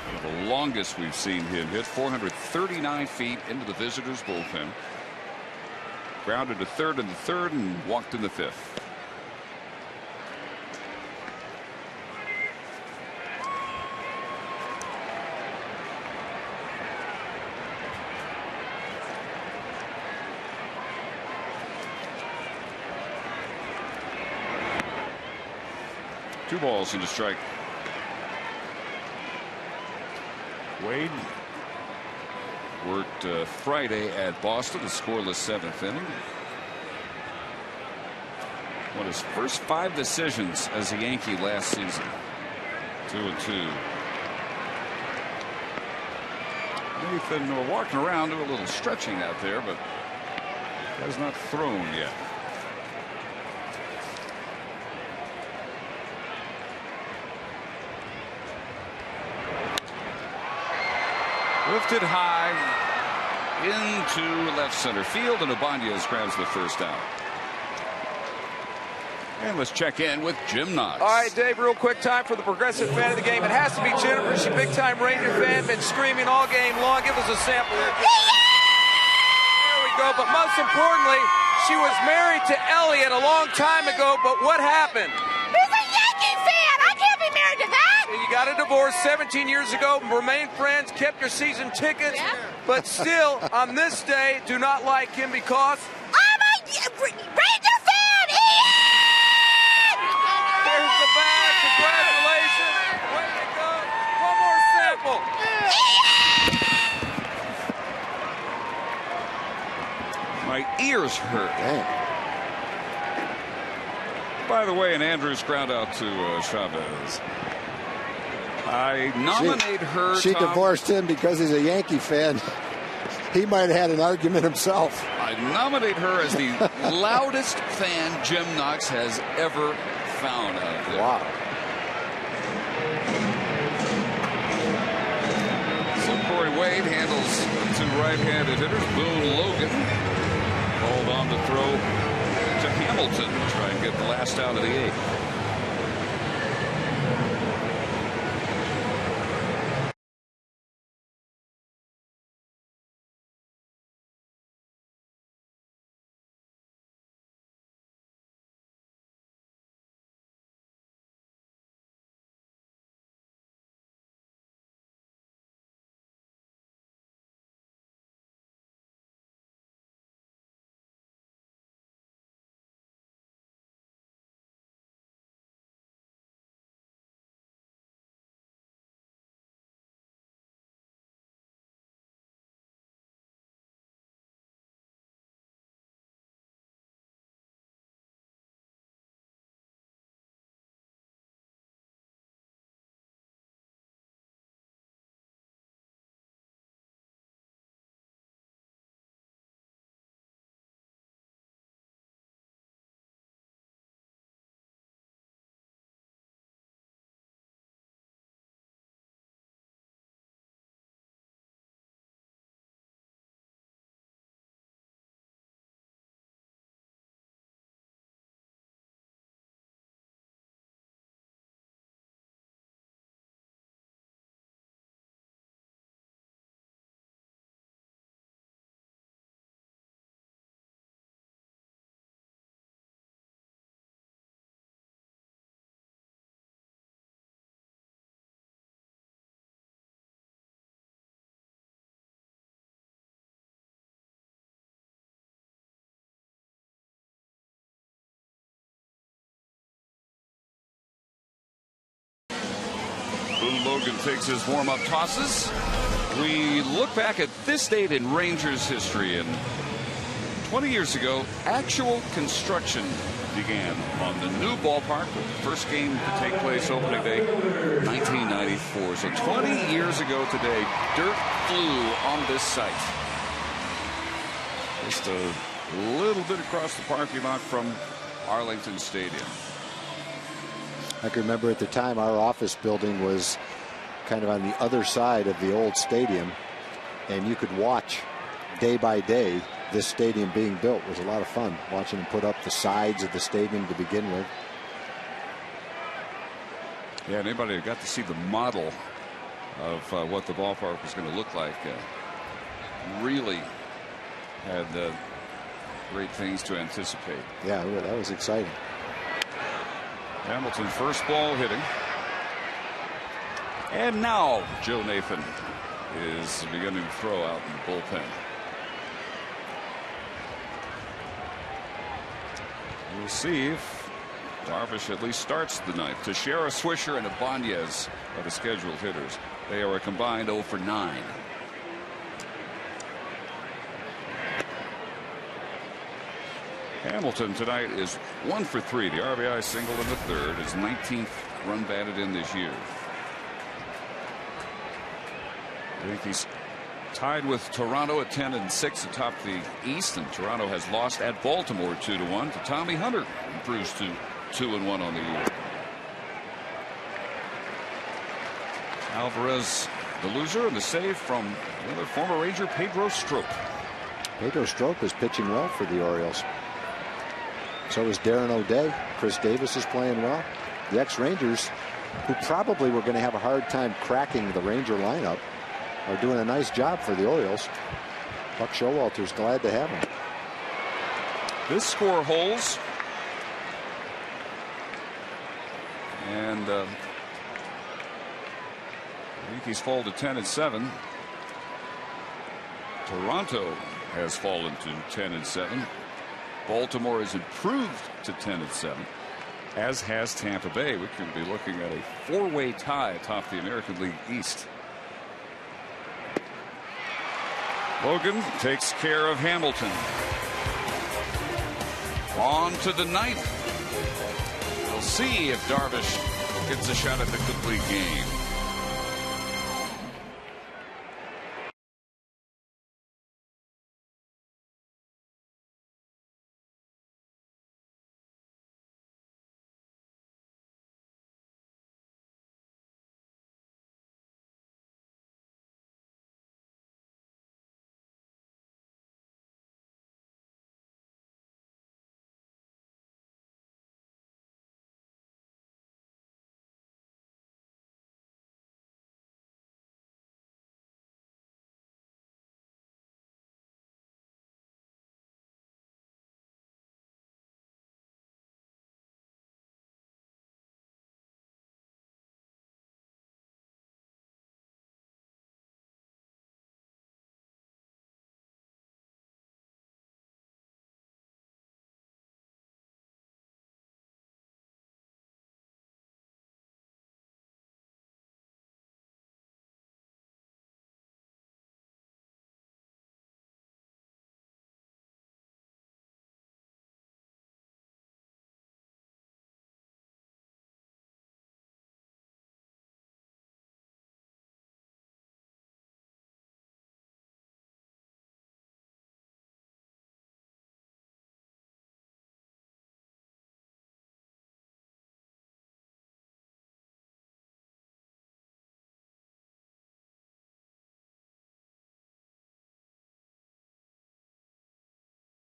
One of the longest we've seen him hit, 439 feet into the visitors' bullpen. Grounded to third in the third and walked in the fifth. Two balls and a strike. Wade worked Friday at Boston, a scoreless seventh inning. Won his first 5 decisions as a Yankee last season. 2-2. Nathan walking around, doing a little stretching out there, but has not thrown yet. Lifted high into left center field, and Ibanez grabs the first out. And let's check in with Jim Knox. All right, Dave, real quick time for the progressive fan of the game. It has to be Jennifer. She's a big-time Ranger fan, been screaming all game long. Give us a sample here. There we go. But most importantly, she was married to Elliot a long time ago, but what happened? He's a Yankee fan. I can't be married to that. You got a divorce 17 years ago, remained friends, kept your season tickets, but still, on this day, do not like him because... I'm a Ranger fan, Ian! There's the bag. Congratulations. Way to go. One more sample. My ears hurt. By the way, an Andrews ground out to Chavez. I nominate her. She Tom, divorced him because he's a Yankee fan. He might have had an argument himself. I nominate her as the loudest fan Jim Knox has ever found out there. Wow. So Corey Wade handles two right-handed hitters. Boone Logan hold on to throw to Hamilton to try and get the last out of the eighth. Lou Logan takes his warm-up tosses. We look back at this date in Rangers history, and 20 years ago, actual construction began on the new ballpark, with the first game to take place opening day 1994. So 20 years ago today, dirt flew on this site. Just a little bit across the parking lot from Arlington Stadium. I can remember at the time our office building was kind of on the other side of the old stadium, and you could watch day by day this stadium being built. It was a lot of fun watching them put up the sides of the stadium to begin with. Yeah, anybody who got to see the model of what the ballpark was going to look like really had great things to anticipate. Yeah, that was exciting. Hamilton first ball hitting. And now Joe Nathan is beginning to throw out in the bullpen. We'll see if Darvish at least starts the ninth. Teixeira, Swisher, and Ibanez are the scheduled hitters. They are a combined 0 for 9. Hamilton tonight is 1 for 3. The RBI single in the third, his 19th run batted in this year. I think he's tied with Toronto at 10-6 atop the East, and Toronto has lost at Baltimore 2-1 to Tommy Hunter, improves to 2-1 on the year. Alvarez, the loser, and the save from another former Ranger, Pedro Strop. Pedro Strop is pitching well for the Orioles. So is Darren O'Day. Chris Davis is playing well. The ex-Rangers, who probably were going to have a hard time cracking the Ranger lineup, are doing a nice job for the Orioles. Buck Showalter's glad to have him. This score holds. And Yankees fall to 10-7. Toronto has fallen to 10-7. Baltimore has improved to 10-7, as has Tampa Bay. We could be looking at a four-way tie atop the American League East. Logan takes care of Hamilton. On to the ninth. We'll see if Darvish gets a shot at the complete game.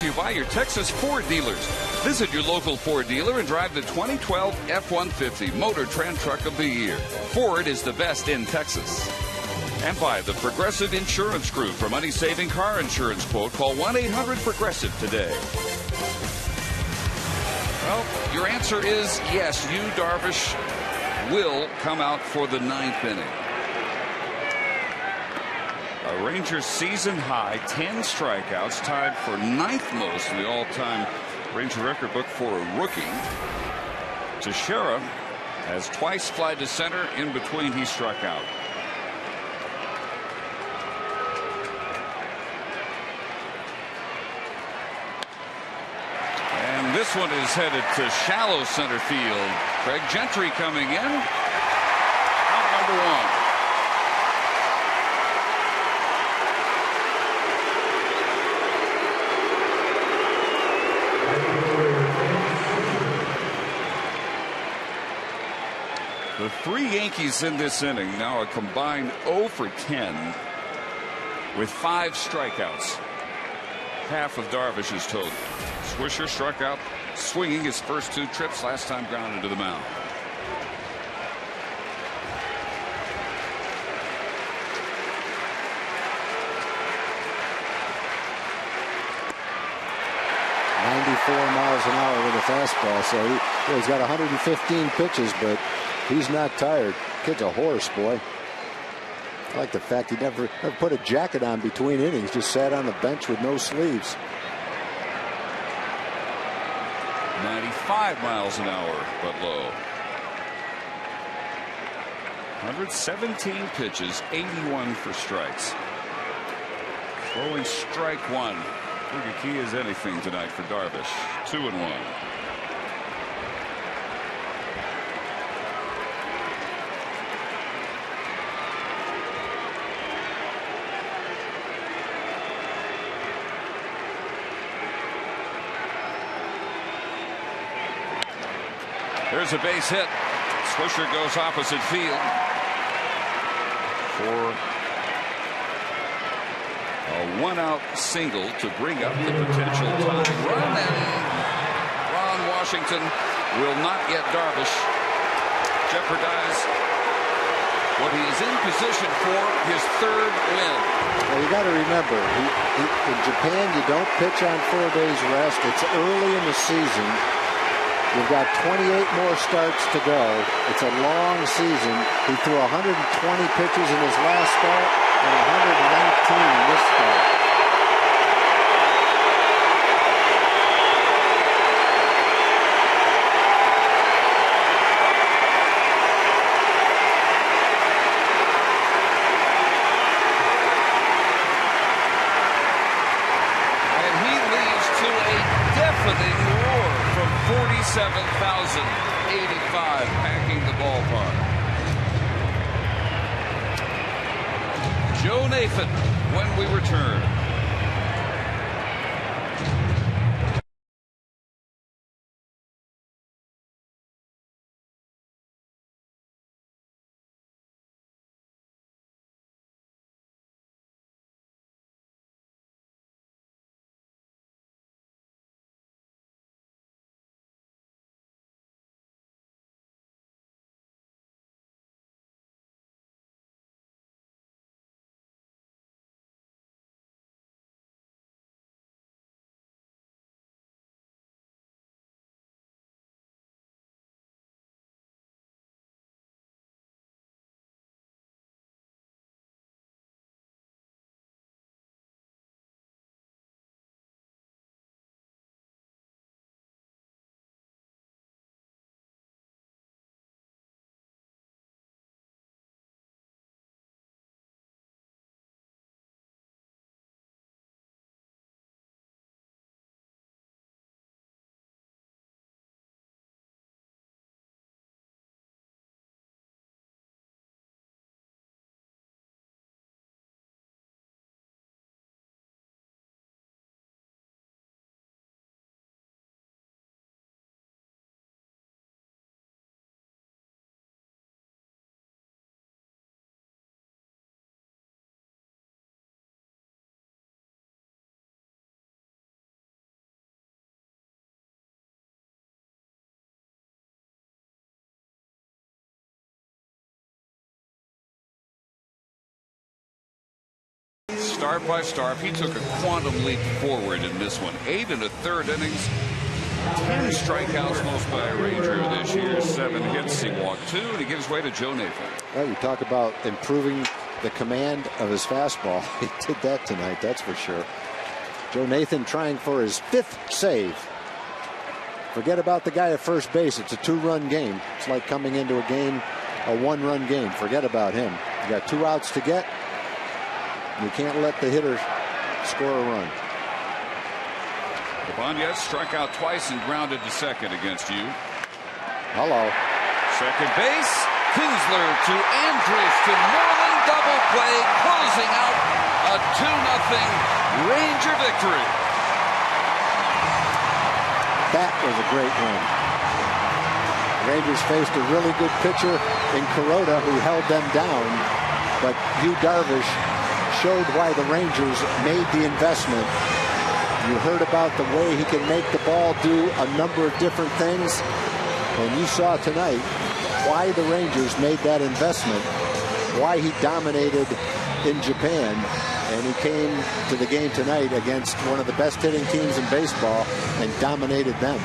You buy your Texas Ford dealers. Visit your local Ford dealer and drive the 2012 F-150 Motor Trend Truck of the Year. Ford is the best in Texas. And by the Progressive Insurance Group. For money-saving car insurance quote, call 1-800-PROGRESSIVE today. Well, your answer is yes, Yu Darvish will come out for the ninth inning. A Rangers season high 10 strikeouts, tied for ninth most in the all-time Ranger record book for a rookie. Teixeira Has twice flied to center. In between, he struck out. And this one is headed to shallow center field. Craig Gentry coming in. Out number one. The three Yankees in this inning now a combined 0 for 10 with 5 strikeouts. Half of Darvish's total. Swisher struck out swinging his first 2 trips, last time grounded to the mound. Miles an hour with a fastball, so he's got 115 pitches, but he's not tired. Kid's a horse, boy. I like the fact he never put a jacket on between innings, just sat on the bench with no sleeves. 95 miles an hour, but low. 117 pitches, 81 for strikes. Throwing strike one. Pretty key as anything tonight for Darvish. 2-1. There's a base hit. Swisher goes opposite field for a 1-out single to bring up the potential tying run, and Ron Washington will not get Darvish. Jeopardize what he is in position for, his 3rd win. Well, you got to remember, in Japan you don't pitch on 4 days rest. It's early in the season. You've got 28 more starts to go. It's a long season. He threw 120 pitches in his last start and 119 in this start. And he leads to a deafening roar from 47,085 packing the ballpark. Joe Nathan when we return. Start by start, he took a quantum leap forward in this one. 8 1/3 innings, 10 strikeouts, most by a Ranger this year, 7 hits. He walked 2, and he gives way to Joe Nathan. Well, you talk about improving the command of his fastball. He did that tonight, that's for sure. Joe Nathan trying for his 5th save. Forget about the guy at first base. It's a 2-run game. It's like coming into a game, a 1-run game. Forget about him. You got 2 outs to get. You can't let the hitter score a run. Ibanez struck out twice and grounded to second against you. Hello. Second base. Kinsler to Andrus to Moreland. Double play. Closing out a 2-0 Ranger victory. That was a great run. Rangers faced a really good pitcher in Kuroda who held them down. But Yu Darvish showed why the Rangers made the investment. You heard about the way he can make the ball do a number of different things. And you saw tonight why the Rangers made that investment, why he dominated in Japan. And he came to the game tonight against one of the best hitting teams in baseball and dominated them.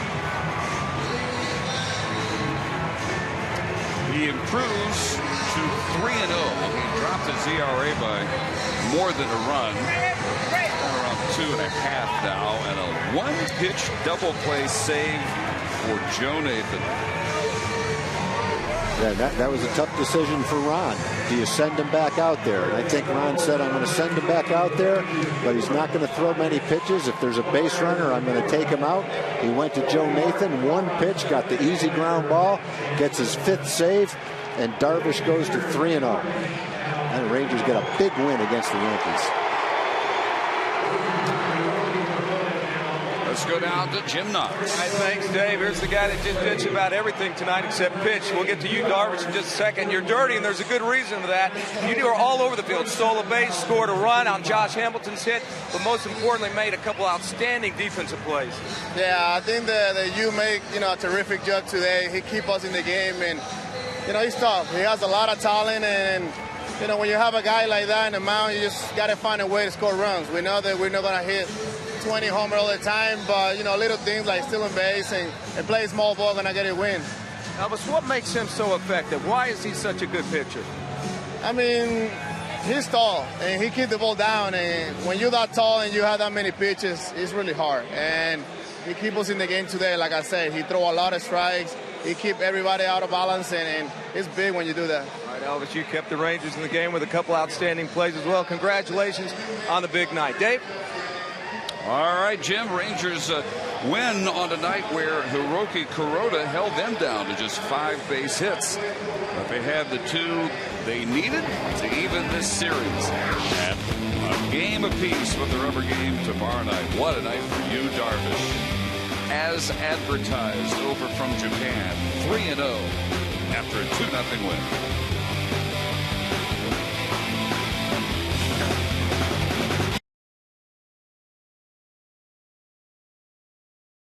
He improves to 3-0. He dropped his ERA by more than a run. Around 2.5 now, and a 1-pitch double play save for Joe Nathan. Yeah, that was a tough decision for Ron. Do you send him back out there? And I think Ron said, I'm going to send him back out there, but he's not going to throw many pitches. If there's a base runner, I'm going to take him out. He went to Joe Nathan, 1 pitch, got the easy ground ball, gets his 5th save, and Darvish goes to 3-0. And the Rangers get a big win against the Yankees. Let's go down to Jim Knox. All right, thanks, Dave. Here's the guy that just pitched about everything tonight except pitch. We'll get to you, Darvish, in just a second. You're dirty, and there's a good reason for that. You were all over the field. Stole a base, scored a run on Josh Hamilton's hit, but most importantly, made a couple outstanding defensive plays. Yeah, I think that you make a terrific job today. He keep us in the game, and he's tough. He has a lot of talent, and when you have a guy like that in the mound, you just got to find a way to score runs. We know that we're not going to hit 20 homers all the time, but little things like stealing base and play small ball gonna get a win. Elvis, what makes him so effective? Why is he such a good pitcher? I mean, he's tall and he keeps the ball down, and when you're that tall and you have that many pitches, it's really hard. And he keeps us in the game today. Like I said, he throw a lot of strikes. He keep everybody out of balance, and it's big when you do that. All right, Elvis, you kept the Rangers in the game with a couple outstanding plays as well. Congratulations on the big night. Dave? All right, Jim, Rangers win on a night where Hiroki Kuroda held them down to just 5 base hits. But they had the 2 they needed to even this series. And a game apiece with the rubber game tomorrow night. What a night for you, Darvish. As advertised, over from Japan, 3-0 after a 2-0 win.